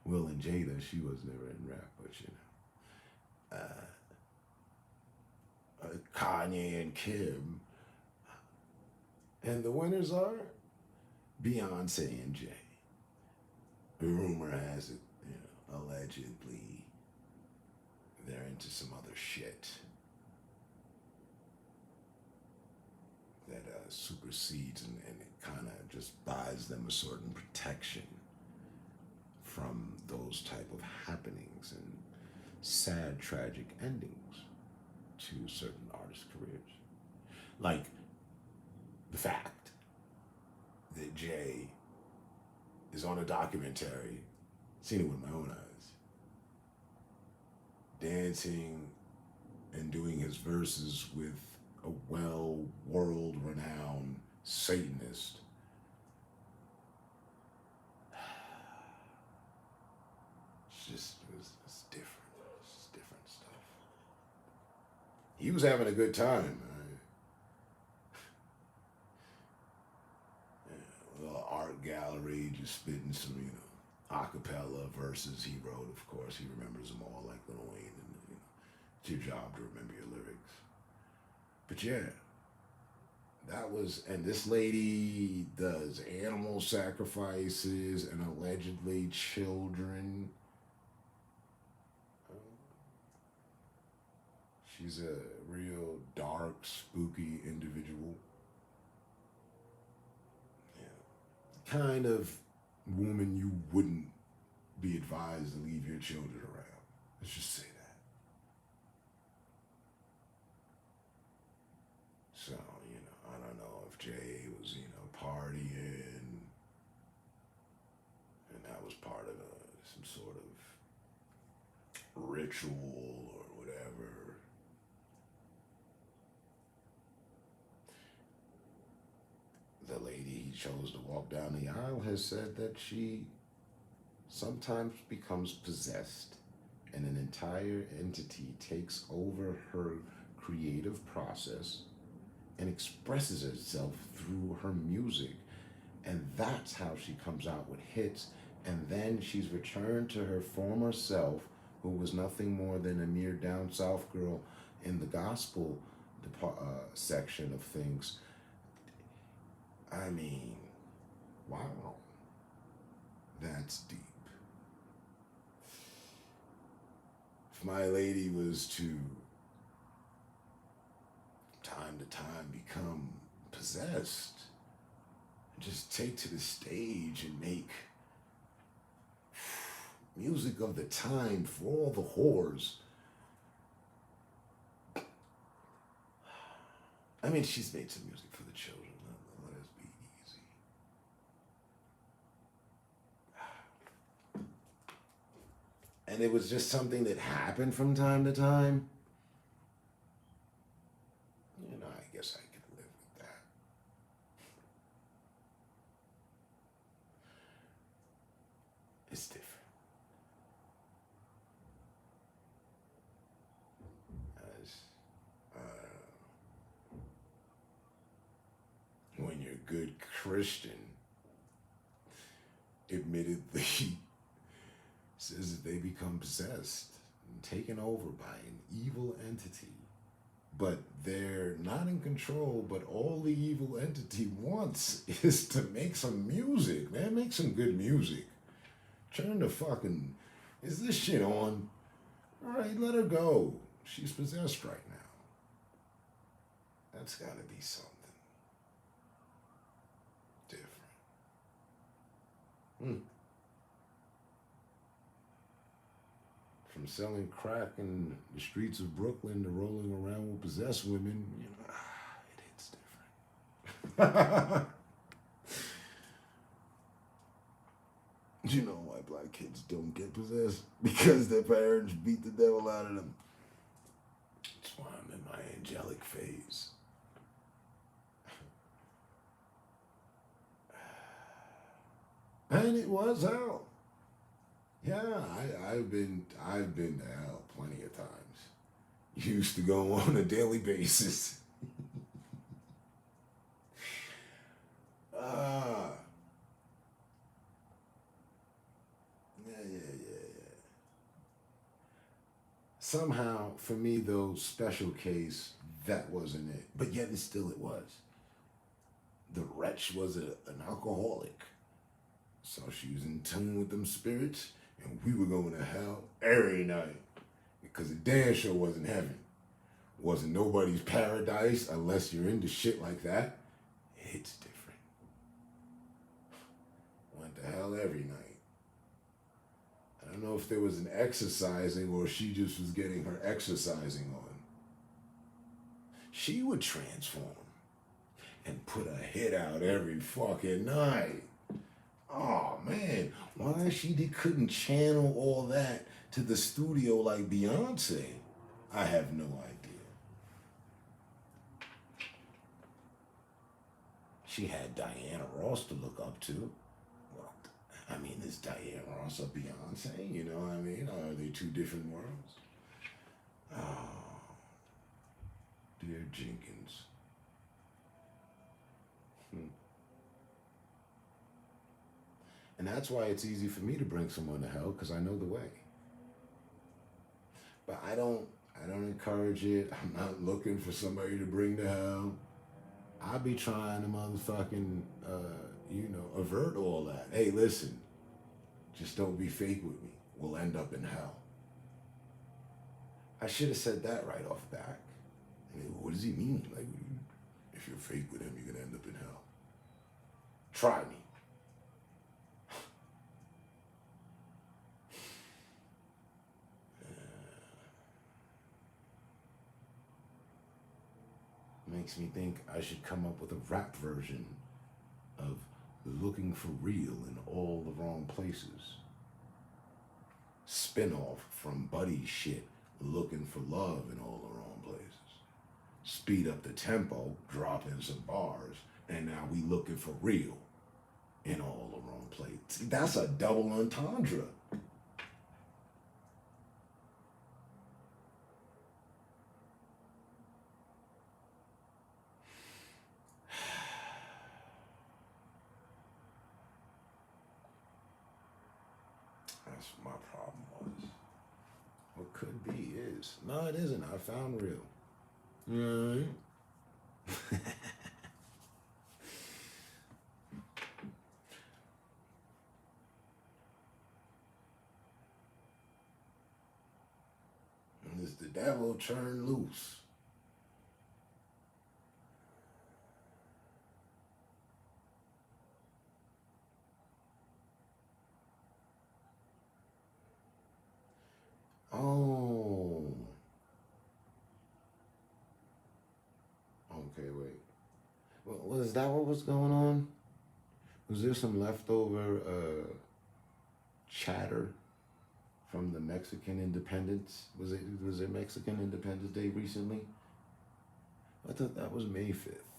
Will and Jada. She was never in rap, but you know, Kanye and Kim, and the winners are Beyonce and Jay. The rumor has it, you know, allegedly they're into some other shit that supersedes and it kind of just buys them a certain protection from those type of happenings and sad, tragic endings to certain artists' careers. Like the fact that Jay is on a documentary, seen it with my own eyes, dancing and doing his verses with a world-renowned Satanist it's different. It's just different stuff. He was having a good time. A little art gallery, just spitting some, acapella verses he wrote. Of course, he remembers them all like Lil Wayne, and it's your job to remember your lyrics. But yeah, that was, and this lady does animal sacrifices and allegedly children. She's a real dark, spooky individual. Yeah. Kind of woman you wouldn't be advised to leave your children around. Let's just say that. So, I don't know if Jay was, partying, and that was part of some sort of ritual or whatever. The lady he chose to walk down the aisle has said that she sometimes becomes possessed and an entire entity takes over her creative process and expresses itself through her music. And that's how she comes out with hits. And then she's returned to her former self, who was nothing more than a mere down south girl in the gospel section of things. I mean, wow, that's deep. If my lady was to time become possessed, just take to the stage and make music of the time for all the whores. I mean, she's made some music for the children. Let us be easy. And it was just something that happened from time to time. I guess I could live with that. It's different. When you're a good Christian, admittedly, says that they become possessed and taken over by an evil entity. But they're not in control, but all the evil entity wants is to make some music, man. Make some good music. Turn the fucking, is this shit on? All right, let her go. She's possessed right now. That's gotta be something different. From selling crack in the streets of Brooklyn to rolling around with possessed women, it hits different. You know why black kids don't get possessed? Because their parents beat the devil out of them. That's why I'm in my angelic phase. And it was hell. Yeah, I've been to hell plenty of times. Used to go on a daily basis. Yeah. Somehow, for me, though, special case, that wasn't it. But yet, it was. The wretch was an alcoholic. So she was in tune with them spirits, and we were going to hell every night. Because the damn sure wasn't heaven. Wasn't nobody's paradise unless you're into shit like that. It's different. Went to hell every night. I don't know if there was an exercising or she just was getting her exercising on. She would transform and put a hit out every fucking night. Oh man, why she couldn't channel all that to the studio like Beyonce? I have no idea. She had Diana Ross to look up to. Well, I mean, is Diana Ross a Beyonce? You know what I mean? You know, are they two different worlds? Oh, dear Jenkins. And that's why it's easy for me to bring someone to hell, because I know the way. But I don't encourage it. I'm not looking for somebody to bring to hell. I be trying to motherfucking, avert all that. Hey, listen, just don't be fake with me. We'll end up in hell. I should have said that right off the bat. I mean, what does he mean? Like, if you're fake with him, you're gonna end up in hell. Try me. Makes me think I should come up with a rap version of Looking for Real in All the Wrong Places. Spin-off from Buddy's shit, Looking for Love in All the Wrong Places. Speed up the tempo, drop in some bars, and now we looking for real in all the wrong places. That's a double entendre. That's what my problem was. What could be is. No, it isn't. I found real. Right. And it's the devil turned loose. Oh. Okay, wait. Well, was that what was going on? Was there some leftover chatter from the Mexican independence? Was it Mexican Independence Day recently? I thought that was May 5th.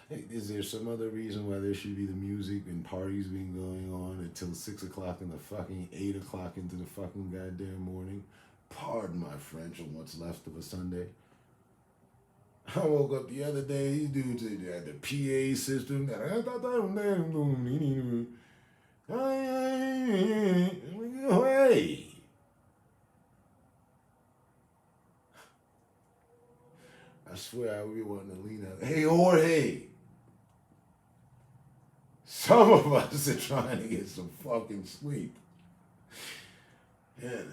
Hey, is there some other reason why there should be the music and parties been going on until 6 o'clock in the fucking 8 o'clock into the fucking goddamn morning? Pardon my French on what's left of a Sunday. I woke up the other day, these dudes had the PA system. Hey! I swear I would be wanting to lean out. Hey, Jorge! Some of us are trying to get some fucking sleep. You know.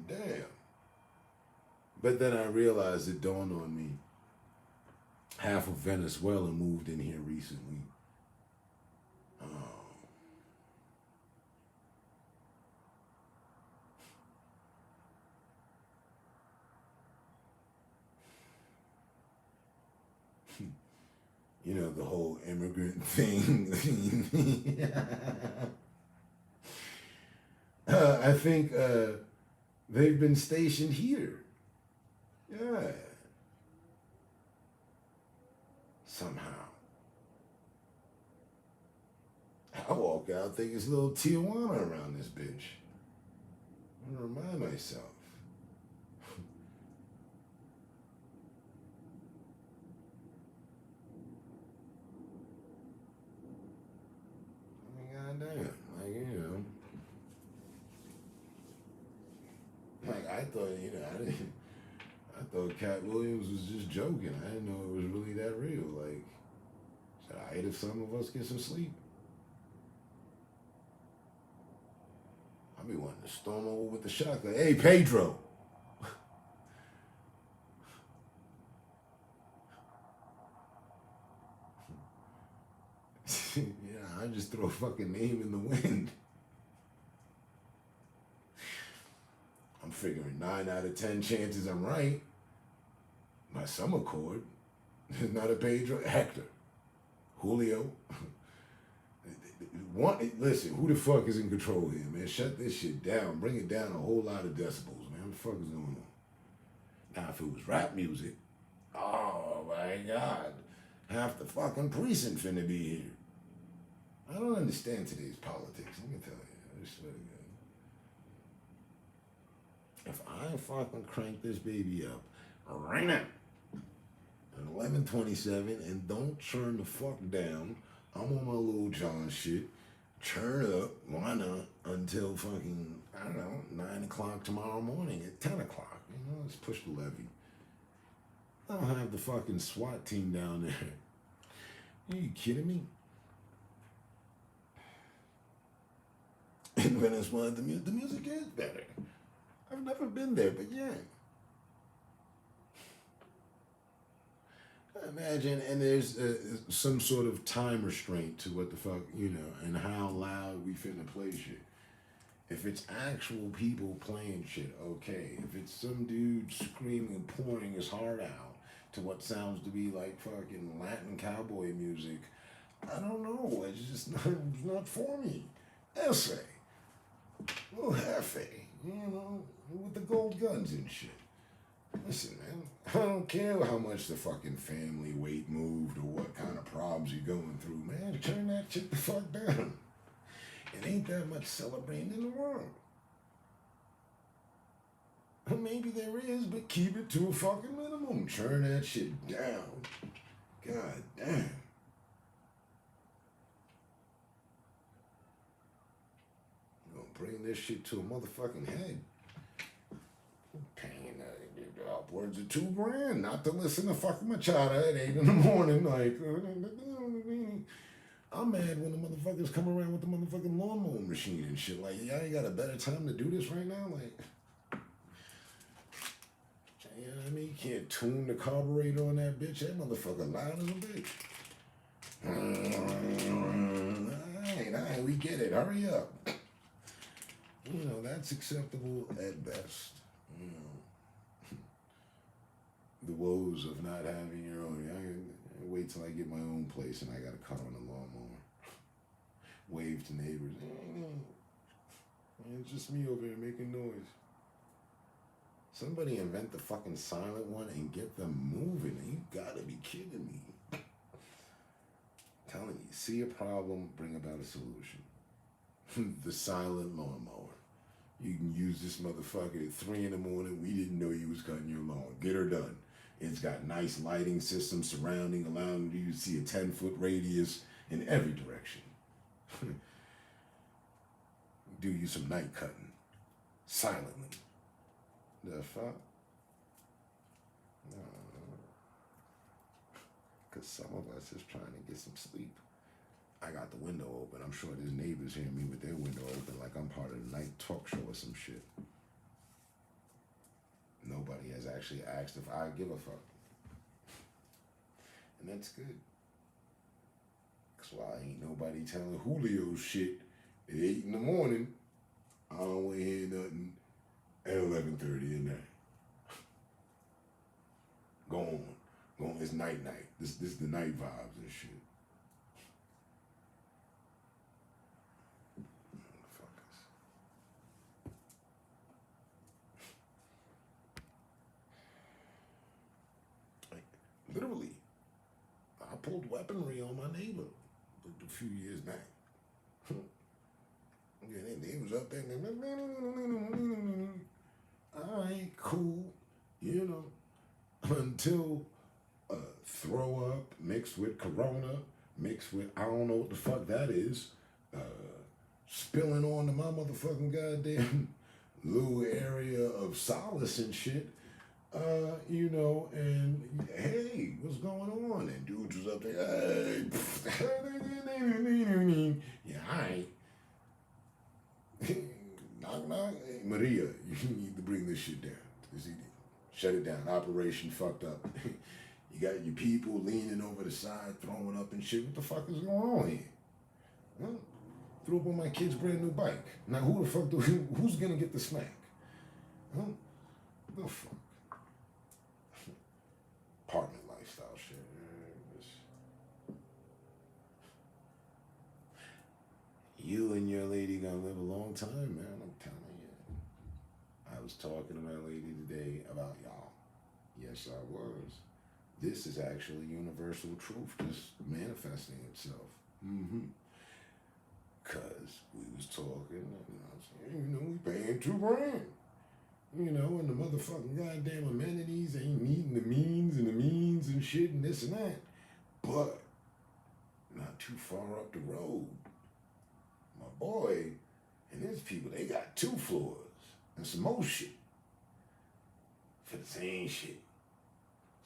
Damn. But then I realized, it dawned on me, half of Venezuela moved in here recently. Oh. You know, the whole immigrant thing. I think they've been stationed here. Yeah. Somehow. I walk out thinking it's a little Tijuana around this bitch. I'm gonna remind myself. Goddamn, like, you know. Like, I thought Cat Williams was just joking. I didn't know it was really that real. Like, should I hate if some of us get some sleep? I'll be wanting to storm over with the shotgun. Hey, Pedro. Yeah, I just throw a fucking name in the wind. I'm figuring 9 out of 10 chances I'm right. My summer chord is not a Pedro. Hector. Julio. Listen, who the fuck is in control here, man? Shut this shit down. Bring it down a whole lot of decibels, man. What the fuck is going on? Now, if it was rap music, oh my God. Half the fucking precinct finna be here. I don't understand today's politics. Let me tell you. I swear to God. If I fucking crank this baby up right now at 11:27 and don't turn the fuck down, I'm on my Lil Jon shit. Turn up, why not, until fucking, I don't know, 9 o'clock tomorrow morning at 10 o'clock. You know, let's push the levy. I'll have the fucking SWAT team down there. Are you kidding me? In Venezuela, the music is better. I've never been there, but yeah. Imagine, and there's some sort of time restraint to what the fuck, you know, and how loud we finna play shit. If it's actual people playing shit, okay. If it's some dude screaming and pouring his heart out to what sounds to be like fucking Latin cowboy music, I don't know. It's just not for me. Essay. Little Hefe, you know, with the gold guns and shit. Listen, man, I don't care how much the fucking family weight moved or what kind of problems you're going through, man. Turn that shit the fuck down. It ain't that much celebrating in the world. Or maybe there is, but keep it to a fucking minimum. Turn that shit down. God damn. Bring this shit to a motherfucking head. Paying upwards of $2,000 not to listen to fucking Machada at 8 in the morning. Like, I'm mad when the motherfuckers come around with the motherfucking lawnmower machine and shit. Like, y'all ain't got a better time to do this right now? Like, you know what I mean? You can't tune the carburetor on that bitch. That motherfucker loud as a bitch. All right, we get it. Hurry up. You know, that's acceptable at best. You know, the woes of not having your own. I wait till I get my own place and I got a car on a lawnmower. Wave to neighbors. It's just me over here making noise. Somebody invent the fucking silent one and get them moving. You gotta be kidding me. I'm telling you, see a problem, bring about a solution. The silent lawnmower. You can use this motherfucker at 3 in the morning. We didn't know you was cutting your lawn. Get her done. It's got nice lighting system surrounding, allowing you to see a 10-foot radius in every direction. Do you some night cutting. Silently. The fuck? No. Because some of us is trying to get some sleep. I got the window open. I'm sure there's neighbors hearing me with their window open like I'm part of the night talk show or some shit. Nobody has actually asked if I give a fuck. And that's good. That's why ain't nobody telling Julio shit at 8 in the morning. I don't want to hear nothing at 11:30 at night. Go on. It's night. This the night vibes and shit. Literally, I pulled weaponry on my neighbor a few years back. Yeah, they was up there. All right, cool. You know, until throw up mixed with Corona, mixed with I don't know what the fuck that is, spilling onto my motherfucking goddamn little area of solace and shit. You know, and hey, what's going on? And dudes was up there, hey, yeah, alright. Knock. Hey, Maria, you need to bring this shit down. Shut it down. Operation fucked up. You got your people leaning over the side, throwing up and shit. What the fuck is going on here? Huh? Threw up on my kid's brand new bike. Now who the fuck who's gonna get the smack? Huh? The fuck? Apartment lifestyle shit. You and your lady gonna live a long time, man. I'm telling you. I was talking to my lady today about y'all. Yes, I was. This is actually universal truth just manifesting itself. talking. You know, we paying $2,000. You know, and the motherfucking goddamn amenities ain't meeting the means and shit and this and that. But not too far up the road, my boy and his people, they got 2 floors and some more shit for the same shit.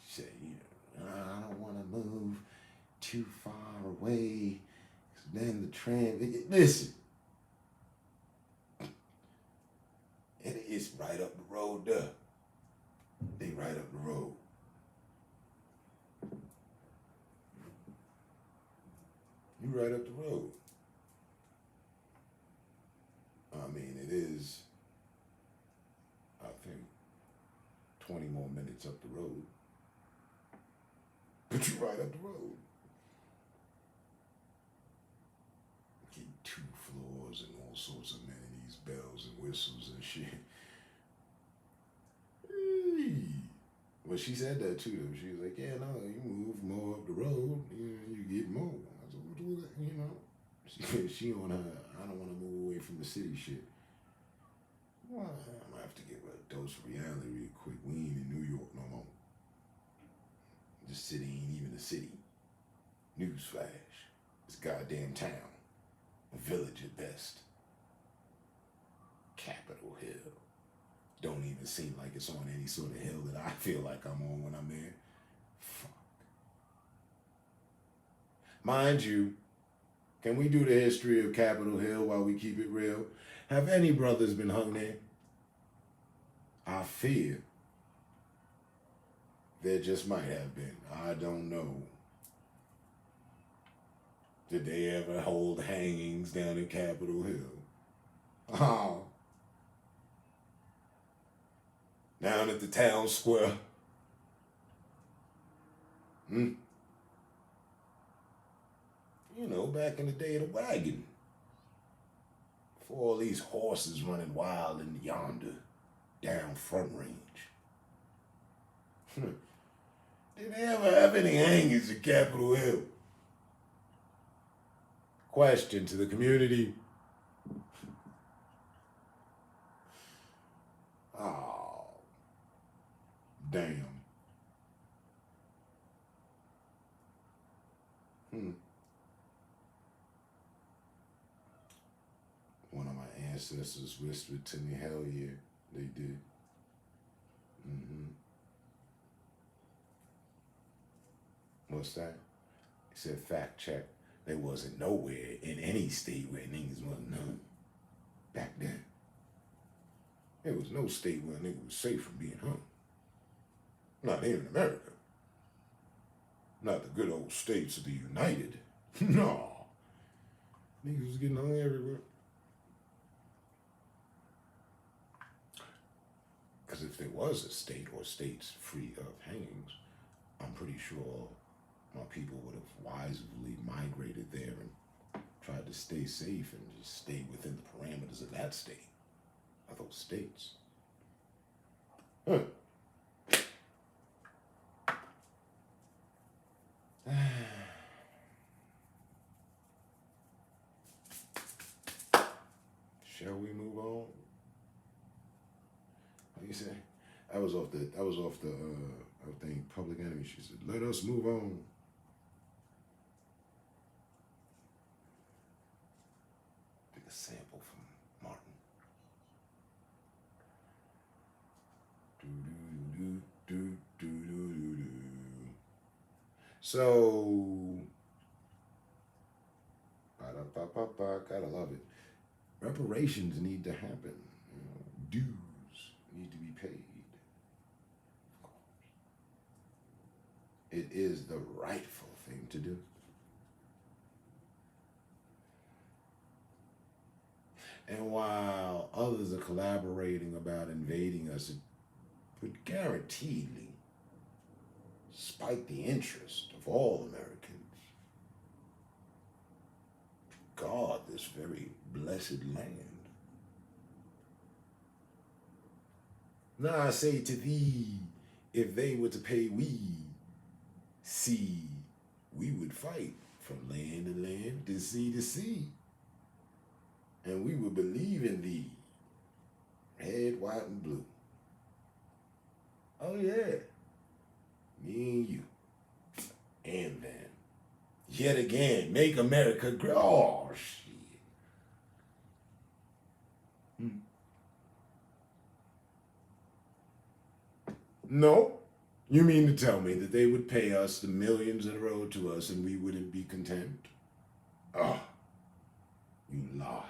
She said, you know, I don't want to move too far away, 'cause then the tram. Listen, and it's right up the road there. They right up the road. You right up the road. I mean, it is, I think, 20 more minutes up the road. But you right up the road. Get 2 floors and all sorts of amenities, bells and whistles and shit. Well, she said that too, though. She was like, yeah, no, you move more up the road, you get more. I said, what do that, you know? She on her, I don't want to move away from the city shit. Well, I'm gonna have to give a dose of reality real quick. We ain't in New York no more. This city ain't even a city. Newsflash. It's a goddamn town. A village at best. Capitol Hill. Don't even seem like it's on any sort of hill that I feel like I'm on when I'm there. Fuck. Mind you, can we do the history of Capitol Hill while we keep it real? Have any brothers been hung there? I fear there just might have been. I don't know. Did they ever hold hangings down in Capitol Hill? Oh. Down at the town square. You know, back in the day of the wagon. Before all these horses running wild in yonder, down Front Range. Did they ever have any hangings at Capitol Hill? Question to the community. Oh, damn. One of my ancestors whispered to me, hell yeah, they did. What's that? He said, fact check. There wasn't nowhere in any state where niggas wasn't hung. Back then. There was no state where a nigga was safe from being hung. Not even America. Not the good old states of the United. No. Niggas was getting hung everywhere. Because if there was a state or states free of hangings, I'm pretty sure my people would have wisely migrated there and tried to stay safe and just stay within the parameters of that state, of those states. Shall we move on? What do you say? I was off the I think Public Enemy. She said, let us move on. Take a sample from Martin. So, gotta love it. Reparations need to happen. You know, dues need to be paid. Of course. It is the rightful thing to do. And while others are collaborating about invading us, it would guaranteedly spike the interest of all Americans to guard this very blessed land. Now I say to thee, if they were to pay we, see, we would fight from land to land, to sea to sea. and we will believe in thee. Red, white, and blue. Oh yeah. Me and you. And then, yet again, make America great. Oh, shit. No. You mean to tell me that they would pay us the millions that are owed to us and we wouldn't be content? Oh, you lie.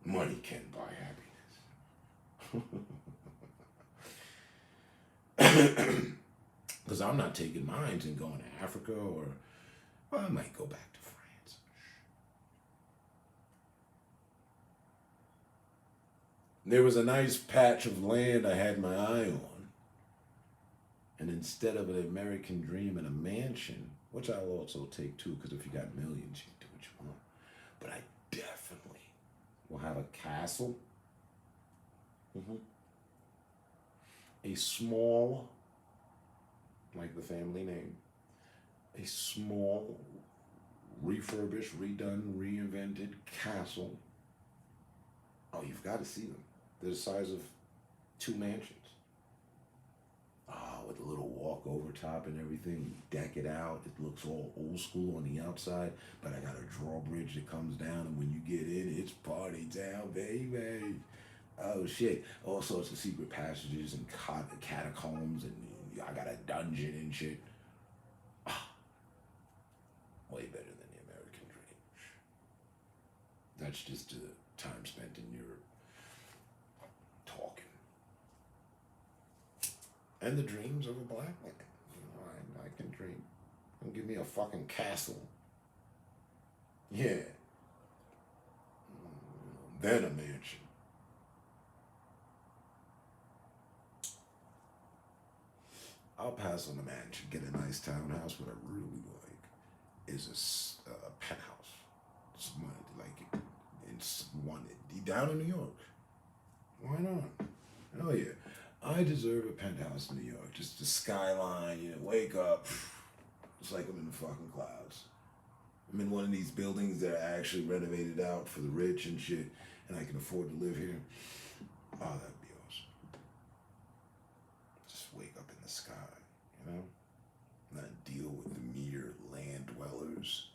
Money can't buy happiness. Because I'm not taking mines and going to Africa, or well, I might go back to France. There was a nice patch of land I had my eye on. And instead of an American dream and a mansion, which I'll also take too, because if you got millions, you can do what you want. But I definitely will have a castle. A small, like the family name, a small, refurbished, redone, reinvented castle. Oh, you've got to see them. They're the size of 2 mansions. With a little walk over top and everything. You deck it out. It looks all old school on the outside, but I got a drawbridge that comes down, and when you get in, it's party town, baby. Oh shit! All sorts of secret passages and catacombs, and I got a dungeon and shit. Way better than the American dream. That's just time spent in Europe talking. And the dreams of a black man. You know, I can dream. Don't give me a fucking castle. Yeah. Then a mansion. I'll pass on a mansion, get a nice townhouse. What I really like is a penthouse. Down in New York. Why not? Oh yeah. I deserve a penthouse in New York. Just the skyline, you know, wake up. It's like I'm in the fucking clouds. I'm in one of these buildings that are actually renovated out for the rich and shit, and I can afford to live here. Oh, that'd be awesome. Just wake up in the sky, you know? Not deal with the mere land dwellers.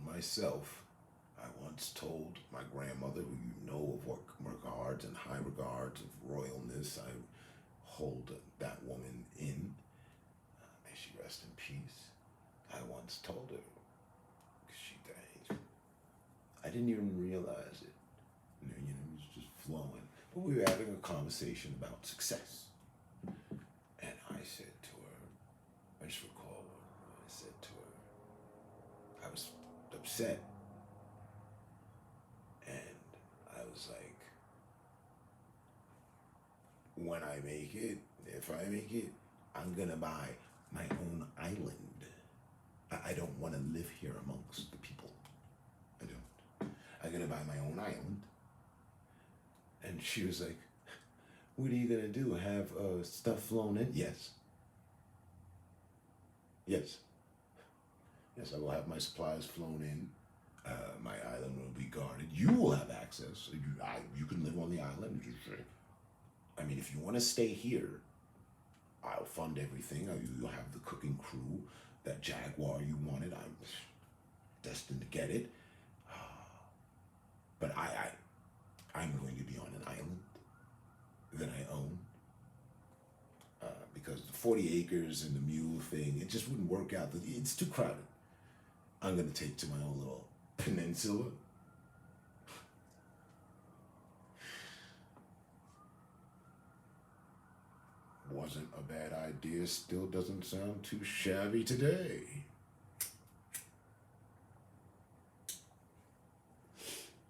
Myself, I once told my grandmother, who you know of what regards and high regards of royalness, I hold that woman in. May she rest in peace. I once told her, because she died, I didn't even realize it. You know, it was just flowing. But we were having a conversation about success. And I said to her, I just recall, I said to her, I was upset, and I was like, when I make it, if I make it, I'm gonna buy my own island. I don't want to live here amongst the people. I don't. I'm gonna buy my own island. And she was like, what are you gonna do, have stuff flown in? Yes, I will have my supplies flown in. My island will be guarded. You will have access. You can live on the island. I mean, if you want to stay here, I'll fund everything. You'll have the cooking crew. That Jaguar you wanted, I'm destined to get it. But I'm going to be on an island that I own. Because the 40 acres and the mule thing, it just wouldn't work out. It's too crowded. I'm going to take to my own little peninsula. Wasn't a bad idea, still doesn't sound too shabby today.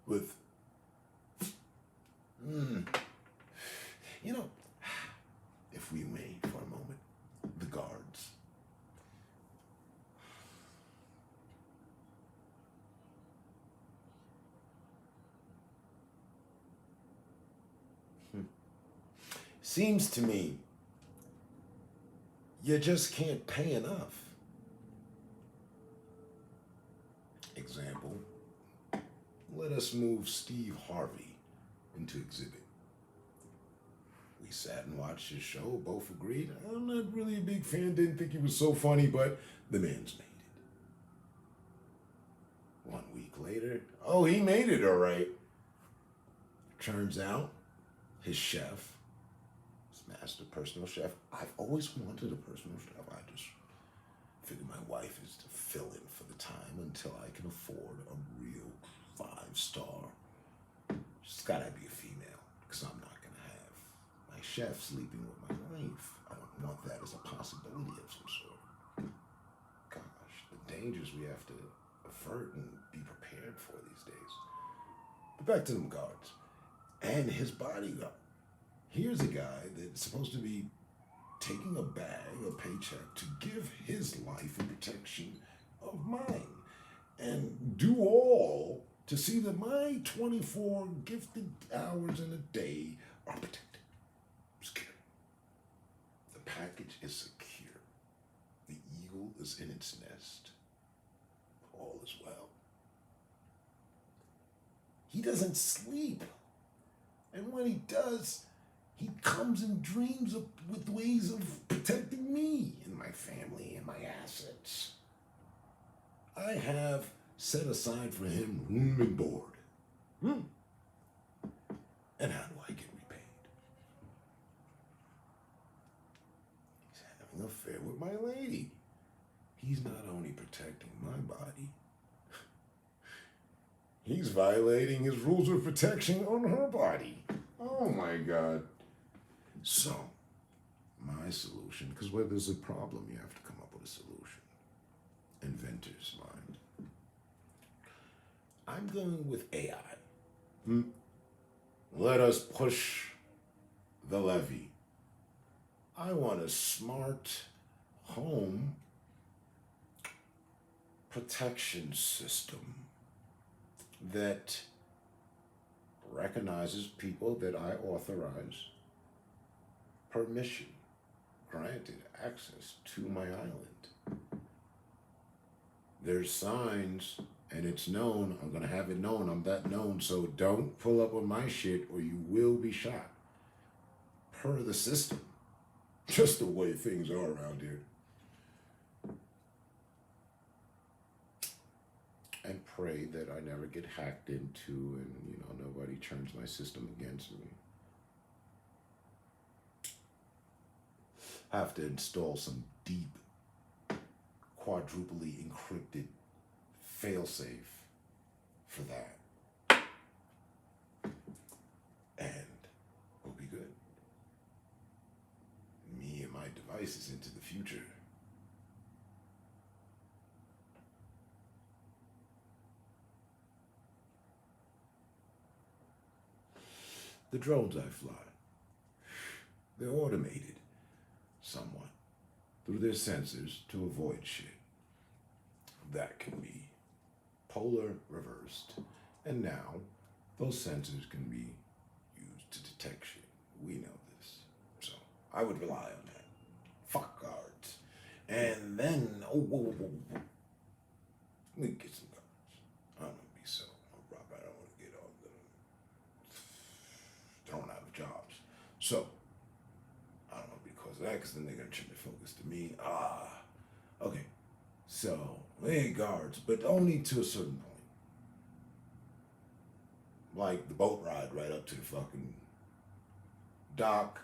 With Seems to me you just can't pay enough. Example, let us move Steve Harvey into exhibit. We sat and watched his show, both agreed. I'm not really a big fan, didn't think he was so funny, but the man's made it. 1 week later, oh, he made it all right. Turns out, his chef, his master personal chef, I've always wanted a personal chef. I just figured my wife is to fill in for the time until I can afford a real 5-star. She's gotta be a female, because I'm not gonna have my chef sleeping with my wife. I don't want that as a possibility of some sort. Gosh, the dangers we have to avert and be prepared for these days. But back to them guards. And his bodyguard. Here's a guy that's supposed to be taking a bag, a paycheck, to give his life in protection of mine. And do all to see that my 24 gifted hours in a day are protected. Secure. The package is secure. The eagle is in its nest. All is well. He doesn't sleep. And when he does, he comes and dreams with ways of protecting me and my family and my assets. I have set aside for him room and board. And how do I get repaid? He's having an affair with my lady. He's not only protecting my body, he's violating his rules of protection on her body. Oh my God. So, my solution, because where there's a problem, you have to come up with a solution. Inventor's mind. I'm going with AI. Let us push the levee. I want a smart home protection system that recognizes people that I authorize permission, granted access to my island. There's signs, and it's known. I'm gonna have it known. I'm that known, so don't pull up on my shit or you will be shot. Per the system. Just the way things are around here. And pray that I never get hacked into and, nobody turns my system against me. Have to install some deep, quadruply encrypted failsafe for that. And we'll be good. Me and my devices into the future. The drones I fly, they're automated somewhat through their sensors to avoid shit. That can be polar reversed. And now those sensors can be used to detect shit. We know this. So I would rely on that. Fuck guards. And then, let me get some guards. I don't want to be so rough. I don't want to get all thrown out of jobs. So, I don't know because of that, because then they're going to turn their focus to me. Okay. So, we ain't guards, but only to a certain point. Like the boat ride right up to the fucking dock.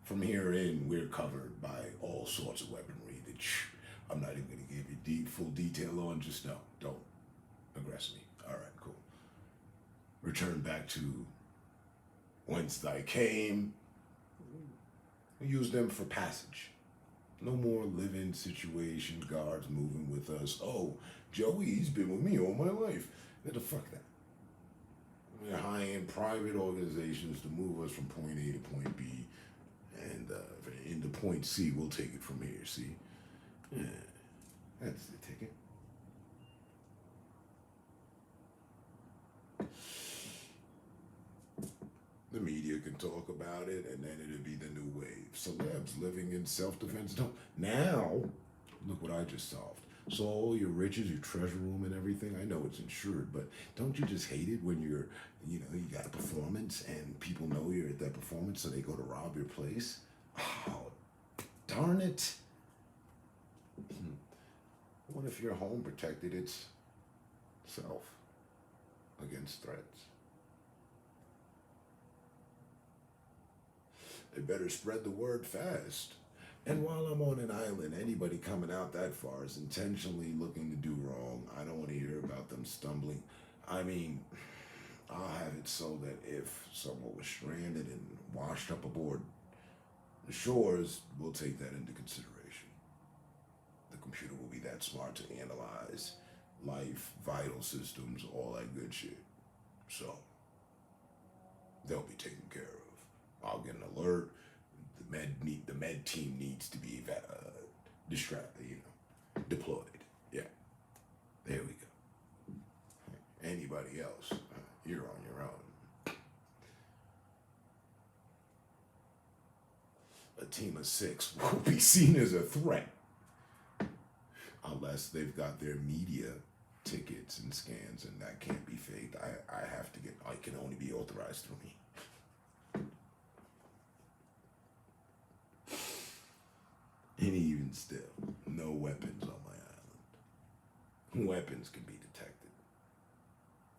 From here in, we're covered by all sorts of weaponry that I'm not even going to give you full detail on. Just no, don't aggress me. All right, cool. Return back to whence I came. Use them for passage. No more live-in situation, guards moving with us. Oh, Joey, he's been with me all my life. What the fuck that? We're high-end private organizations to move us from point A to point B. And into point C, we'll take it from here, see? Yeah, that's the ticket. The media can talk about it, and then it'll be the new wave. Celebs living in self-defense. Now, look what I just solved. So all your riches, your treasure room and everything, I know it's insured, but don't you just hate it when you're, you got a performance and people know you're at that performance, so they go to rob your place? Oh, darn it. What if your home protected itself against threats? They better spread the word fast. And while I'm on an island, anybody coming out that far is intentionally looking to do wrong. I don't want to hear about them stumbling. I mean, I'll have it so that if someone was stranded and washed up aboard the shores, we'll take that into consideration. The computer will be that smart to analyze life, vital systems, all that good shit. So, they'll be taken care of. I'll get an alert. The med team needs to be deployed. Yeah, there we go. Anybody else, you're on your own. A team of 6 will be seen as a threat unless they've got their media tickets and scans, and that can't be faked. I can only be authorized through me. And even still, no weapons on my island. Weapons can be detected.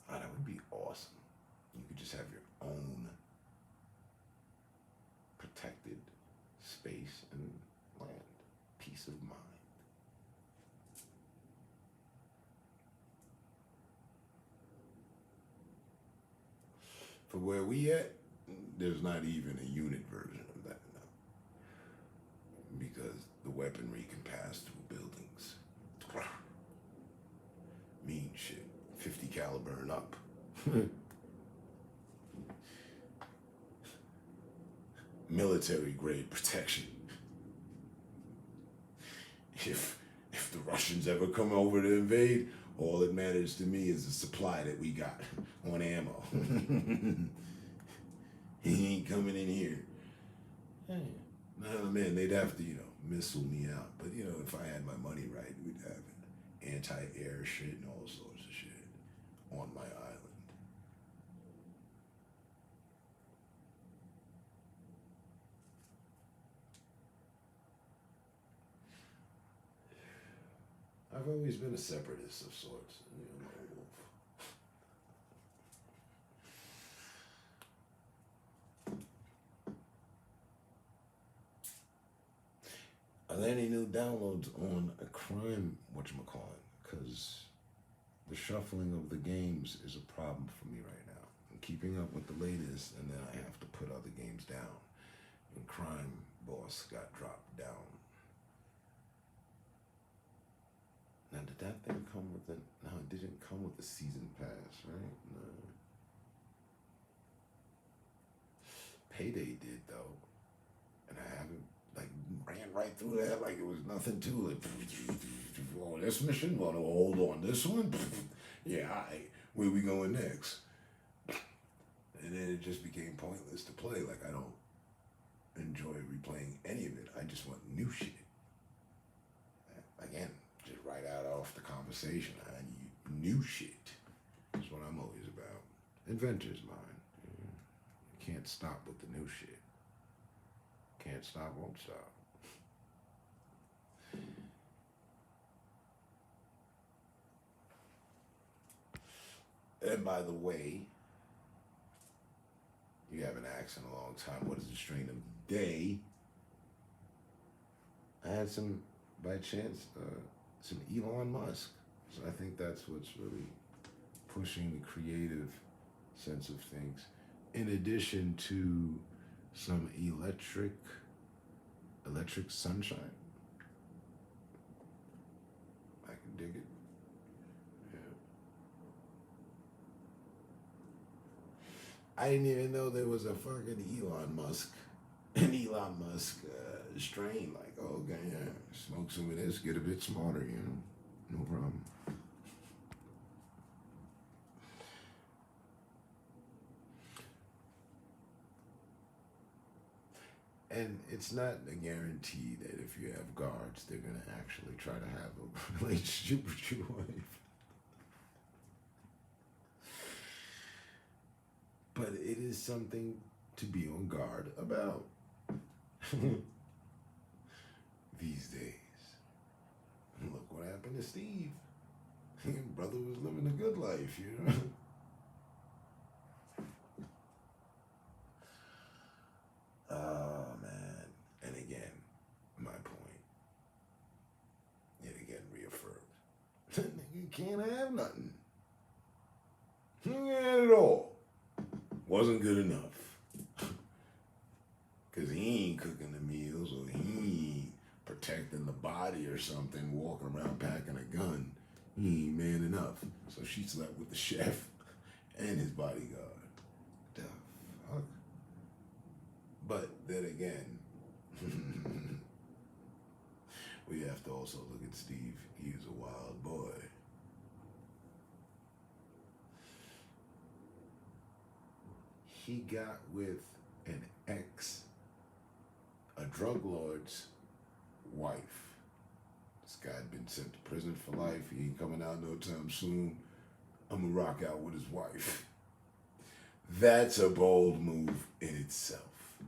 Oh, that would be awesome. You could just have your own protected space and land. Peace of mind. For where we at, there's not even a unit version of that now. Because the weaponry can pass through buildings. Mean shit. 50 caliber and up. Military grade protection. If the Russians ever come over to invade, all that matters to me is the supply that we got on ammo. He ain't coming in here. Hey. No, man, they'd have to, missile me out. But, if I had my money right, we'd have anti-air shit and all sorts of shit on my island. I've always been a separatist of sorts, my wolf. Are there any new downloads on a crime, whatchamacallit? Because the shuffling of the games is a problem for me right now. I'm keeping up with the latest, and then I have to put other games down. And Crime Boss got dropped down. Now, did that thing come with it? No, it didn't come with the season pass, right? No. Payday did, though. And I haven't, ran right through that like it was nothing to it. Oh, this mission? Well, hold on, this one? Yeah, all right. Where we going next? And then it just became pointless to play. I don't enjoy replaying any of it. I just want new shit. Again, just right out off the conversation. I need new shit. That's what I'm always about. Inventor's mind. You can't stop with the new shit. Can't stop, won't stop. And by the way, you haven't asked in a long time, what is the strain of the day? I had by chance, some Elon Musk. So I think that's what's really pushing the creative sense of things. In addition to some electric sunshine. I can dig it. Yeah. I didn't even know there was a fucking an Elon Musk strain. Okay, yeah, smoke some of this, get a bit smarter, no problem. And it's not a guarantee that if you have guards, they're going to actually try to have a relationship with your wife. But it is something to be on guard about these days. Look what happened to Steve. Brother was living a good life, you know? Oh, man. And again, my point. Yet again, reaffirmed. You can't have nothing. You can't have it all. Wasn't good enough. Because he ain't cooking the meals or he ain't protecting the body or something, walking around packing a gun. He ain't man enough. So she slept with the chef and his bodyguard. The fuck? But then again, we have to also look at Steve. He was a wild boy. He got with an a drug lord's wife. This guy had been sent to prison for life. He ain't coming out no time soon. I'm gonna rock out with his wife. That's a bold move in itself.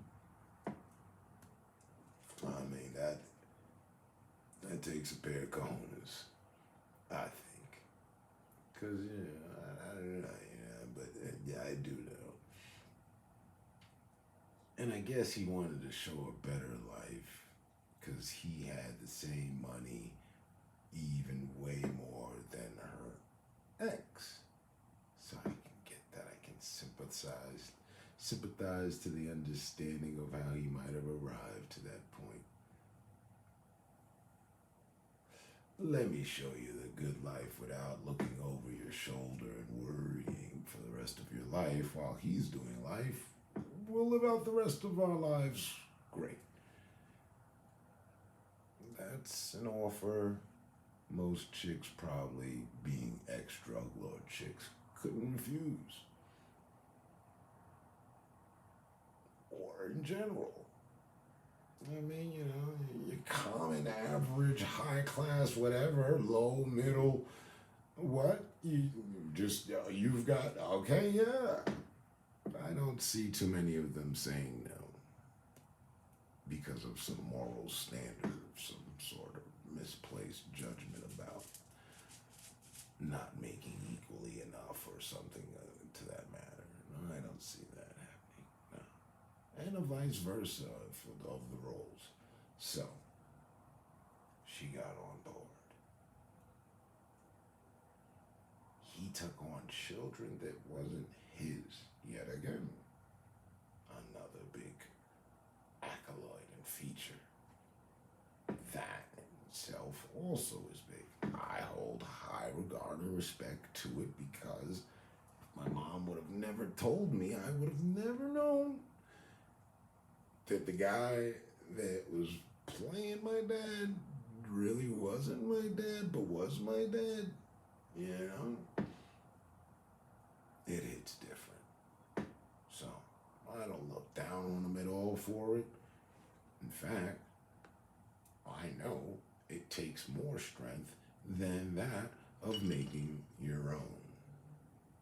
I mean, that takes a pair of cojones, I think. Because, I don't know, but yeah, I do know. And I guess he wanted to show a better life because he had the same money, even way more than her ex. So I can get that. I can sympathize to the understanding of how he might have arrived to that point. Let me show you the good life without looking over your shoulder and worrying for the rest of your life while he's doing life. We'll live out the rest of our lives great. That's an offer most chicks, probably being ex-drug lord chicks, couldn't refuse. Or in general. I mean, your common, average, high class, whatever, low, middle, what? You've got, okay, yeah. I don't see too many of them saying no because of some moral standard, some sort of misplaced judgment about not making equally enough or something to that matter. No, I don't see that happening. No. And a vice versa of the roles. So, she got on board. He took on children that wasn't his. Yet again, another big accolade and feature. That in itself also is big. I hold high regard and respect to it because if my mom would have never told me, I would have never known that the guy that was playing my dad really wasn't my dad, but was my dad. It hits different. So, I don't look down on them at all for it. In fact, I know it takes more strength than that of making your own.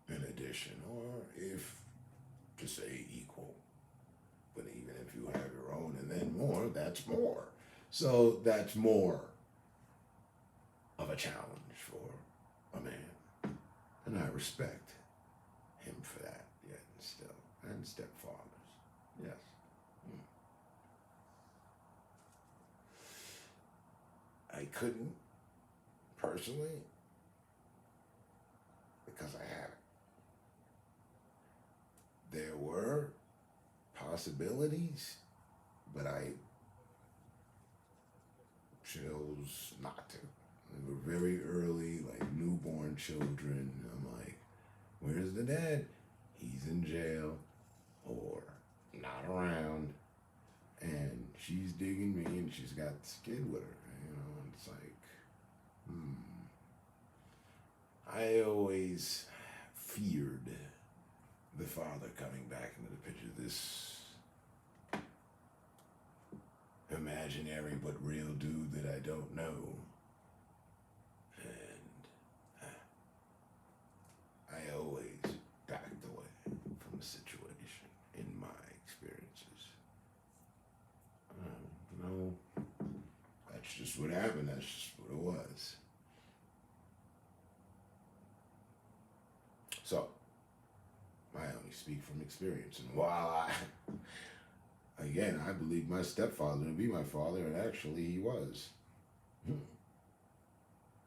In addition, or if to say equal. But even if you have your own and then more, that's more. So that's more of a challenge for a man. And I respect him for that, yet and still. And stepfathers, yes. I couldn't, personally, because I haven't. There were possibilities, but I chose not to. We were very early, like newborn children. I'm like, where's the dad? He's in jail or not around. And she's digging me and she's got this kid with her. It's like, I always feared the father coming back into the picture. This imaginary but real dude that I don't know. And I always backed away from a situation in my experiences. No, that's just what happened. That's just what it was. So, I only speak from experience. And while again, I believe my stepfather to be my father, and actually he was.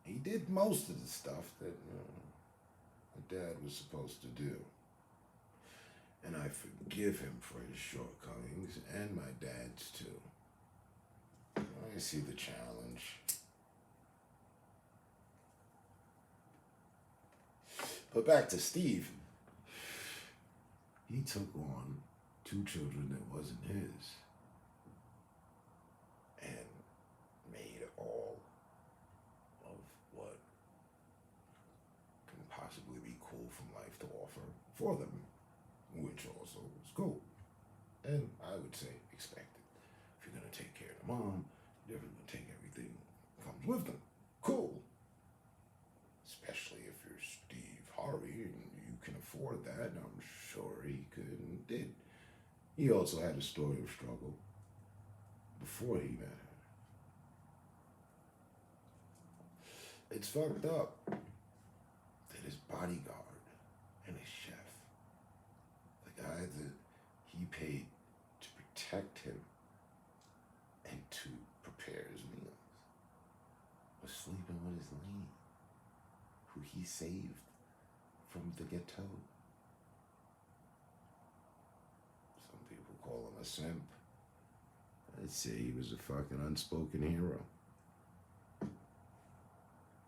He did most of the stuff that my dad was supposed to do. And I forgive him for his shortcomings, and my dad's too. I see the challenge. But back to Steve. He took on 2 children that wasn't his and made all of what can possibly be cool from life to offer for them, which also was cool. And I would say expected. If you're going to take care of the mom, you're going to take everything that comes with them. Cool. Especially if you're Steve Harvey and you can afford that, and I'm sure he could and did. He also had a story of struggle before he met her. It's fucked up that his bodyguard and his chef, the guy that he paid to protect him and to prepare his meals, was sleeping with his lady, who he saved from the ghetto. Some people call him a simp. I'd say he was a fucking unspoken hero.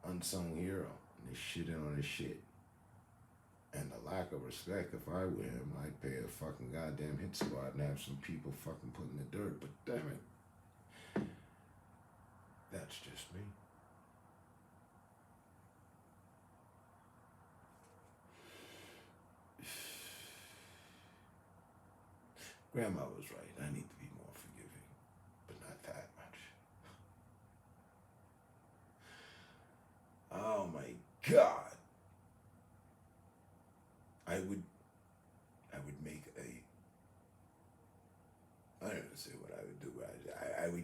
Unsung hero. And they shit in on his shit. And the lack of respect, if I were him, I'd pay a fucking goddamn hit squad and have some people fucking put in the dirt. But damn it. That's just me. Grandma was right. I need to be more forgiving, but not that much. Oh my God. I would make I don't know say what I would do, but I would,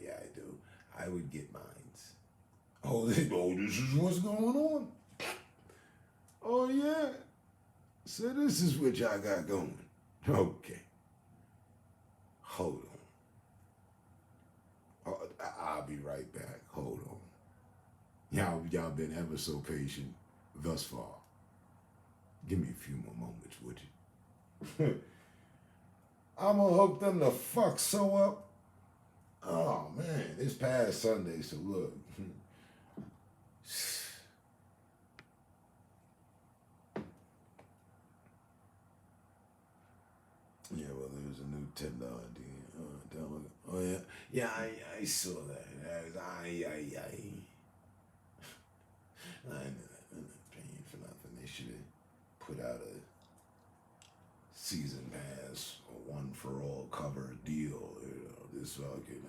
yeah, I do. I would get mines. Oh, this is what's going on. Oh yeah. So this is what y'all got going. Okay. Hold on. Oh, I'll be right back. Hold on. Y'all been ever so patient thus far. Give me a few more moments, would you? I'ma hook them the fuck so up. Oh man, it's past Sunday, so look. Yeah, well, there was a new $10 deal. Oh yeah, yeah, I saw that. I knew that. I'm not paying for nothing. They should have put out a season pass or one for all cover deal. You know, this fucking.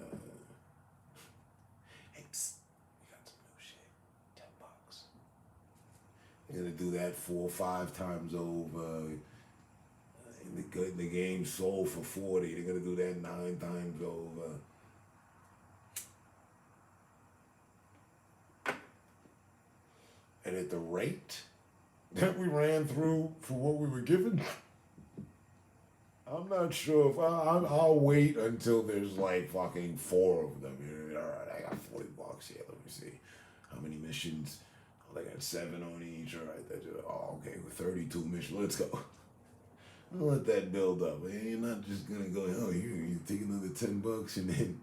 Hey, psst, we got some new shit. $10. You're gonna do that 4 or 5 times over. The game sold for 40. They're gonna do that 9 times over. And at the rate that we ran through for what we were given, I'm not sure if I'll wait until there's like fucking 4 of them. All right, I got $40 here. Let me see how many missions. Oh, they got 7 on each. All right, okay, with 32 missions. Let's go. I'll let that build up. You're not just gonna go, oh, you take another $10 and then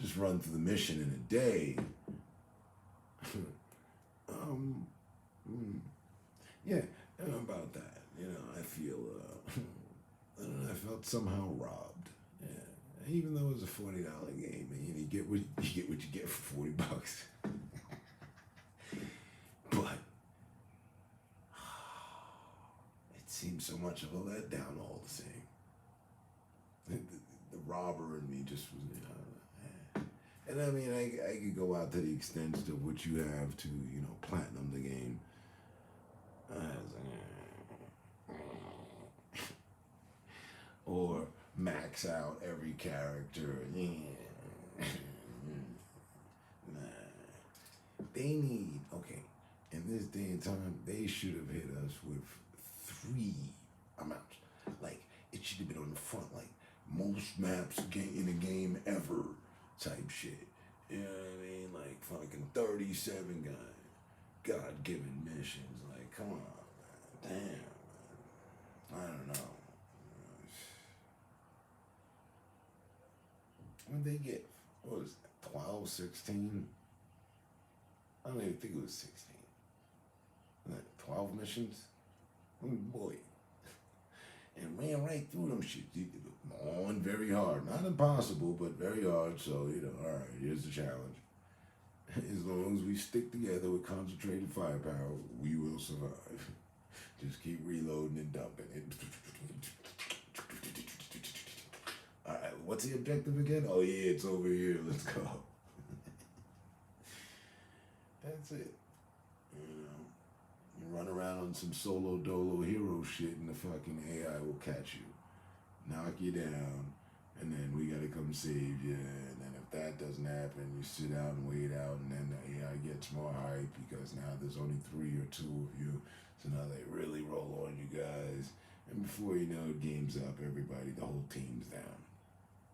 just run through the mission in a day. Yeah, about that. You know, I feel, I don't know, I felt somehow robbed. Yeah, even though it was a $40 game, and you get what you get for $40. But it seems so much of a letdown all the same. The robber in me just was, And I mean, I could go out to the extent of what you have to, platinum the game. Or max out every character. They need, okay, in this day and time, they should have hit us with 3 amounts. Like, it should have been on the front, like, most maps in a game ever type shit. You know what I mean? Like, fucking 37 God-given missions. Like, come on, man. Damn, man. I don't know. When they get, what was that, 12, 16? I don't even think it was 16. 12 missions? Oh boy. And ran right through them shit. On very hard. Not impossible, but very hard. So, alright, here's the challenge. As long as we stick together with concentrated firepower, we will survive. Just keep reloading and dumping it. Alright, what's the objective again? Oh yeah, it's over here. Let's go. That's it. You run around on some solo dolo hero shit and the fucking AI will catch you, knock you down, and then we gotta come save you. And then if that doesn't happen, you sit out and wait out, and then the AI gets more hype because now there's only 3 or 2 of you. So now they really roll on you guys. And before you know it, game's up, everybody, the whole team's down.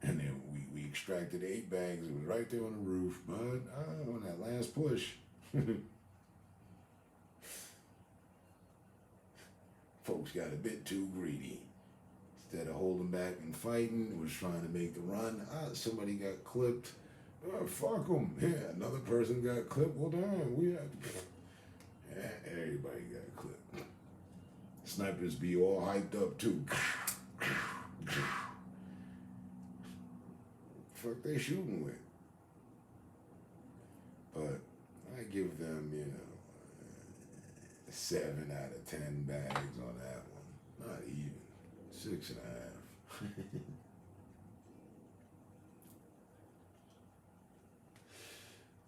And then we extracted 8 bags. It was right there on the roof. But on that last push, folks got a bit too greedy. Instead of holding back and fighting, was trying to make the run. Somebody got clipped. Fuck them. Yeah, another person got clipped. Well, damn, we had to... Yeah, everybody got clipped. Snipers be all hyped up too. Fuck they shooting with? But I give them, 7 out of 10 bags on that one. Not even. 6.5.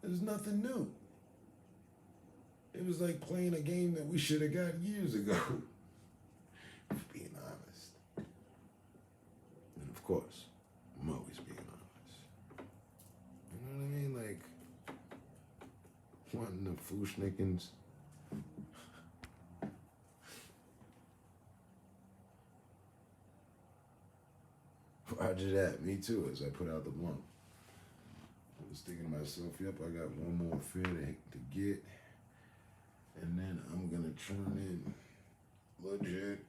There's nothing new. It was like playing a game that we should have got years ago. Being honest. And of course, I'm always being honest. You know what I mean? Like, wanting the Fushnikins. Roger that. Me too, as I put out the blunt. I was thinking to myself, yep, I got one more fare to get. And then I'm going to turn in legit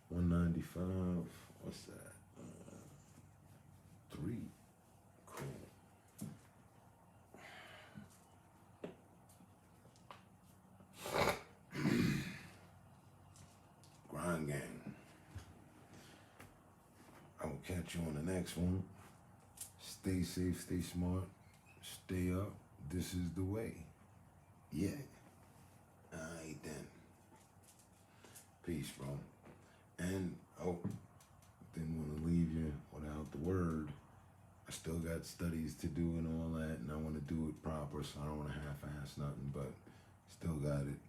195. What's that? 3. Cool. Grind gang. I will catch you on the next one. Stay safe, stay smart, stay up. This is the way. Yeah. Alright then. Peace, bro. And, didn't want to leave you without the word. I still got studies to do and all that, and I want to do it proper, so I don't want to half-ass nothing, but still got it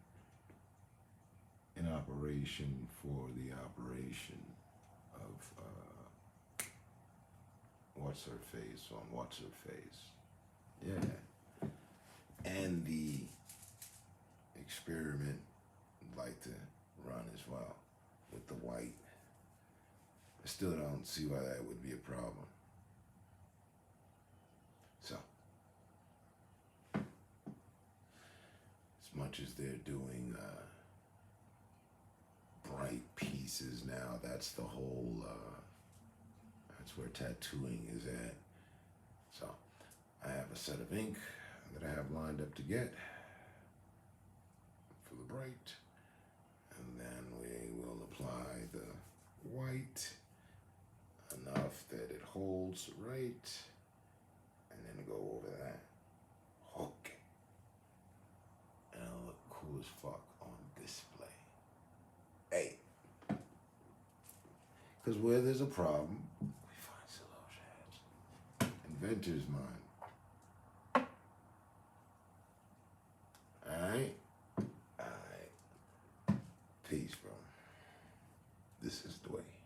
in operation for the operation of, What's Her Face on What's Her Face. Yeah. And the experiment I'd like to run as well with the white. I still don't see why that would be a problem. So, as much as they're doing bright pieces now, that's the whole, that's where tattooing is at. So, I have a set of ink that I have lined up to get for the bright, and then we will apply the white enough that it holds right, and then go over that. Okay. And it'll look cool as fuck on display. Hey, Because where there's a problem, we find solutions. Inventor's mind. Alright? Alright. Peace, bro. This is the way.